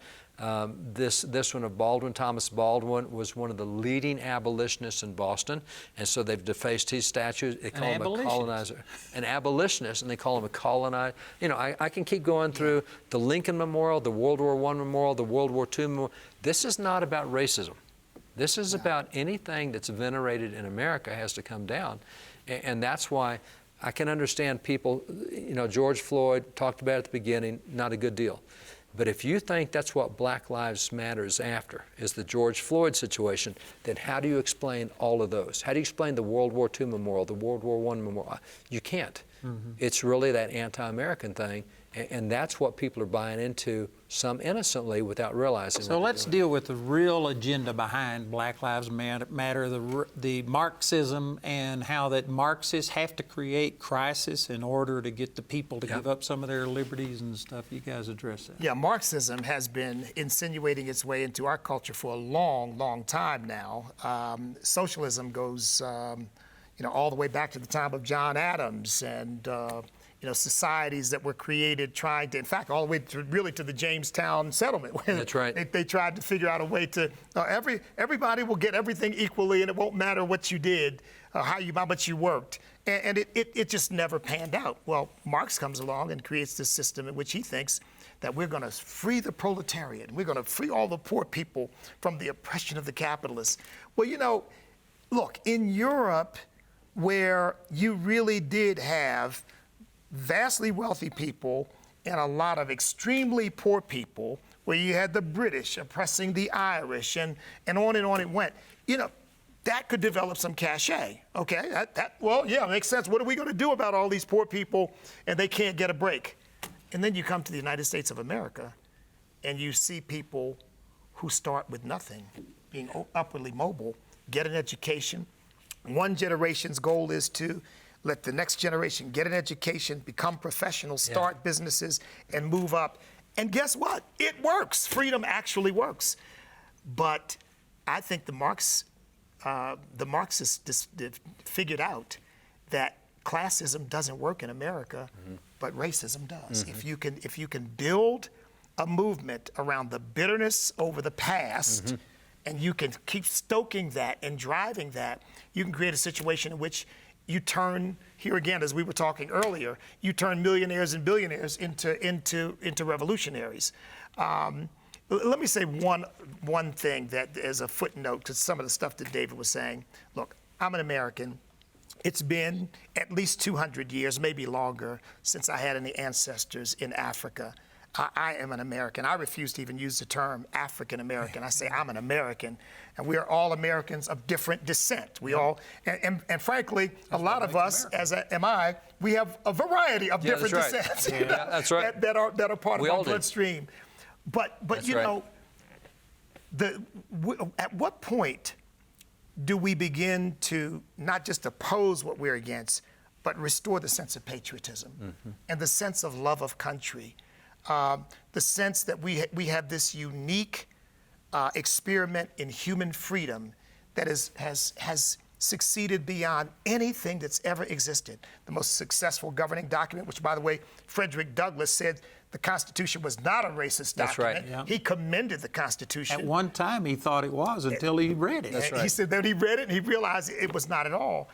This one of Baldwin, Thomas Baldwin, was one of the leading abolitionists in Boston, and so they've defaced his statues. They call him a colonizer. An abolitionist, and they call him a colonizer. You know, I can keep going through the Lincoln Memorial, the World War I Memorial, the World War II Memorial. This is not about racism. This is about anything that's venerated in America has to come down. And that's why I can understand people, George Floyd talked about at the beginning, not a good deal. But if you think that's what Black Lives Matter is after, is the George Floyd situation, then how do you explain all of those? How do you explain the World War II memorial, the World War I memorial? You can't. It's really that anti-American thing, and that's what people are buying into, some innocently without realizing. So let's deal with the real agenda behind Black Lives Matter, the Marxism, and how that Marxists have to create crisis in order to get the people to give up some of their liberties and stuff. You guys address that. Yeah, Marxism has been insinuating its way into our culture for a long, long time now. Socialism goes all the way back to the time of John Adams and societies that were created trying to, in fact, all the way to really to the Jamestown settlement. That's right. They tried to figure out a way to, everybody will get everything equally and it won't matter what you did, how much you worked. And it just never panned out. Well, Marx comes along and creates this system in which he thinks that we're going to free the proletariat. We're going to free all the poor people from the oppression of the capitalists. Well, look, in Europe, where you really did have vastly wealthy people and a lot of extremely poor people, where you had the British oppressing the Irish and on it went, that could develop some cachet, okay? It makes sense. What are we going to do about all these poor people and they can't get a break? And then you come to the United States of America and you see people who start with nothing, being upwardly mobile, get an education. One generation's goal is to let the next generation get an education, become professionals, start businesses, and move up. And guess what? It works. Freedom actually works. But I think the Marxists figured out that classism doesn't work in America, but racism does. If you can build a movement around the bitterness over the past, and you can keep stoking that and driving that, you can create a situation in which you turn, here again, as we were talking earlier, you turn millionaires and billionaires into revolutionaries. Let me say one thing that is a footnote to some of the stuff that David was saying. Look, I'm an American. It's been at least 200 years, maybe longer, since I had any ancestors in Africa. I am an American. I refuse to even use the term African American. I say I'm an American, and we are all Americans of different descent. We all, and frankly, a lot of us, as am I, we have a variety of different descents. That's right. that are part of our bloodstream. But at what point do we begin to not just oppose what we're against, but restore the sense of patriotism and the sense of love of country? The sense that we have this unique experiment in human freedom that has succeeded beyond anything that's ever existed. The most successful governing document, which, by the way, Frederick Douglass said the Constitution was not a racist document. That's right. He commended the Constitution. At one time, he thought it was until he read it. That's right. He said that he read it and he realized it was not at all.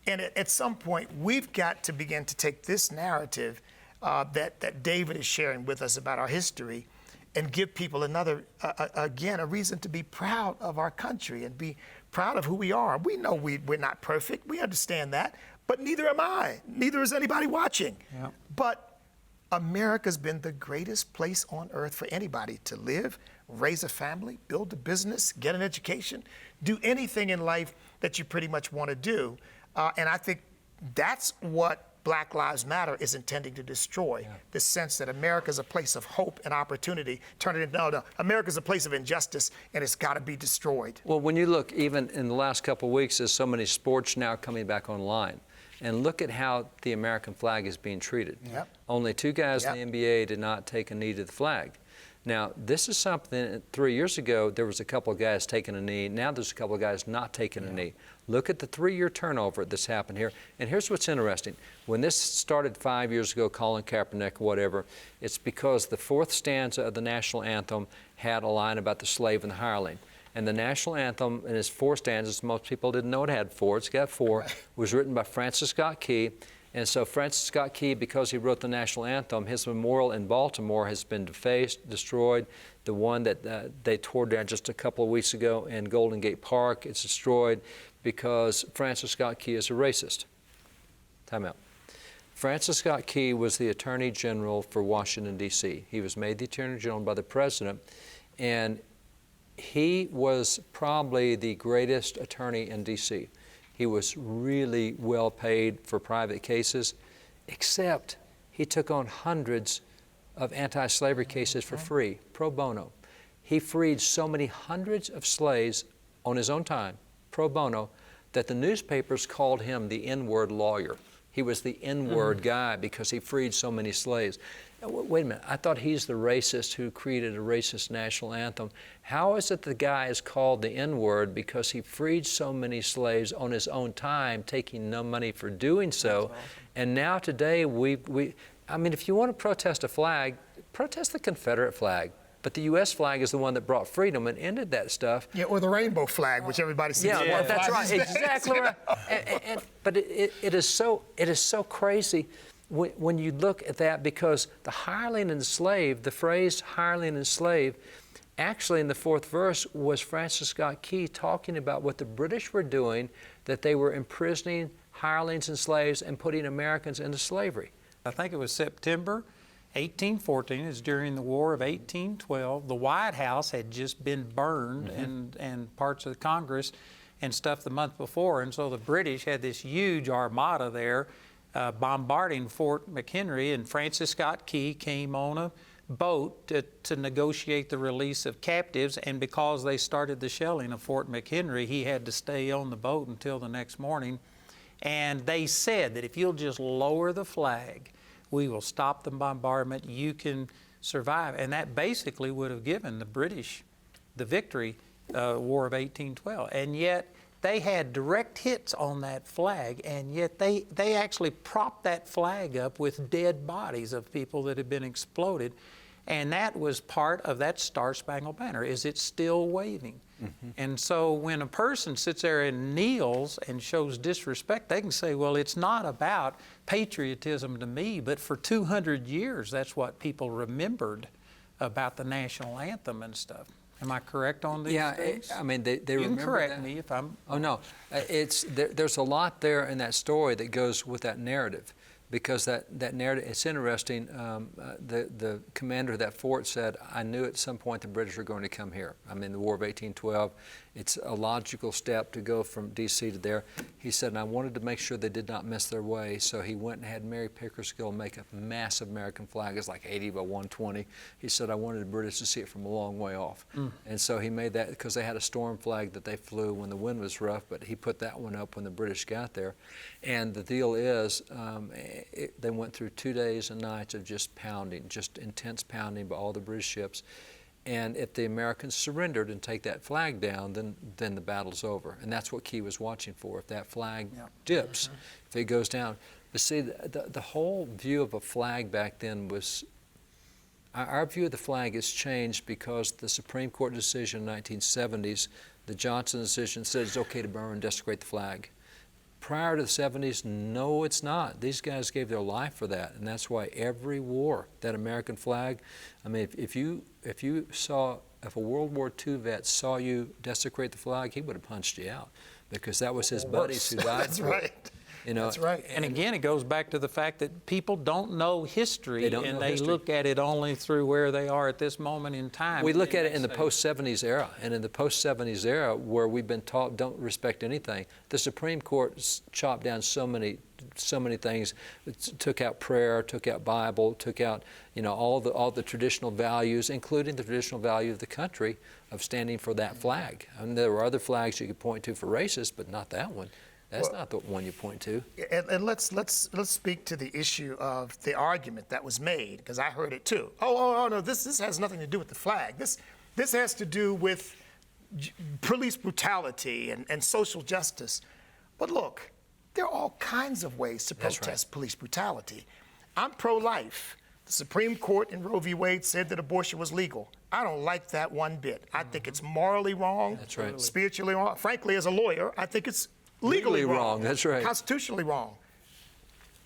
And at some point, we've got to begin to take this narrative that David is sharing with us about our history and give people a reason to be proud of our country and be proud of who we are. We know we're not perfect. We understand that, but neither am I. Neither is anybody watching. Yep. But America's been the greatest place on earth for anybody to live, raise a family, build a business, get an education, do anything in life that you pretty much want to do. And I think that's what Black Lives Matter is intending to destroy, the sense that America's a place of hope and opportunity. Turn it into, no, America's a place of injustice, and it's got to be destroyed. Well, when you look, even in the last couple of weeks, there's so many sports now coming back online. And look at how the American flag is being treated. Yep. Only 2 guys in the NBA did not take a knee to the flag. Now, this is something, 3 years ago, there was a couple of guys taking a knee. Now there's a couple of guys not taking a knee. Look at the 3-year turnover that's happened here. And here's what's interesting. When this started 5 years ago, Colin Kaepernick, whatever, it's because the 4th stanza of the national anthem had a line about the slave and the hireling. And the national anthem, in its 4 stanzas, most people didn't know it had 4, it's got 4, was written by Francis Scott Key. And so Francis Scott Key, because he wrote the national anthem, his memorial in Baltimore has been defaced, destroyed. The one that they tore down just a couple of weeks ago in Golden Gate Park, it's destroyed because Francis Scott Key is a racist. Time out. Francis Scott Key was the Attorney General for Washington, D.C. He was made the Attorney General by the President, and he was probably the greatest attorney in D.C. He was really well paid for private cases, except he took on hundreds of anti-slavery cases for free, pro bono. He freed so many hundreds of slaves on his own time, pro bono, that the newspapers called him the N-word lawyer. He was the N-word guy because he freed so many slaves. Wait a minute, I thought he's the racist who created a racist national anthem. How is it the guy is called the N-word because he freed so many slaves on his own time, taking no money for doing so? Awesome. And now today, I mean, if you want to protest a flag, protest the Confederate flag. But the U.S. flag is the one that brought freedom and ended that stuff. Yeah, or the rainbow flag, which everybody sees. Yeah, well, that's right, exactly right. But it is so crazy when you look at that, because the hireling and slave, the phrase hireling and slave, actually in the fourth verse was Francis Scott Key talking about what the British were doing, that they were imprisoning hirelings and slaves and putting Americans into slavery. I think it was September 1814, is during the War of 1812. The White House had just been burned and parts of the Congress and stuff the month before, and so the British had this huge armada there bombarding Fort McHenry, and Francis Scott Key came on a boat to negotiate the release of captives, and because they started the shelling of Fort McHenry, he had to stay on the boat until the next morning. And they said that if you'll just lower the flag, we will stop the bombardment, you can survive. And that basically would have given the British the victory, War of 1812. And yet they had direct hits on that flag, and yet they actually propped that flag up with dead bodies of people that had been exploded. And that was part of that Star-Spangled Banner, is it's still waving. And so when a person sits there and kneels and shows disrespect, they can say, well, it's not about patriotism to me, but for 200 years, that's what people remembered about the national anthem and stuff. Am I correct on these things? Yeah, I mean, they you remember can correct that. me if I'm... Oh, no. There's a lot there in that story that goes with that narrative, because that narrative, it's interesting. The commander of that fort said, I knew at some point the British were going to come here. I mean, the War of 1812, it's a logical step to go from D.C. to there. He said, and I wanted to make sure they did not miss their way, so he went and had Mary Pickersgill make a massive American flag. It's like 80 by 120. He said, I wanted the British to see it from a long way off. And so he made that, because they had a storm flag that they flew when the wind was rough, but he put that one up when the British got there. And the deal is, they went through 2 days and nights of just pounding, just intense pounding by all the British ships. And if the Americans surrendered and take that flag down, then the battle's over. And that's what Key was watching for. If that flag dips, if it goes down. But see, the whole view of a flag back then was, our view of the flag has changed because the Supreme Court decision in the 1970s, the Johnson decision, said it's okay to burn and desecrate the flag. Prior to the 70s, no, it's not. These guys gave their life for that, and that's why every war, that American flag, I mean, if a World War II vet saw you desecrate the flag, he would have punched you out, because that was his buddies who died. That's right. You know, that's right. And again, it goes back to the fact that people don't know history, they look at it only through where they are at this moment in time. We look at it in the post-70s era, and in the post-70s era where we've been taught don't respect anything, the Supreme Court chopped down so many things. It took out prayer, took out Bible, took out, you know, all the traditional values, including the traditional value of the country of standing for that flag. I mean, there were other flags you could point to for racists, but not that one. That's not the one you point to. And let's speak to the issue of the argument that was made, because I heard it too. Oh no, this has nothing to do with the flag. This has to do with police brutality and social justice. But look, there are all kinds of ways to protest police brutality. I'm pro-life. The Supreme Court in Roe v. Wade said that abortion was legal. I don't like that one bit. I think it's morally wrong, spiritually wrong. Frankly, as a lawyer, I think it's legally wrong. That's right. Constitutionally wrong.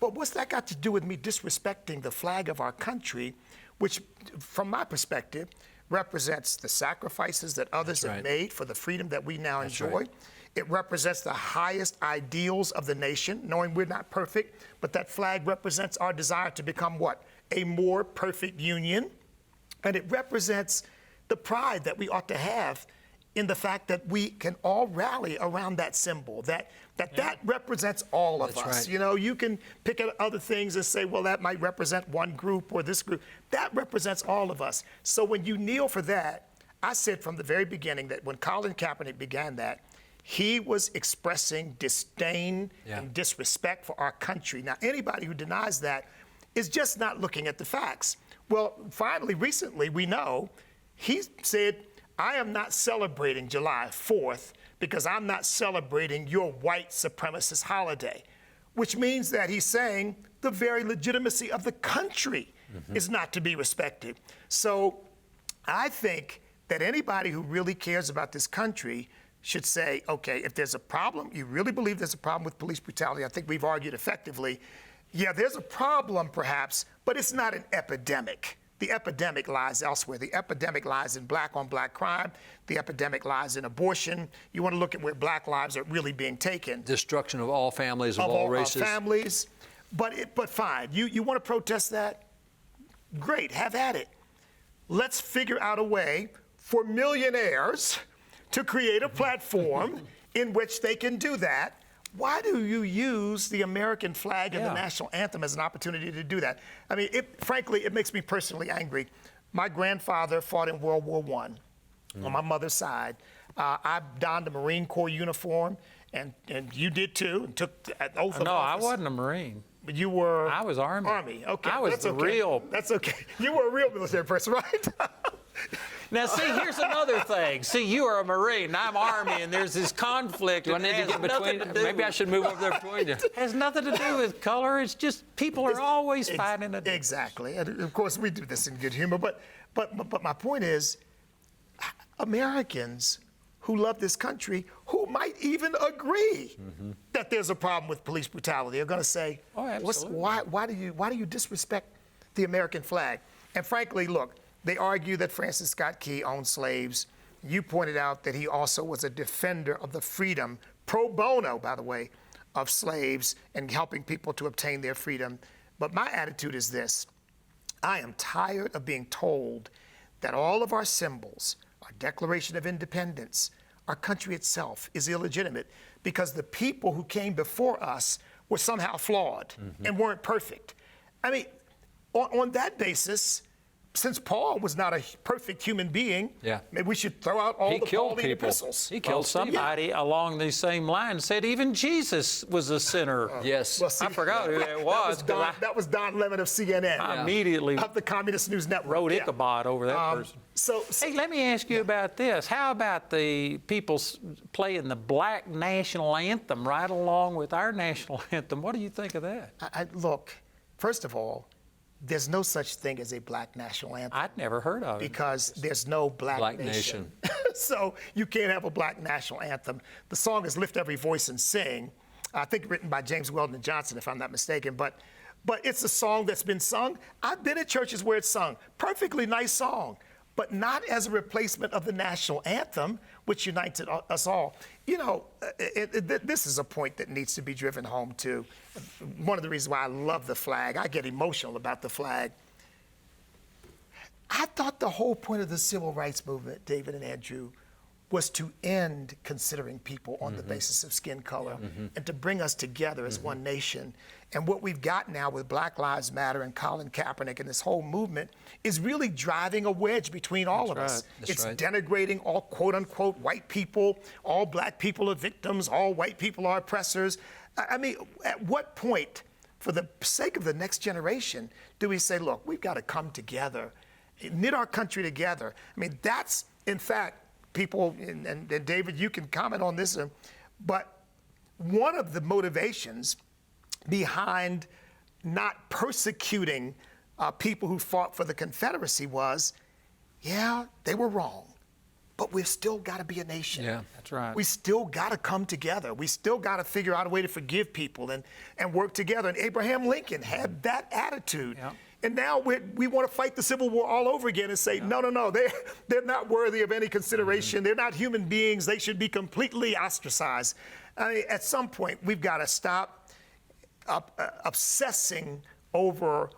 but what's that got to do with me disrespecting the flag of our country, which, from my perspective, represents the sacrifices that others have made for the freedom that we now enjoy. It represents the highest ideals of the nation, knowing we're not perfect, but that flag represents our desire to become what? A more perfect union. And it represents the pride that we ought to have in the fact that we can all rally around that symbol, that represents all of us. Right. You know, you can pick at other things and say, well, that might represent one group or this group. That represents all of us. So when you kneel for that, I said from the very beginning that when Colin Kaepernick began that, he was expressing disdain and disrespect for our country. Now, anybody who denies that is just not looking at the facts. Well, finally, recently, we know he said, I am not celebrating July 4th because I'm not celebrating your white supremacist holiday, which means that he's saying the very legitimacy of the country is not to be respected. So I think that anybody who really cares about this country should say, okay, if there's a problem, you really believe there's a problem with police brutality, I think we've argued effectively, yeah, there's a problem perhaps, but it's not an epidemic. The epidemic lies elsewhere. The epidemic lies in black-on-black crime. The epidemic lies in abortion. You want to look at where black lives are really being taken. Destruction of all families, of all races. Of families. But fine, you want to protest that? Great, have at it. Let's figure out a way for millionaires to create a platform in which they can do that. Why do you use the American flag and the national anthem as an opportunity to do that? I mean, frankly, it makes me personally angry. My grandfather fought in World War I on my mother's side. I donned a Marine Corps uniform, and you did too, and took an oath of office. No, I wasn't a Marine. But you were... I was Army. Army, okay. I was that's the okay. real... That's okay. You were a real military person, right? Now, see, here's another thing. See, you are a Marine, and I'm Army, and there's this conflict. Do I need to get between? Maybe I should move over there between you. It has nothing to do with color. It's just people are always fighting it. Exactly. And of course, we do this in good humor. But my point is, Americans who love this country, who might even agree that there's a problem with police brutality, are going to say, oh, absolutely. why do you disrespect the American flag? And frankly, look, they argue that Francis Scott Key owned slaves. You pointed out that he also was a defender of the freedom, pro bono, by the way, of slaves and helping people to obtain their freedom. But my attitude is this. I am tired of being told that all of our symbols, our Declaration of Independence, our country itself is illegitimate because the people who came before us were somehow flawed and weren't perfect. I mean, on that basis, since Paul was not a perfect human being, maybe we should throw out all the Pauline epistles. He killed somebody along these same lines, said even Jesus was a sinner. Yes. Well, see, I forgot who that was. That was Don Lemon of CNN. I immediately of the Communist News Network. wrote Ichabod over that person. Hey, let me ask you about this. How about the people playing the black national anthem right along with our national anthem? What do you think of that? Look, first of all, there's no such thing as a black national anthem. I'd never heard of it. Because there's no black nation. So you can't have a black national anthem. The song is Lift Every Voice and Sing, I think written by James Weldon Johnson, if I'm not mistaken. But it's a song that's been sung. I've been at churches where it's sung. Perfectly nice song, but not as a replacement of the national anthem, which unites us all. You know, this is a point that needs to be driven home too. One of the reasons why I love the flag, I get emotional about the flag. I thought the whole point of the civil rights movement, David and Andrew, was to end considering people on the basis of skin color and to bring us together as one nation. And what we've got now with Black Lives Matter and Colin Kaepernick and this whole movement is really driving a wedge between all of us. It's denigrating all quote-unquote white people, all black people are victims, all white people are oppressors. I mean, at what point, for the sake of the next generation, do we say, look, we've got to come together, knit our country together? I mean, that's, in fact, people, and David, you can comment on this, but one of the motivations behind not persecuting people who fought for the Confederacy was, yeah, they were wrong, but we've still got to be a nation. Yeah, that's right. We still got to come together. We still got to figure out a way to forgive people and work together. And Abraham Lincoln had that attitude. Yeah. And now we want to fight the Civil War all over again and say, no, they're not worthy of any consideration. They're not human beings. They should be completely ostracized. I mean, at some point, we've got to stop obsessing over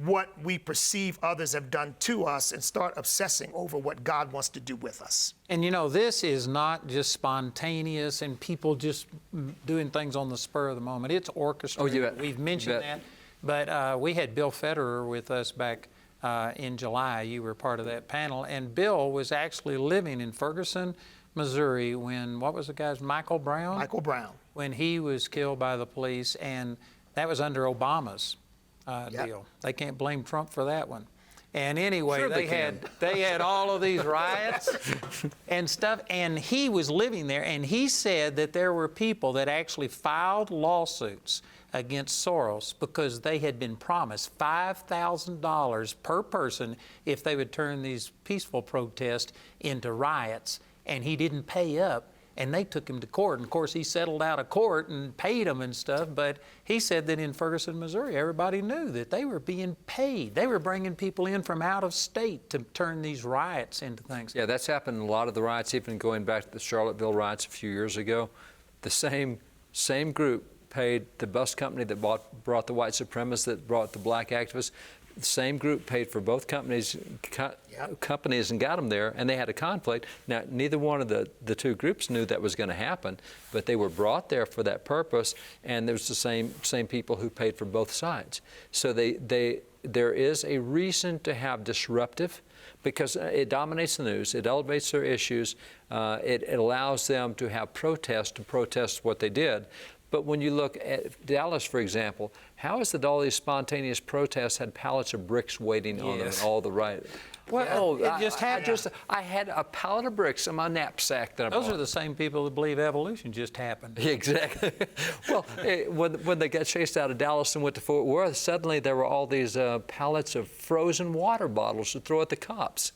what we perceive others have done to us and start obsessing over what God wants to do with us. And you know, this is not just spontaneous and people just doing things on the spur of the moment. It's orchestrated. Oh, you bet. We've mentioned that. But we had Bill Federer with us back in July. You were part of that panel. And Bill was actually living in Ferguson, Missouri when, what was the guy's, Michael Brown? Michael Brown. When he was killed by the police. And that was under Obama's deal. They can't blame Trump for that one. And anyway, Sure they had all of these riots and stuff, and he was living there, and he said that there were people that actually filed lawsuits against Soros because they had been promised $5,000 per person if they would turn these peaceful protests into riots, and he didn't pay up. And they took him to court. And of course, he settled out of court and paid them and stuff. But he said that in Ferguson, Missouri, everybody knew that they were being paid. They were bringing people in from out of state to turn these riots into things. Yeah, that's happened in a lot of the riots, even going back to the Charlottesville riots a few years ago. The same group paid the bus company that brought the white supremacists, that brought the black activists. The same group paid for both companies and got them there, and they had a conflict. Now, neither one of the two groups knew that was going to happen, but they were brought there for that purpose, and there's the same people who paid for both sides. So there is a reason to have disruptive, because it dominates the news, it elevates their issues, it allows them to have protest to protest what they did. But when you look at Dallas, for example, how is it all these spontaneous protests had pallets of bricks waiting on them and all the right? Well, it just happened. I had a pallet of bricks in my knapsack that I bought. Those are the same people that believe evolution just happened. Exactly. Well, when they got chased out of Dallas and went to Fort Worth, suddenly there were all these pallets of frozen water bottles to throw at the cops.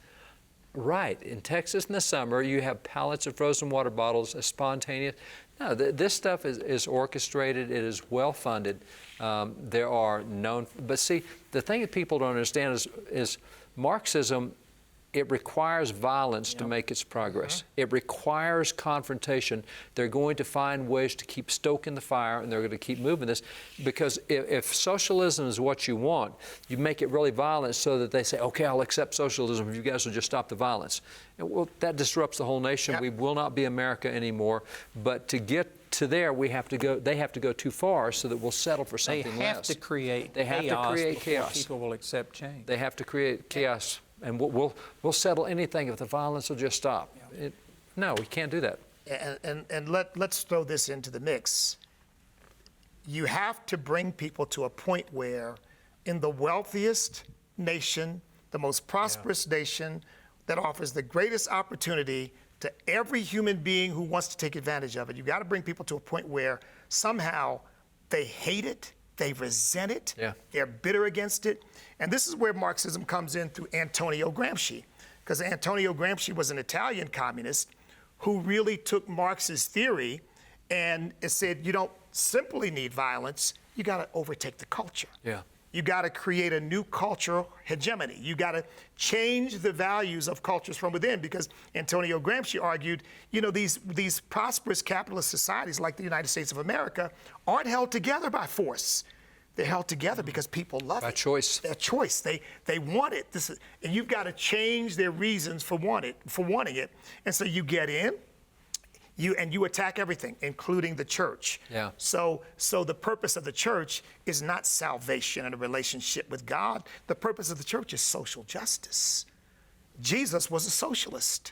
Right. In Texas in the summer, you have pallets of frozen water bottles, spontaneous. No, this stuff is orchestrated. It is well funded. There are known, but see, the thing that people don't understand is Marxism. It requires violence to make its progress. It requires confrontation. They're going to find ways to keep stoking the fire, and they're going to keep moving this. Because if socialism is what you want, you make it really violent so that they say, okay, I'll accept socialism if you guys will just stop the violence. And, well, that disrupts the whole nation. We will not be America anymore. But to get to there, they have to go too far so that we'll settle for something less. They have to create chaos. People will accept change. They have to create chaos. And we'll settle anything if the violence will just stop. No, we can't do that. And let's throw this into the mix. You have to bring people to a point where in the wealthiest nation, the most prosperous nation that offers the greatest opportunity to every human being who wants to take advantage of it, you've got to bring people to a point where somehow they hate it, they resent it, they're bitter against it. And this is where Marxism comes in through Antonio Gramsci, because Antonio Gramsci was an Italian communist who really took Marx's theory and it said, you don't simply need violence, you got to overtake the culture. You got to create a new cultural hegemony. You got to change the values of cultures from within, because Antonio Gramsci argued, you know, these prosperous capitalist societies like the United States of America aren't held together by force. They're held together because people love it. By choice. Their choice. They want it. And you've got to change their reasons for wanting it. And so you get in, you attack everything, including the church. So the purpose of the church is not salvation and a relationship with God. The purpose of the church is social justice. Jesus was a socialist.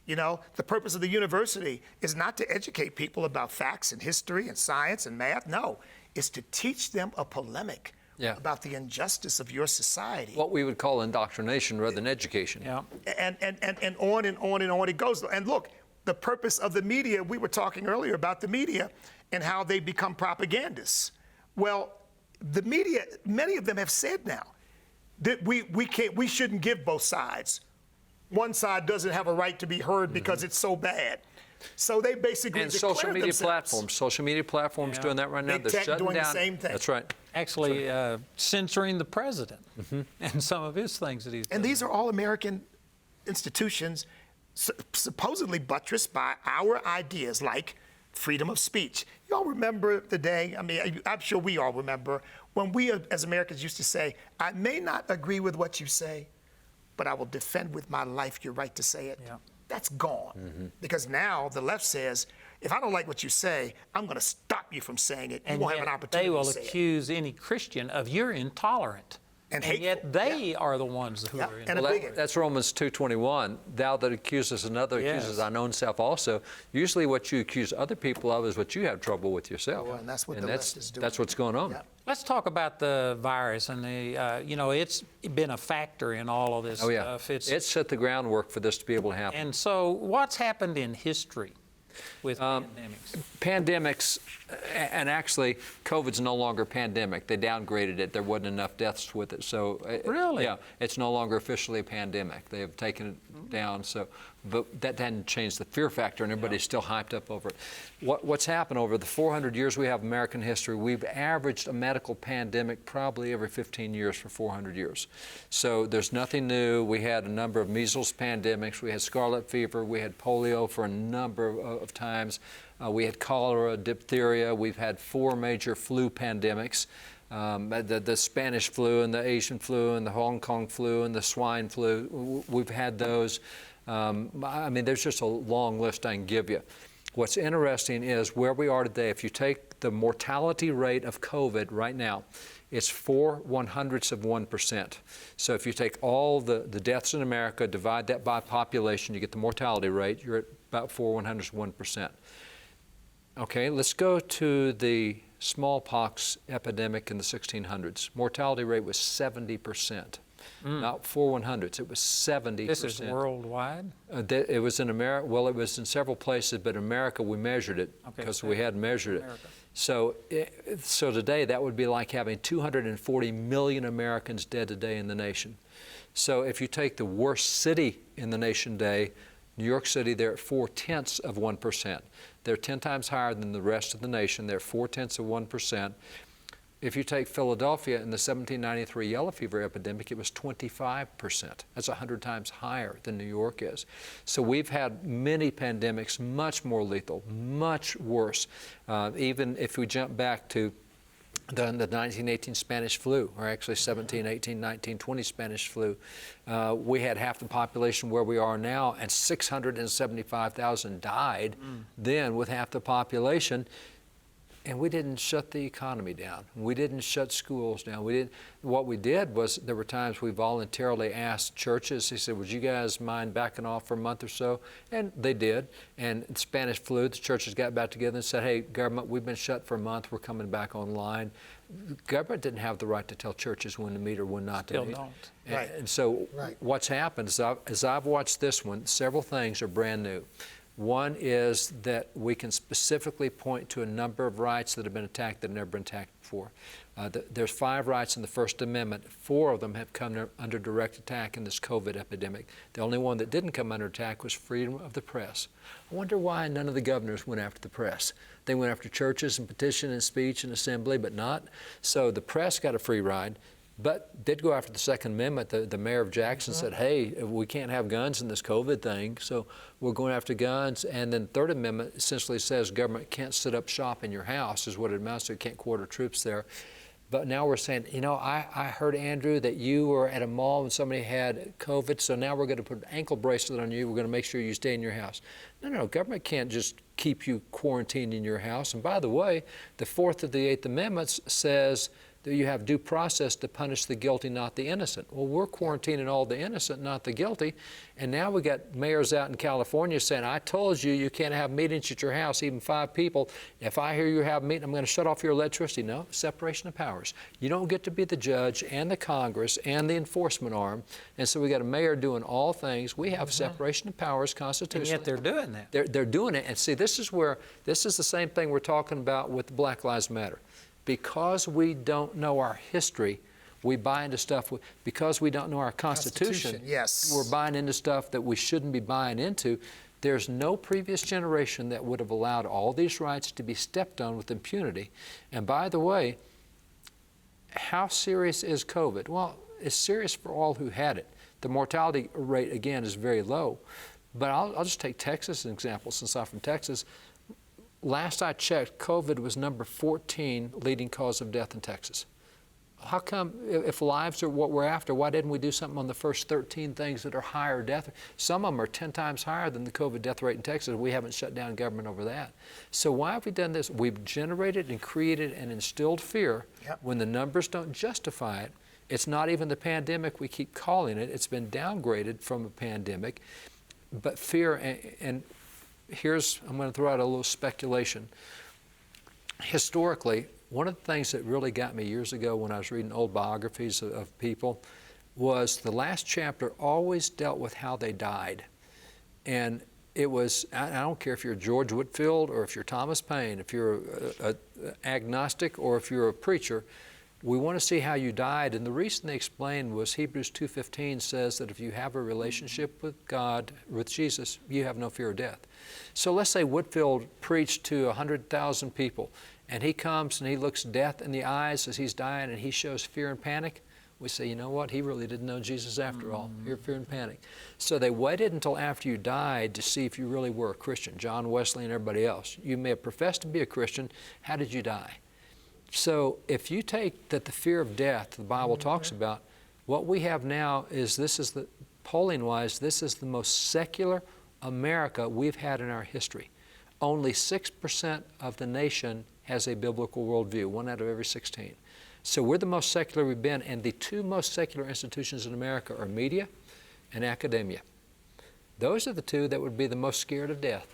You know, the purpose of the university is not to educate people about facts and history and science and math. No, it's to teach them a polemic about the injustice of your society. What we would call indoctrination rather than education. And on and on and on it goes. And look, the purpose of the media, we were talking earlier about the media and how they become propagandists. Well, the media, many of them have said now that we shouldn't give both sides. one side doesn't have a right to be heard because it's so bad. So they basically And declare social media themselves. platforms doing that right now. Big They're tech shutting doing the down. same thing. That's right. Actually censoring the president and some of his things that he's done. And these are all American institutions supposedly buttressed by our ideas like freedom of speech. You all remember the day, I mean, I'm sure we all remember, when we as Americans used to say, I may not agree with what you say, but I will defend with my life your right to say it. Yeah. That's gone. Because now the left says, if I don't like what you say, I'm going to stop you from saying it. You And won't have yet an opportunity they will to say it. accuse any Christian of you're intolerant. And yet hateful. they are the ones who Yeah. are And intolerant. a bigot. That's Romans 2:21. Thou that accusest another accuses thine own self also. Usually what you accuse other people of is what you have trouble with yourself. Well, and that's what the left is doing. That's what's going on. Yeah. Let's talk about the virus and the, it's been a factor in all of this Oh, yeah. stuff. It's set the groundwork for this to be able to happen. And so what's happened in history with pandemics? Pandemics, and actually, COVID's no longer a pandemic. They downgraded it. There wasn't enough deaths with it. So, Really? Yeah, it's no longer officially a pandemic. They have taken it down. So, but that hadn't changed the fear factor, and everybody's still hyped up over it. What's happened over the 400 years we have American history? We've averaged a medical pandemic probably every 15 years for 400 years. So there's nothing new. We had a number of measles pandemics. We had scarlet fever. We had polio for a number of times. We had cholera, diphtheria. We've had 4 major flu pandemics. The Spanish flu and the Asian flu and the Hong Kong flu and the swine flu. We've had those. I mean, there's just a long list I can give you. What's interesting is where we are today. If you take the mortality rate of COVID right now, it's 0.04%. So if you take all the deaths in America, divide that by population, you get the mortality rate. You're at about 0.04%. Okay, let's go to the smallpox epidemic in the 1600s. Mortality rate was 70%. Not 4/100ths, it was 70%. This is worldwide? It was in America. Well, it was in several places, but in America we measured it because we had measured it. So today that would be like having 240 million Americans dead today in the nation. So if you take the worst city in the nation today, New York City, they're at 0.4%. They're 10 times higher than the rest of the nation. They're 0.4%. If you take Philadelphia in the 1793 yellow fever epidemic, it was 25%. That's 100 times higher than New York is. So we've had many pandemics, much more lethal, much worse. Even if we jump back to the 1918 Spanish flu, or actually 17, 18, 19, 20 Spanish flu, we had half the population where we are now, and 675,000 died then with half the population. And we didn't shut the economy down. We didn't shut schools down. What we did was there were times we voluntarily asked churches, he said, would you guys mind backing off for a month or so? And they did. And the Spanish flu, the churches got back together and said, hey, government, we've been shut for a month. We're coming back online. The government didn't have the right to tell churches when to meet or when not to meet. Still don't. And so what's happened is as I've watched this one, several things are brand new. One is that we can specifically point to a number of rights that have been attacked that have never been attacked before. There's 5 rights in the First Amendment. 4 of them have come under direct attack in this COVID epidemic. The only one that didn't come under attack was freedom of the press. I wonder why none of the governors went after the press. They went after churches and petition and speech and assembly, but not. So the press got a free ride. But did go after the Second Amendment. The mayor of Jackson said, hey, we can't have guns in this COVID thing, so we're going after guns. And then Third Amendment essentially says government can't set up shop in your house, is what it amounts to. It can't quarter troops there. But now we're saying, I heard, Andrew, that you were at a mall and somebody had COVID, so now we're going to put an ankle bracelet on you. We're going to make sure you stay in your house. No, government can't just keep you quarantined in your house. And by the way, the 4th of the 8th Amendments says that you have due process to punish the guilty, not the innocent. Well, we're quarantining all the innocent, not the guilty. And now we got mayors out in California saying, I told you you can't have meetings at your house, even 5 people. If I hear you have a meeting, I'm going to shut off your electricity. No, separation of powers. You don't get to be the judge and the Congress and the enforcement arm. And so we got a mayor doing all things. We have separation of powers constitutionally. And yet they're doing that. They're doing it. And see, this is the same thing we're talking about with Black Lives Matter. Because we don't know our history, We buy into stuff because we don't know our Constitution. Yes. We're buying into stuff that we shouldn't be buying into. There's no previous generation that would have allowed all these rights to be stepped on with impunity. And by the way, how serious is COVID? Well, it's serious for all who had it. The mortality rate, again, is very low. But I'll just take Texas as an example, since I'm from Texas. Last I checked, COVID was number 14 leading cause of death in Texas. How come, if lives are what we're after, why didn't we do something on the first 13 things that are higher death? Some of them are 10 times higher than the COVID death rate in Texas. We haven't shut down government over that. So why have we done this? We've generated and created and instilled fear. When the numbers don't justify it. It's not even the pandemic we keep calling it. It's been downgraded from a pandemic. But fear, and here's, I'm going to throw out a little speculation. Historically, one of the things that really got me years ago when I was reading old biographies of people was the last chapter always dealt with how they died. And it was, I don't care if you're George Whitefield or if you're Thomas Paine, if you're an agnostic or if you're a preacher, we want to see how you died. And the reason they explained was Hebrews 2:15 says that if you have a relationship with God, with Jesus, you have no fear of death. So let's say Whitefield preached to 100,000 people, and he comes and he looks death in the eyes as he's dying and he shows fear and panic. We say, you know what, he really didn't know Jesus after all. Fear and panic. So they waited until after you died to see if you really were a Christian, John Wesley and everybody else. You may have professed to be a Christian. How did you die? So if you take that the fear of death the Bible talks about, what we have now is, this is the, polling-wise, this is the most secular America we've had in our history. Only 6% of the nation has a biblical worldview, 1 out of every 16. So we're the most secular we've been, and the two most secular institutions in America are media and academia. Those are the two that would be the most scared of death.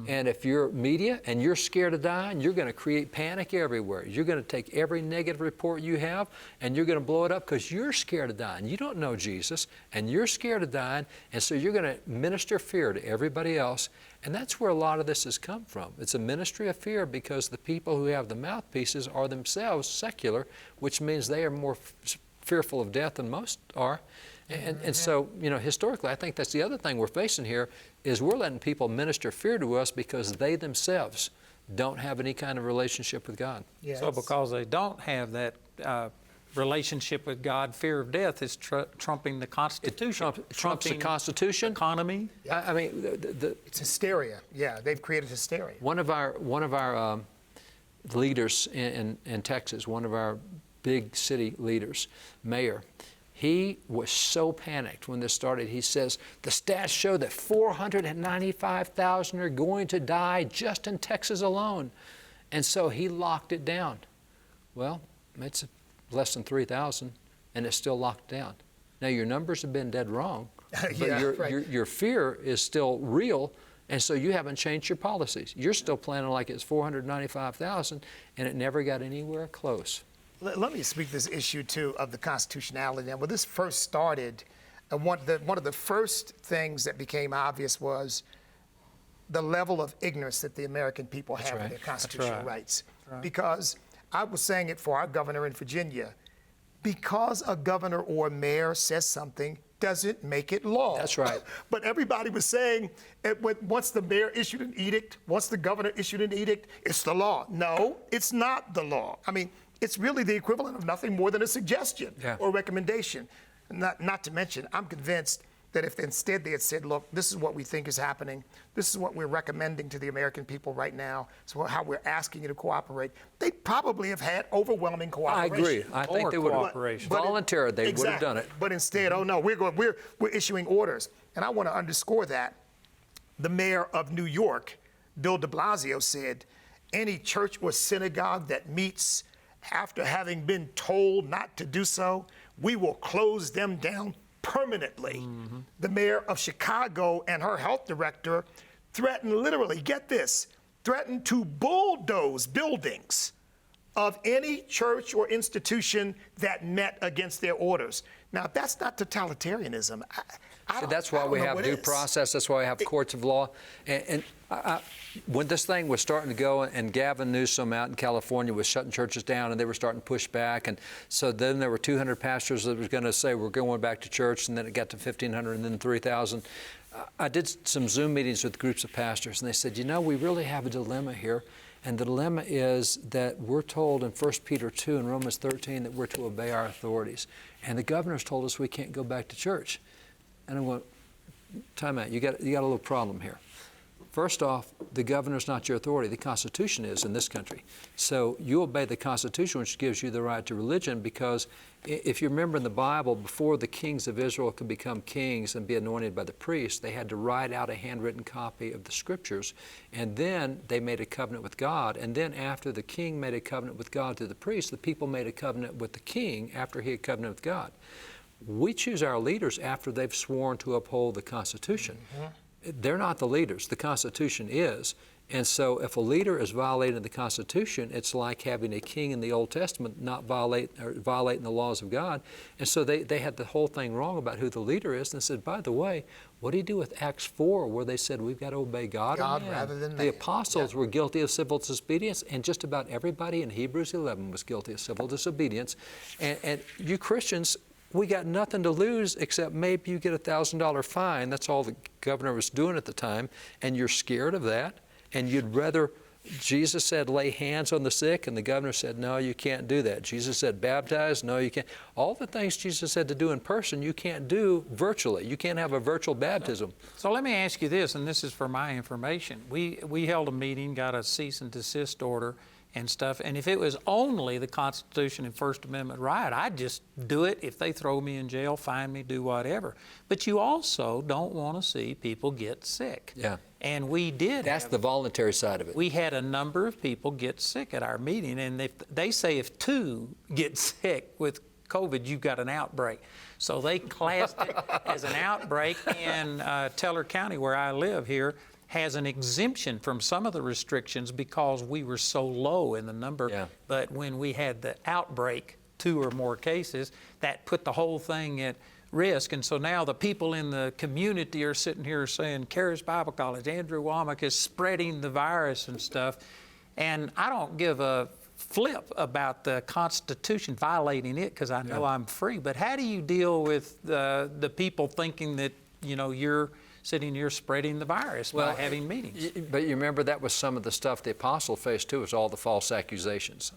And if you're media and you're scared of dying, you're going to create panic everywhere. You're going to take every negative report you have and you're going to blow it up because you're scared of dying. You don't know Jesus and you're scared of dying, and so you're going to minister fear to everybody else. And that's where a lot of this has come from. It's a ministry of fear because the people who have the mouthpieces are themselves secular, which means they are more fearful of death than most are. And so, you know, historically, I think that's the other thing we're facing here is we're letting people minister fear to us because they themselves don't have any kind of relationship with God. Yes. So because they don't have that relationship with God, fear of death is trumping the Constitution. Trumps the Constitution. Economy. I mean, It's hysteria. Yeah, they've created hysteria. One of our leaders in Texas, one of our big city leaders, mayor, he was so panicked when this started. He says, the stats show that 495,000 are going to die just in Texas alone. And so he locked it down. Well, it's less than 3,000, and it's still locked down. Now, your numbers have been dead wrong, but your fear is still real, and so you haven't changed your policies. You're still planning like it's 495,000, and it never got anywhere close. Let me speak this issue, too, of the constitutionality. Now, when this first started, one of the first things that became obvious was the level of ignorance that the American people have in their constitutional rights. Because I was saying it for our governor in Virginia, because a governor or a mayor says something doesn't make it law. That's right. But everybody was saying, once the mayor issued an edict, once the governor issued an edict, it's the law. No, it's not the law. I mean, it's really the equivalent of nothing more than a suggestion or recommendation. Not to mention, I'm convinced that if instead they had said, look, this is what we think is happening, this is what we're recommending to the American people right now, so how we're asking you to cooperate, they'd probably have had overwhelming cooperation. I agree. I think they would have. Voluntarily, they would have done it. But instead, oh no, we're issuing orders. And I want to underscore that. The mayor of New York, Bill de Blasio, said, any church or synagogue that meets after having been told not to do so, we will close them down permanently. The mayor of Chicago and her health director threatened, literally, get this, threatened to bulldoze buildings of any church or institution that met against their orders. Now, that's not totalitarianism. That's why we have due process. That's why we have courts of law. And when this thing was starting to go, and Gavin Newsom out in California was shutting churches down, and they were starting to push back, and so then there were 200 pastors that were going to say we're going back to church, and then it got to 1,500, and then 3,000. I did some Zoom meetings with groups of pastors, and they said, we really have a dilemma here. And the dilemma is that we're told in 1 Peter 2 and Romans 13 that we're to obey our authorities. And the governor's told us we can't go back to church. And I'm going, time out, you got a little problem here. First off, the governor's not your authority. The Constitution is in this country. So you obey the Constitution, which gives you the right to religion, because if you remember in the Bible, before the kings of Israel could become kings and be anointed by the priests, they had to write out a handwritten copy of the Scriptures, and then they made a covenant with God. And then after the king made a covenant with God through the priest, the people made a covenant with the king after he had covenanted with God. We choose our leaders after they've sworn to uphold the Constitution. Mm-hmm. They're not the leaders. The Constitution is. And so if a leader is violating the Constitution, it's like having a king in the Old Testament not violating the laws of God. And so they had the whole thing wrong about who the leader is. And they said, by the way, what do you do with Acts 4, where they said we've got to obey God rather than man? The apostles were guilty of civil disobedience, and just about everybody in Hebrews 11 was guilty of civil disobedience. And you Christians, we got nothing to lose except maybe you get a $1,000 fine. That's all the governor was doing at the time, and you're scared of that, and you'd rather, Jesus said lay hands on the sick, and the governor said no, you can't do that. Jesus said baptize, no, you can't. All the things Jesus said to do in person, you can't do virtually. You can't have a virtual baptism. So let me ask you this, and this is for my information. We held a meeting, got a cease and desist order and stuff, and if it was only the Constitution and First Amendment right, I'd just do it. If they throw me in jail, fine me, do whatever. But you also don't want to see people get sick. Yeah. And we did. That's the voluntary side of it. We had a number of people get sick at our meeting, and they say if 2 get sick with COVID, you've got an outbreak. So they classed it as an outbreak, and Teller County, where I live here, has an exemption from some of the restrictions because we were so low in the number. Yeah. But when we had the outbreak, 2 or more cases, that put the whole thing at risk. And so now the people in the community are sitting here saying, Charis Bible College, Andrew Wommack is spreading the virus and stuff. And I don't give a flip about the Constitution, violating it, because I know I'm free. But how do you deal with the people thinking that, you're sitting here spreading the virus by having meetings? But you remember that was some of the stuff the apostle faced too, was all the false accusations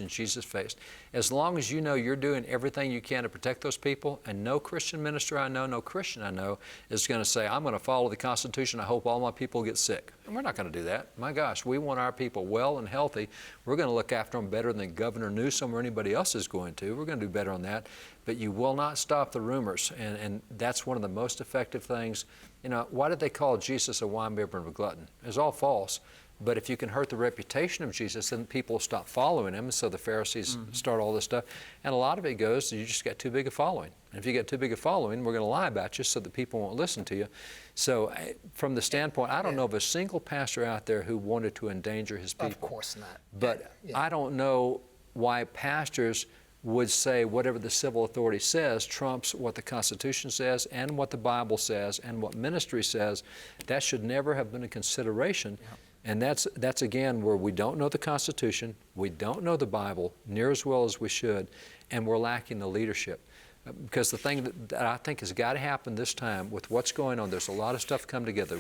Jesus faced. As long as you know you're doing everything you can to protect those people, and no Christian minister I know, no Christian I know is going to say, I'm going to follow the Constitution, I hope all my people get sick. And we're not going to do that. My gosh, we want our people well and healthy. We're going to look after them better than Governor Newsom or anybody else is going to. We're going to do better on that. But you will not stop the rumors, and that's one of the most effective things. Why did they call Jesus a winebibber and a glutton? It's all false. But if you can hurt the reputation of Jesus, then people will stop following him. So the Pharisees start all this stuff. And a lot of it goes, you just got too big a following. And if you got too big a following, we're going to lie about you so that people won't listen to you. So from the standpoint, I don't know of a single pastor out there who wanted to endanger his people. Of course not. But I don't know why pastors would say whatever the civil authority says trumps what the Constitution says and what the Bible says and what ministry says. That should never have been a consideration. Yeah. And that's again where we don't know the Constitution, we don't know the Bible near as well as we should, and we're lacking the leadership. Because the thing that I think has got to happen this time with what's going on, there's a lot of stuff come together.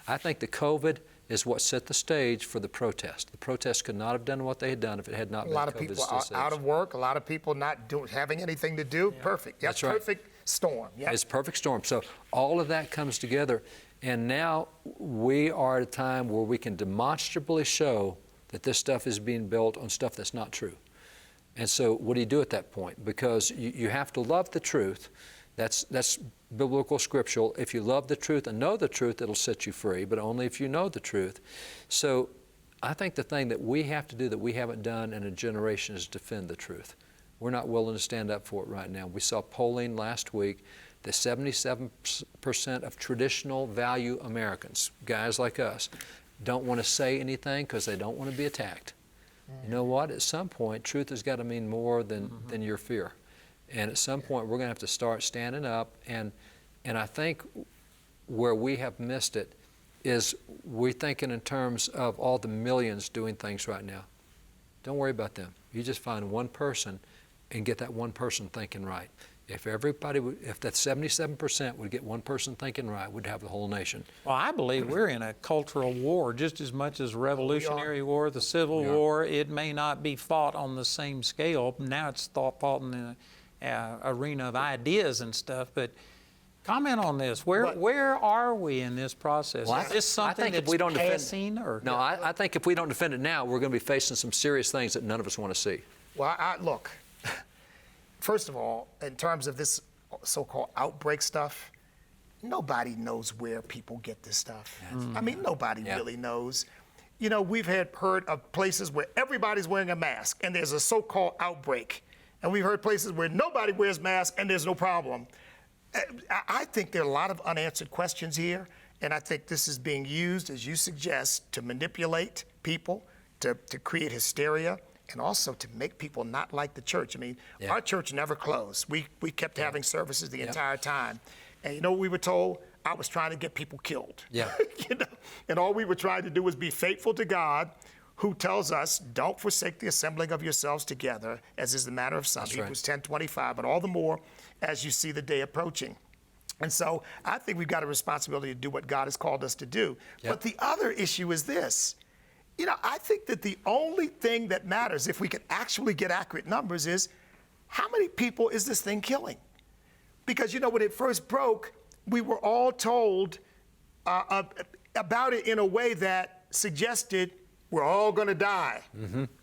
I think the COVID is what set the stage for the protest. The protest could not have done what they had done if it had not been COVID. A lot of people are out of work, a lot of people not having anything to do. Yeah. Perfect. That's right. Perfect storm. Yeah. It's a perfect storm. So all of that comes together, and now we are at a time where we can demonstrably show that this stuff is being built on stuff that's not true. And so what do you do at that point? Because you have to love the truth. That's biblical, scriptural. If you love the truth and know the truth, it'll set you free, but only if you know the truth. So I think the thing that we have to do that we haven't done in a generation is defend the truth. We're not willing to stand up for it right now. We saw polling last week that 77% of traditional value Americans, guys like us, don't want to say anything because they don't want to be attacked. you know what? At some point, truth has got to mean more than your fear. And at some point, we're going to have to start standing up. And I think where we have missed it is we're thinking in terms of all the millions doing things right now. Don't worry about them. You just find one person and get that one person thinking right. If everybody would, if that 77% would get one person thinking right, we'd have the whole nation. Well, I believe we're in a cultural war just as much as Revolutionary War, the Civil War. It may not be fought on the same scale. Now it's fought in the arena of ideas and stuff. But comment on this. Where are we in this process? Well, is this something that's passing? No, I think if we don't defend it now, we're going to be facing some serious things that none of us want to see. Well, look, first of all, in terms of this so-called outbreak stuff, nobody knows where people get this stuff. I mean, nobody really knows. You know, we've heard of places where everybody's wearing a mask and there's a so-called outbreak. And we've heard places where nobody wears masks and there's no problem. I think there are a lot of unanswered questions here, and I think this is being used, as you suggest, to manipulate people, to create hysteria, and also to make people not like the church. I mean, our church never closed. We kept having services the entire time. And you know what we were told? I was trying to get people killed. Yeah. You know? And all we were trying to do was be faithful to God, who tells us, don't forsake the assembling of yourselves together, as is the manner of some. That's Hebrews 10:25, but all the more as you see the day approaching. And so I think we've got a responsibility to do what God has called us to do. But the other issue is this. You know, I think that the only thing that matters, if we can actually get accurate numbers, is how many people is this thing killing? Because, you know, when it first broke, we were all told about it in a way that suggested we're all going to die.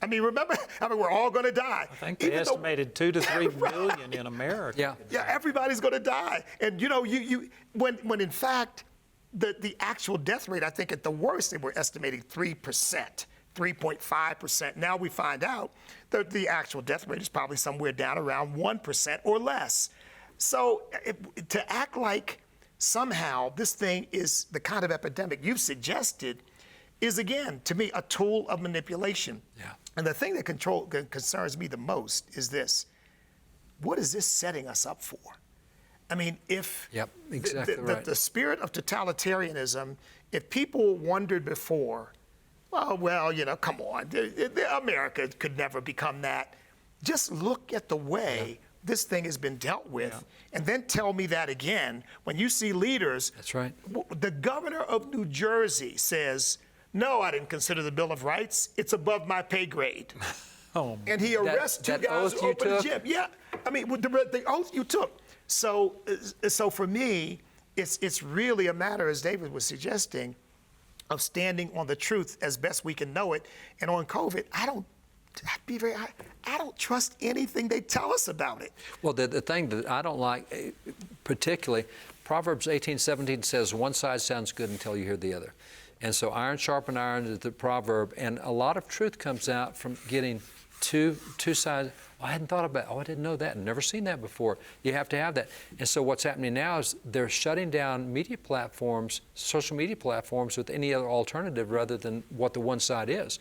I mean, remember, we're all going to die. I think they estimated 2 to 3 million in America. Yeah, everybody's going to die. And you know, when in fact, the actual death rate, I think at the worst, they were estimating 3%, 3.5%. Now we find out that the actual death rate is probably somewhere down around 1% or less. So to act like somehow this thing is the kind of epidemic you've suggested is, again, to me, a tool of manipulation. And the thing that concerns me the most is this. What is this setting us up for? I mean, if the spirit of totalitarianism, if people wondered before, well, you know, come on, America could never become that. Just look at the way this thing has been dealt with, and then tell me that again when you see leaders. That's right. The governor of New Jersey says, no, I didn't consider the Bill of Rights. It's above my pay grade. And he arrests two guys who opened the gym. Yeah, I mean, with the oath you took. So for me, it's really a matter, as David was suggesting, of standing on the truth as best we can know it. And on COVID, I don't trust anything they tell us about it. Well, the thing that I don't like, particularly, Proverbs 18:17 says, one side sounds good until you hear the other. And so iron sharpen iron is the proverb, and a lot of truth comes out from getting two sides. Oh, I hadn't thought about it. Oh, I didn't know that. I've never seen that before. You have to have that. And so what's happening now is they're shutting down media platforms, social media platforms, with any other alternative rather than what the one side is.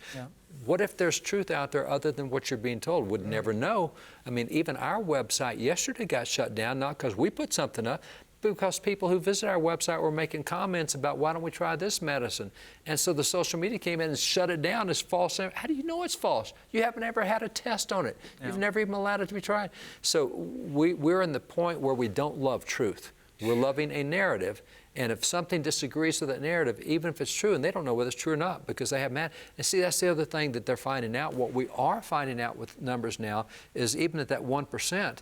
What if there's truth out there other than what you're being told? We'd never know. I mean, even our website yesterday got shut down, not because we put something up, because people who visit our website were making comments about, why don't we try this medicine? And so the social media came in and shut it down as false. How do you know it's false? You haven't ever had a test on it. You've never even allowed it to be tried. So we're in the point where we don't love truth. We're loving a narrative. And if something disagrees with that narrative, even if it's true, and they don't know whether it's true or not because they have and see, that's the other thing that they're finding out. What we are finding out with numbers now is even at that 1%,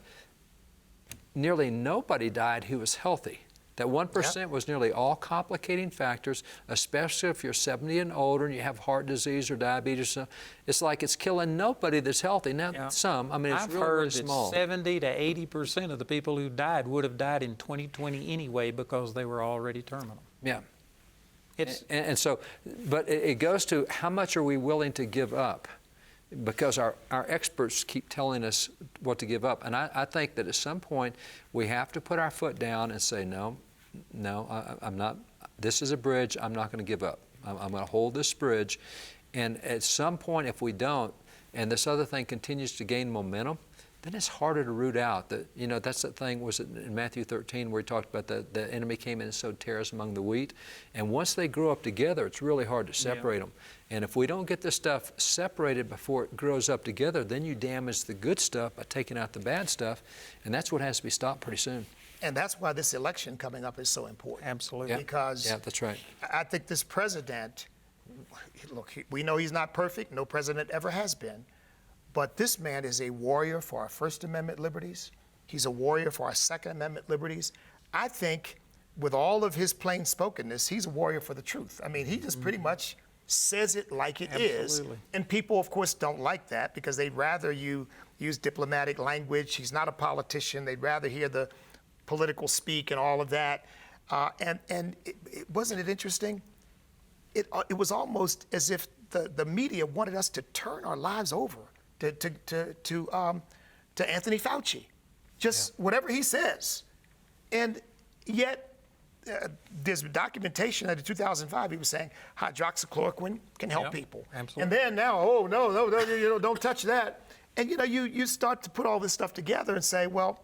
nearly nobody died who was healthy. That 1% was nearly all complicating factors, especially if you're 70 and older and you have heart disease or diabetes. It's like it's killing nobody that's healthy. Now, some, I mean, it's really small. I've heard that 70 to 80% of the people who died would have died in 2020 anyway because they were already terminal. And so, but it goes to how much are we willing to give up? Because our experts keep telling us what to give up. And I think that at some point we have to put our foot down and say, no, I'm not, this is a bridge, I'm not going to give up. I'm going to hold this bridge. And at some point, if we don't, and this other thing continues to gain momentum, then it's harder to root out. That's the thing, was it in Matthew 13 where he talked about the enemy came in and sowed tares among the wheat. And once they grow up together, it's really hard to separate them. And if we don't get this stuff separated before it grows up together, then you damage the good stuff by taking out the bad stuff. And that's what has to be stopped pretty soon. And that's why this election coming up is so important. Absolutely. Because that's right. I think this president, look, we know he's not perfect. No president ever has been. But this man is a warrior for our First Amendment liberties. He's a warrior for our Second Amendment liberties. I think with all of his plain spokenness, he's a warrior for the truth. I mean, he just pretty much says it like it is. And people, of course, don't like that because they'd rather you use diplomatic language. He's not a politician. They'd rather hear the political speak and all of that. Wasn't it interesting? It was almost as if the media wanted us to turn our lives over to Anthony Fauci, just whatever he says. And yet, there's documentation that in 2005 he was saying hydroxychloroquine can help people. Absolutely. And then now, oh no, don't touch that. And you start to put all this stuff together and say, well,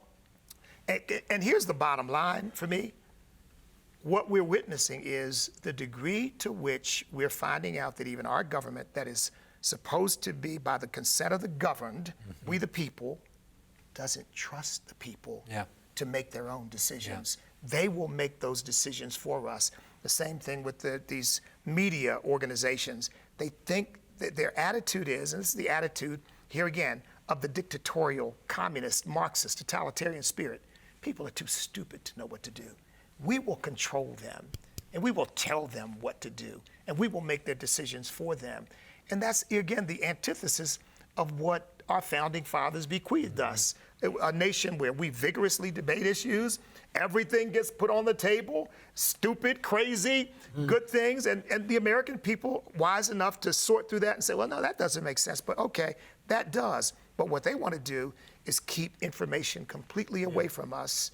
and here's the bottom line for me. What we're witnessing is the degree to which we're finding out that even our government that is supposed to be by the consent of the governed, we the people, doesn't trust the people to make their own decisions. They will make those decisions for us. The same thing with these media organizations. They think that their attitude is, and this is the attitude, here again, of the dictatorial, communist, Marxist, totalitarian spirit. People are too stupid to know what to do. We will control them, and we will tell them what to do, and we will make their decisions for them. And that's, again, the antithesis of what our founding fathers bequeathed us. A nation where we vigorously debate issues, everything gets put on the table, stupid, crazy, good things, and the American people wise enough to sort through that and say, well, no, that doesn't make sense, but okay, that does. But what they want to do is keep information completely away from us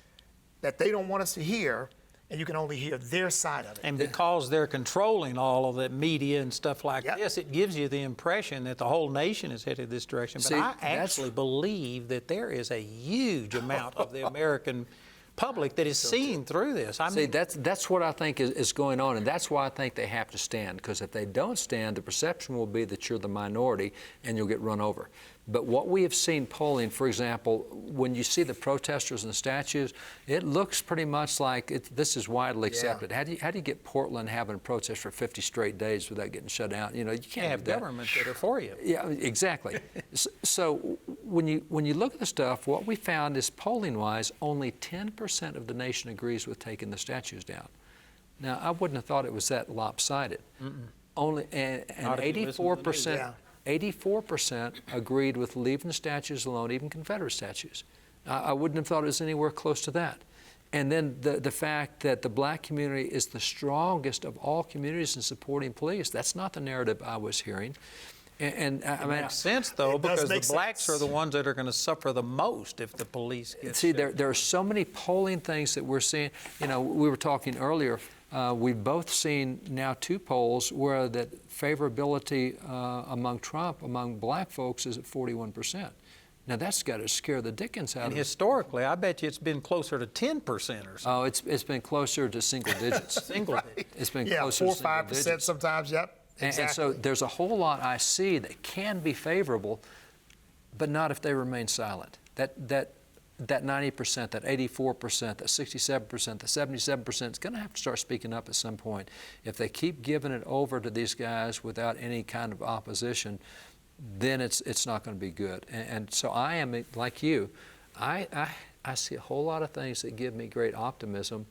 that they don't want us to hear, and you can only hear their side of it. And because they're controlling all of that media and stuff like this, it gives you the impression that the whole nation is headed this direction. But I actually believe that there is a huge amount of the American public that is seeing through this. That's what I think is going on, and that's why I think they have to stand, because if they don't stand, the perception will be that you're the minority and you'll get run over. But what we have seen polling, for example, when you see the protesters and the statues, it looks pretty much like this is widely accepted. How do you get Portland having a protest for 50 straight days without getting shut down? You can't have government that are for you. Yeah, exactly. So when you look at the stuff, what we found is polling-wise, only 10% of the nation agrees with taking the statues down. Now, I wouldn't have thought it was that lopsided. Only and 84%. 84% agreed with leaving the statues alone, even Confederate statues. I wouldn't have thought it was anywhere close to that. And then the fact that the black community is the strongest of all communities in supporting police, that's not the narrative I was hearing. And I mean, makes sense, though, because the blacks are the ones that are going to suffer the most if the police get See, there are so many polling things that we're seeing. We were talking earlier, we've both seen now 2 polls where that favorability among Trump, among black folks, is at 41%. Now, that's got to scare the dickens out of us. And historically, I bet you it's been closer to 10% or something. Oh, it's been closer to single digits. Single digits. It's been4 closer or to single 5% digits. sometimes, Exactly. And so there's a whole lot I see that can be favorable, but not if they remain silent. That 90%, that 84%, that 67%, that 77% is going to have to start speaking up at some point. If they keep giving it over to these guys without any kind of opposition, then it's not going to be good. And so I am like you. I see a whole lot of things that give me great optimism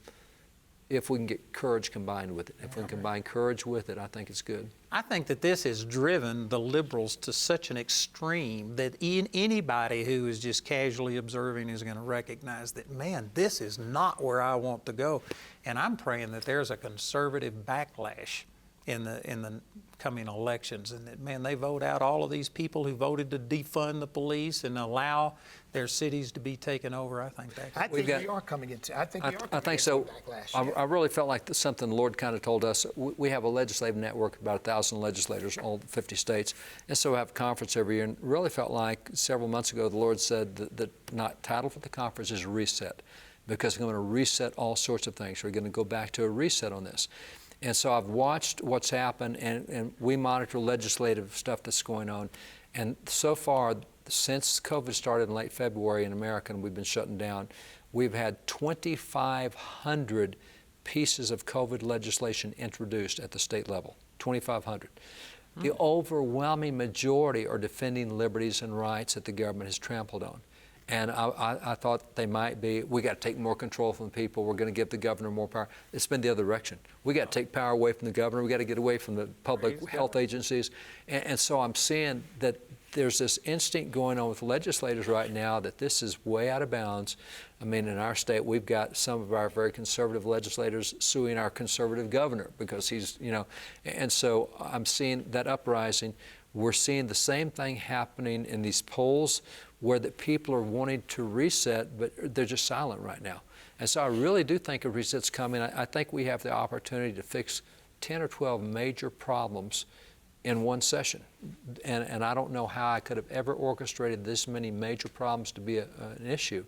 if we can get courage combined with it. If we can combine courage with it, I think it's good. I think that this has driven the liberals to such an extreme that anybody who is just casually observing is going to recognize that, man, this is not where I want to go. And I'm praying that there's a conservative backlash in the coming elections, and that, man, they vote out all of these people who voted to defund the police and allow their cities to be taken over. I think that. I think we are coming into. I think we are coming I think into so. a backlash. I really felt like something the Lord kind of told us. We have a legislative network, about 1,000 legislators, all 50 states, and so we have a conference every year. And really felt like several months ago the Lord said that the title for the conference is Reset, because we're going to reset all sorts of things. We're going to go back to a reset on this. And so I've watched what's happened, and we monitor legislative stuff that's going on. And so far, since COVID started in late February in America and we've been shutting down, we've had 2,500 pieces of COVID legislation introduced at the state level, 2,500. The overwhelming majority are defending liberties and rights that the government has trampled on. And I thought they might be, we got to take more control from the people. We're going to give the governor more power. It's been the other direction. We got to take power away from the governor. We got to get away from the public health agencies. And so I'm seeing that there's this instinct going on with legislators right now that this is way out of bounds. I mean, in our state, we've got some of our very conservative legislators suing our conservative governor because he's, and so I'm seeing that uprising. We're seeing the same thing happening in these polls where the people are wanting to reset, but they're just silent right now. And so I really do think a reset's coming. I think we have the opportunity to fix 10 or 12 major problems in one session. And I don't know how I could have ever orchestrated this many major problems to be an issue.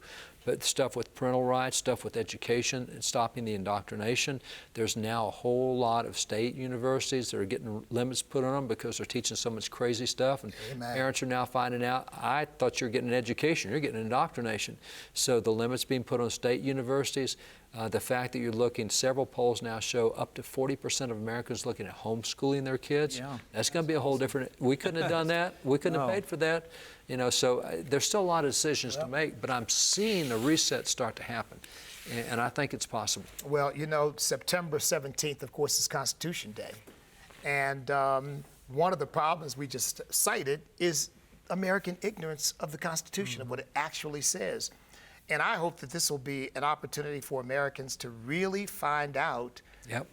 But stuff with parental rights, stuff with education, and stopping the indoctrination. There's now a whole lot of state universities that are getting limits put on them because they're teaching so much crazy stuff. And parents are now finding out, I thought you were getting an education, you're getting indoctrination. So the limits being put on state universities, the fact that you're looking, several polls now show up to 40% of Americans looking at homeschooling their kids. Yeah, that's going to be a whole different, we couldn't have done that. We couldn't have paid for that. So there's still a lot of decisions to make, but I'm seeing the reset start to happen, and I think it's possible. Well, September 17th, of course, is Constitution Day, and one of the problems we just cited is American ignorance of the Constitution, of what it actually says. And I hope that this will be an opportunity for Americans to really find out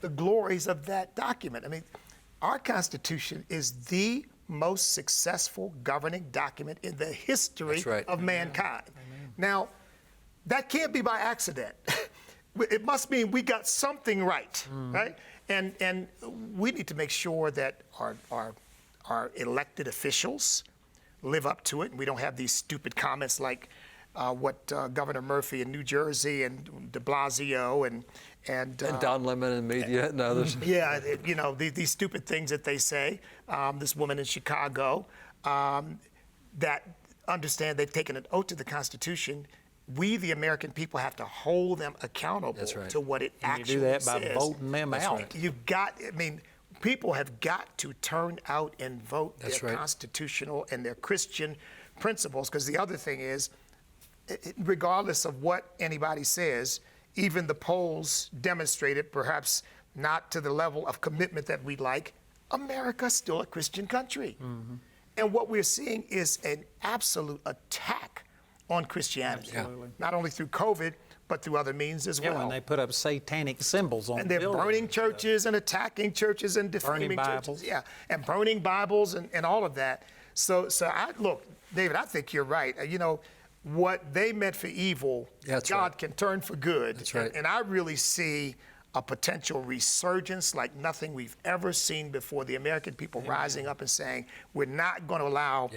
the glories of that document. I mean, our Constitution is the most successful governing document in the history of mankind. Now, that can't be by accident. It must mean we got something right, right? And we need to make sure that our elected officials live up to it, and we don't have these stupid comments like what Governor Murphy in New Jersey and de Blasio and Don Lemon and media and others. Yeah, these stupid things that they say. This woman in Chicago that understand they've taken an oath to the Constitution. We, the American people, have to hold them accountable to what it actually says. You do that by voting them out. You've got, people have got to turn out and vote their constitutional and their Christian principles, because the other thing is, regardless of what anybody says, even the polls demonstrated, perhaps not to the level of commitment that we'd like, America's still a Christian country. And what we're seeing is an absolute attack on Christianity, not only through COVID, but through other means as well. And they put up satanic symbols on and they're buildings. Burning churches and attacking churches and defaming churches. Yeah, and burning Bibles and all of that. So look, David, I think you're right. What they meant for evil, God can turn for good. That's right. And I really see a potential resurgence like nothing we've ever seen before. The American people rising up and saying, we're not going to allow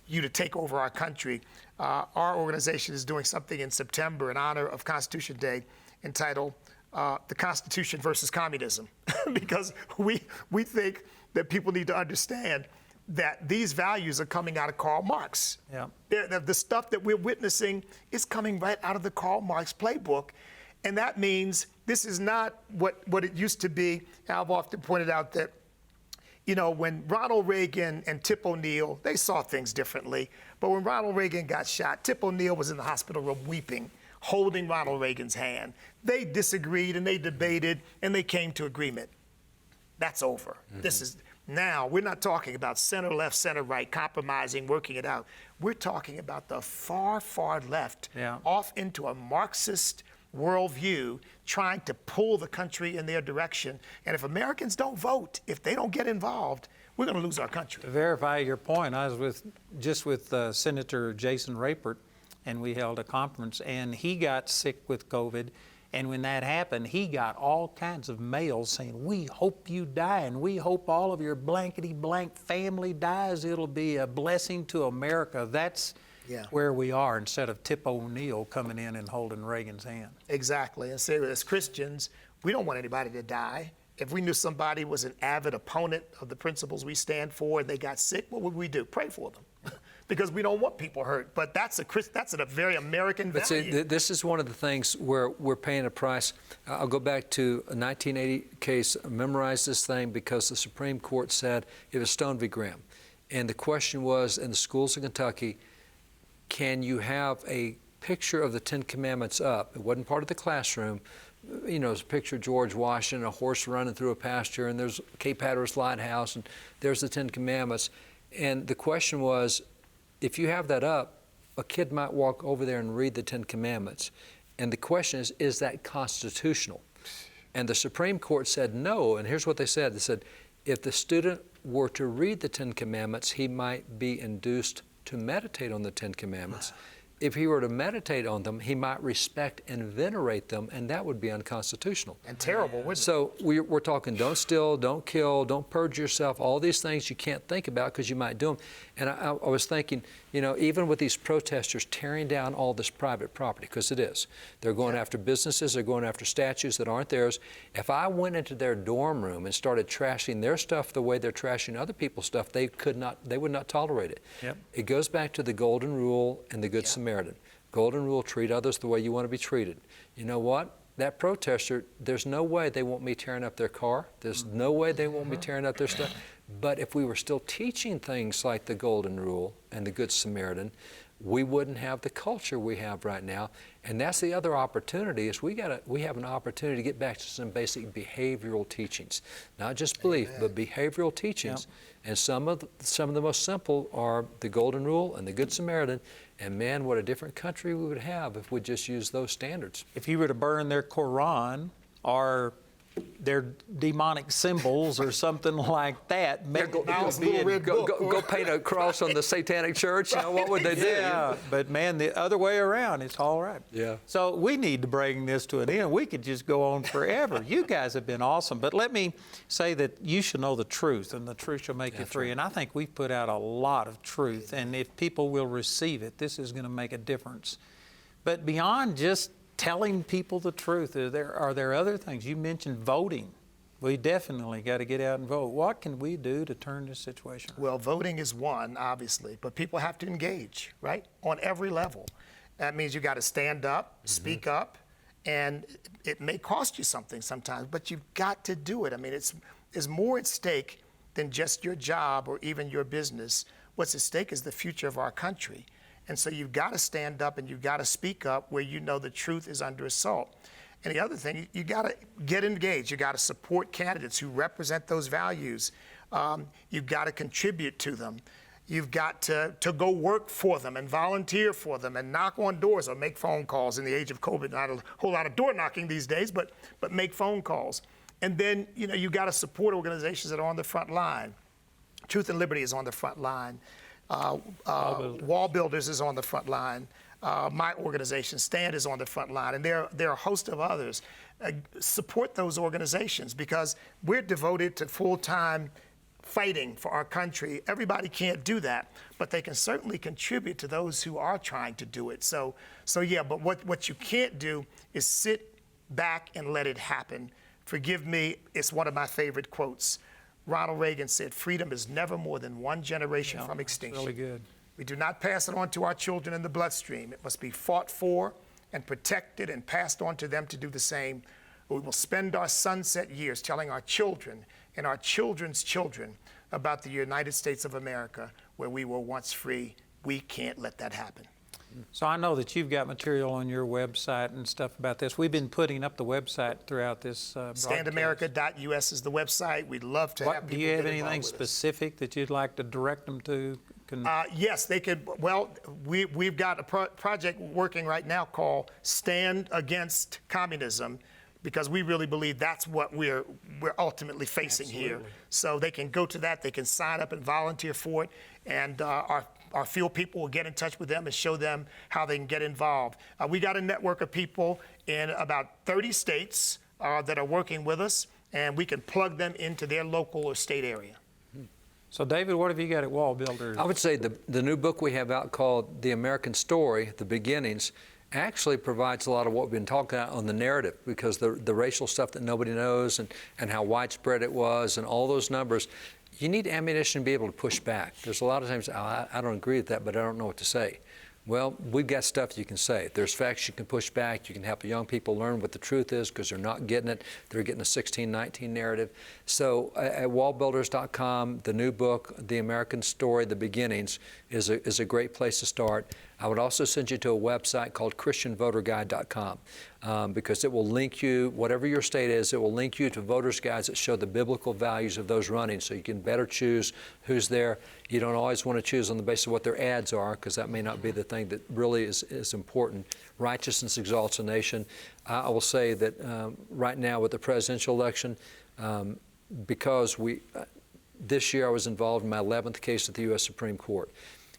you to take over our country. Our organization is doing something in September in honor of Constitution Day entitled The Constitution versus Communism, because we think that people need to understand that these values are coming out of Karl Marx. The stuff that we're witnessing is coming right out of the Karl Marx playbook. And that means this is not what it used to be. I've often pointed out that, when Ronald Reagan and Tip O'Neill, they saw things differently. But when Ronald Reagan got shot, Tip O'Neill was in the hospital room weeping, holding Ronald Reagan's hand. They disagreed and they debated and they came to agreement. That's over. This is now, we're not talking about center left, center right, compromising, working it out. We're talking about the far, far left, off into a Marxist worldview, trying to pull the country in their direction. And if Americans don't vote, if they don't get involved, we're going to lose our country. To verify your point, I was with Senator Jason Rapert, and we held a conference, and he got sick with COVID. And when that happened, he got all kinds of mails saying, "We hope you die, and we hope all of your blankety blank family dies. It'll be a blessing to America." That's where we are, instead of Tip O'Neill coming in and holding Reagan's hand. Exactly. And so as Christians, we don't want anybody to die. If we knew somebody was an avid opponent of the principles we stand for and they got sick, what would we do? Pray for them. Because we don't want people hurt. But that's a very American value. See, this is one of the things where we're paying a price. I'll go back to a 1980 case, memorize this thing, because the Supreme Court said it was Stone v. Graham. And the question was, in the schools of Kentucky, can you have a picture of the Ten Commandments up? It wasn't part of the classroom. You know, it's a picture of George Washington, a horse running through a pasture, and there's Cape Hatteras Lighthouse, and there's the Ten Commandments. And the question was, if you have that up, a kid might walk over there and read the Ten Commandments. And the question is that constitutional? And the Supreme Court said no, and here's what they said. They said, if the student were to read the Ten Commandments, he might be induced to meditate on the Ten Commandments. If he were to meditate on them, he might respect and venerate them, and that would be unconstitutional. And terrible, wouldn't it? So we're talking don't steal, don't kill, don't purge yourself, all these things you can't think about because you might do them. And I was thinking, you know, even with these protesters tearing down all this private property, because it is. They're going after businesses, they're going after statues that aren't theirs. If I went into their dorm room and started trashing their stuff the way they're trashing other people's stuff, they would not tolerate it. Yep. It goes back to the Golden Rule and the Good Samaritan. Golden Rule, treat others the way you want to be treated. You know what? That protester, there's no way they want me tearing up their car. There's no way they want me tearing up their stuff. But if we were still teaching things like the Golden Rule and the Good Samaritan, we wouldn't have the culture we have right now. And that's the other opportunity, is we have an opportunity to get back to some basic behavioral teachings. Not just belief, but behavioral teachings. Yep. And some of the most simple are the Golden Rule and the Good Samaritan. And man, what a different country we would have if we just used those standards. If you were to burn their Quran or their demonic symbols or something like that, go paint a cross on the Satanic Church, you know, what would they do? Yeah, but man, the other way around, it's all right. Yeah. So we need to bring this to an end. We could just go on forever. You guys have been awesome, but let me say that you should know the truth, and the truth shall make you free. Right. And I think we've put out a lot of truth, and if people will receive it, this is going to make a difference. But beyond just telling people the truth, are there other things? You mentioned voting. We definitely got to get out and vote. What can we do to turn this situation around? Well, voting is one, obviously, but people have to engage, right, on every level. That means you got to stand up, speak up, and it may cost you something sometimes, but you've got to do it. I mean, there's more at stake than just your job or even your business. What's at stake is the future of our country. And so you've got to stand up and you've got to speak up where you know the truth is under assault. And the other thing, you got to get engaged. You got to support candidates who represent those values. You've got to contribute to them. You've got to go work for them and volunteer for them and knock on doors or make phone calls. In the age of COVID, not a whole lot of door knocking these days, but make phone calls. And then, you know, you've got to support organizations that are on the front line. Truth and Liberty is on the front line. Wall Builders is on the front line. My organization, STAND, is on the front line, and there are a host of others. Support those organizations because we're devoted to full-time fighting for our country. Everybody can't do that, but they can certainly contribute to those who are trying to do it. So yeah, but what you can't do is sit back and let it happen. Forgive me, it's one of my favorite quotes. Ronald Reagan said, "Freedom is never more than one generation from extinction." Really good. We do not pass it on to our children in the bloodstream. It must be fought for and protected and passed on to them to do the same. We will spend our sunset years telling our children and our children's children about the United States of America, where we were once free. We can't let that happen. So I know that you've got material on your website and stuff about this. We've been putting up the website throughout this broadcast. StandAmerica.us is the website. We'd love to have people Do you have get anything involved with us. specific that you'd like to direct them to Yes, they could. Well, we've got a project working right now called Stand Against Communism, because we really believe that's what we're ultimately facing here. So they can go to that, they can sign up and volunteer for it, and our field people will get in touch with them and show them how they can get involved. We got a network of people in about 30 states that are working with us, and we can plug them into their local or state area. So, David, what have you got at Wall Builders? I would say the new book we have out called The American Story, The Beginnings, actually provides a lot of what we've been talking about on the narrative, because the racial stuff that nobody knows and how widespread it was and all those numbers, you need ammunition to be able to push back. There's a lot of times, I don't agree with that, but I don't know what to say. Well, we've got stuff you can say. There's facts you can push back. You can help young people learn what the truth is, because they're not getting it. They're getting a 1619 narrative. So at wallbuilders.com, the new book, The American Story, The Beginnings, is a great place to start. I would also send you to a website called christianvoterguide.com, because it will link you, whatever your state is, it will link you to voters' guides that show the biblical values of those running, so you can better choose who's there. You don't always want to choose on the basis of what their ads are, because that may not be the thing that really is important. Righteousness exalts a nation. I will say that right now with the presidential election, because this year I was involved in my 11th case at the U.S. Supreme Court.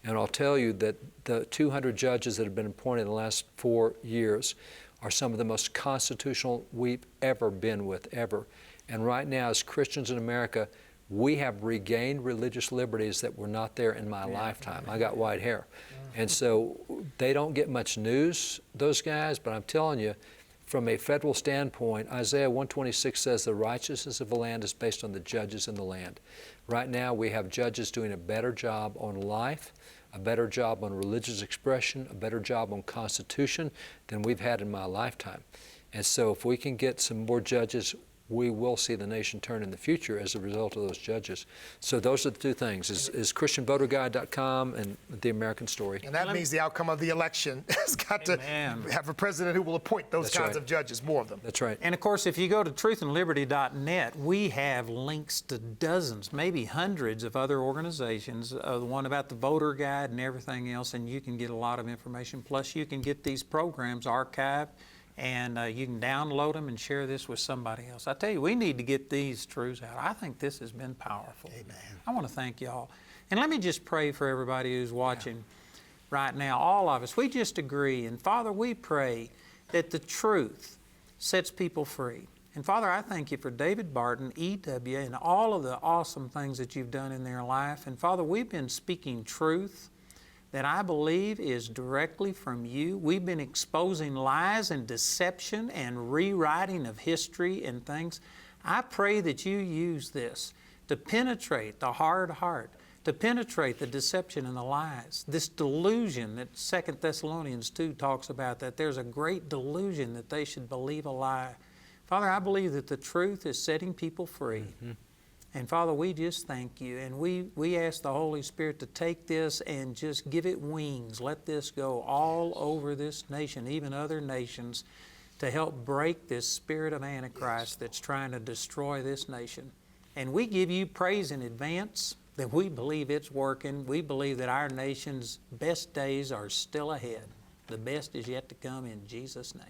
And I'll tell you that the 200 judges that have been appointed in the last 4 years are some of the most constitutional we've ever been with, ever. And right now, as Christians in America, we have regained religious liberties that were not there in my lifetime. I got white hair. And so they don't get much news, those guys, but I'm telling you, from a federal standpoint, Isaiah 126 says the righteousness of the land is based on the judges in the land. Right now, we have judges doing a better job on life, a better job on religious expression, a better job on Constitution than we've had in my lifetime. And so if we can get some more judges, we will see the nation turn in the future as a result of those judges. So those are the two things, is christianvoterguide.com and The American Story. And that means the outcome of the election has got to have a president who will appoint those kinds of judges, more of them. That's right. And of course, if you go to truthandliberty.net, we have links to dozens, maybe hundreds of other organizations, the one about the voter guide and everything else, and you can get a lot of information. Plus, you can get these programs archived, and you can download them and share this with somebody else. I tell you, we need to get these truths out. I think this has been powerful. Amen. I want to thank y'all. And let me just pray for everybody who's watching right now, all of us. We just agree. And Father, we pray that the truth sets people free. And Father, I thank you for David Barton, E.W., and all of the awesome things that you've done in their life. And Father, we've been speaking truth that I believe is directly from you. We've been exposing lies and deception and rewriting of history and things. I pray that you use this to penetrate the hard heart, to penetrate the deception and the lies. This delusion that 2 Thessalonians 2 talks about, that there's a great delusion that they should believe a lie. Father, I believe that the truth is setting people free. Mm-hmm. And Father, we just thank you, and we ask the Holy Spirit to take this and just give it wings. Let this go all over this nation, even other nations, to help break this spirit of Antichrist that's trying to destroy this nation. And we give you praise in advance that we believe it's working. We believe that our nation's best days are still ahead. The best is yet to come in Jesus' name.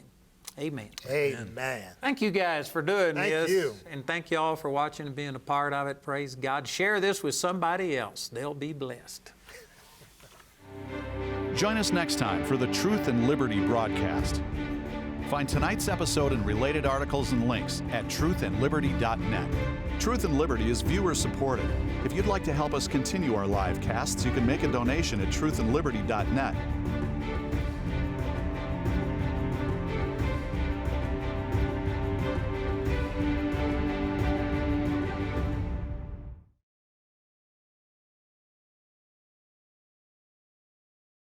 Amen. Amen. Thank you guys for doing this. Thank you. And thank you all for watching and being a part of it. Praise God. Share this with somebody else. They'll be blessed. Join us next time for the Truth and Liberty broadcast. Find tonight's episode and related articles and links at truthandliberty.net. Truth and Liberty is viewer supported. If you'd like to help us continue our live casts, you can make a donation at truthandliberty.net.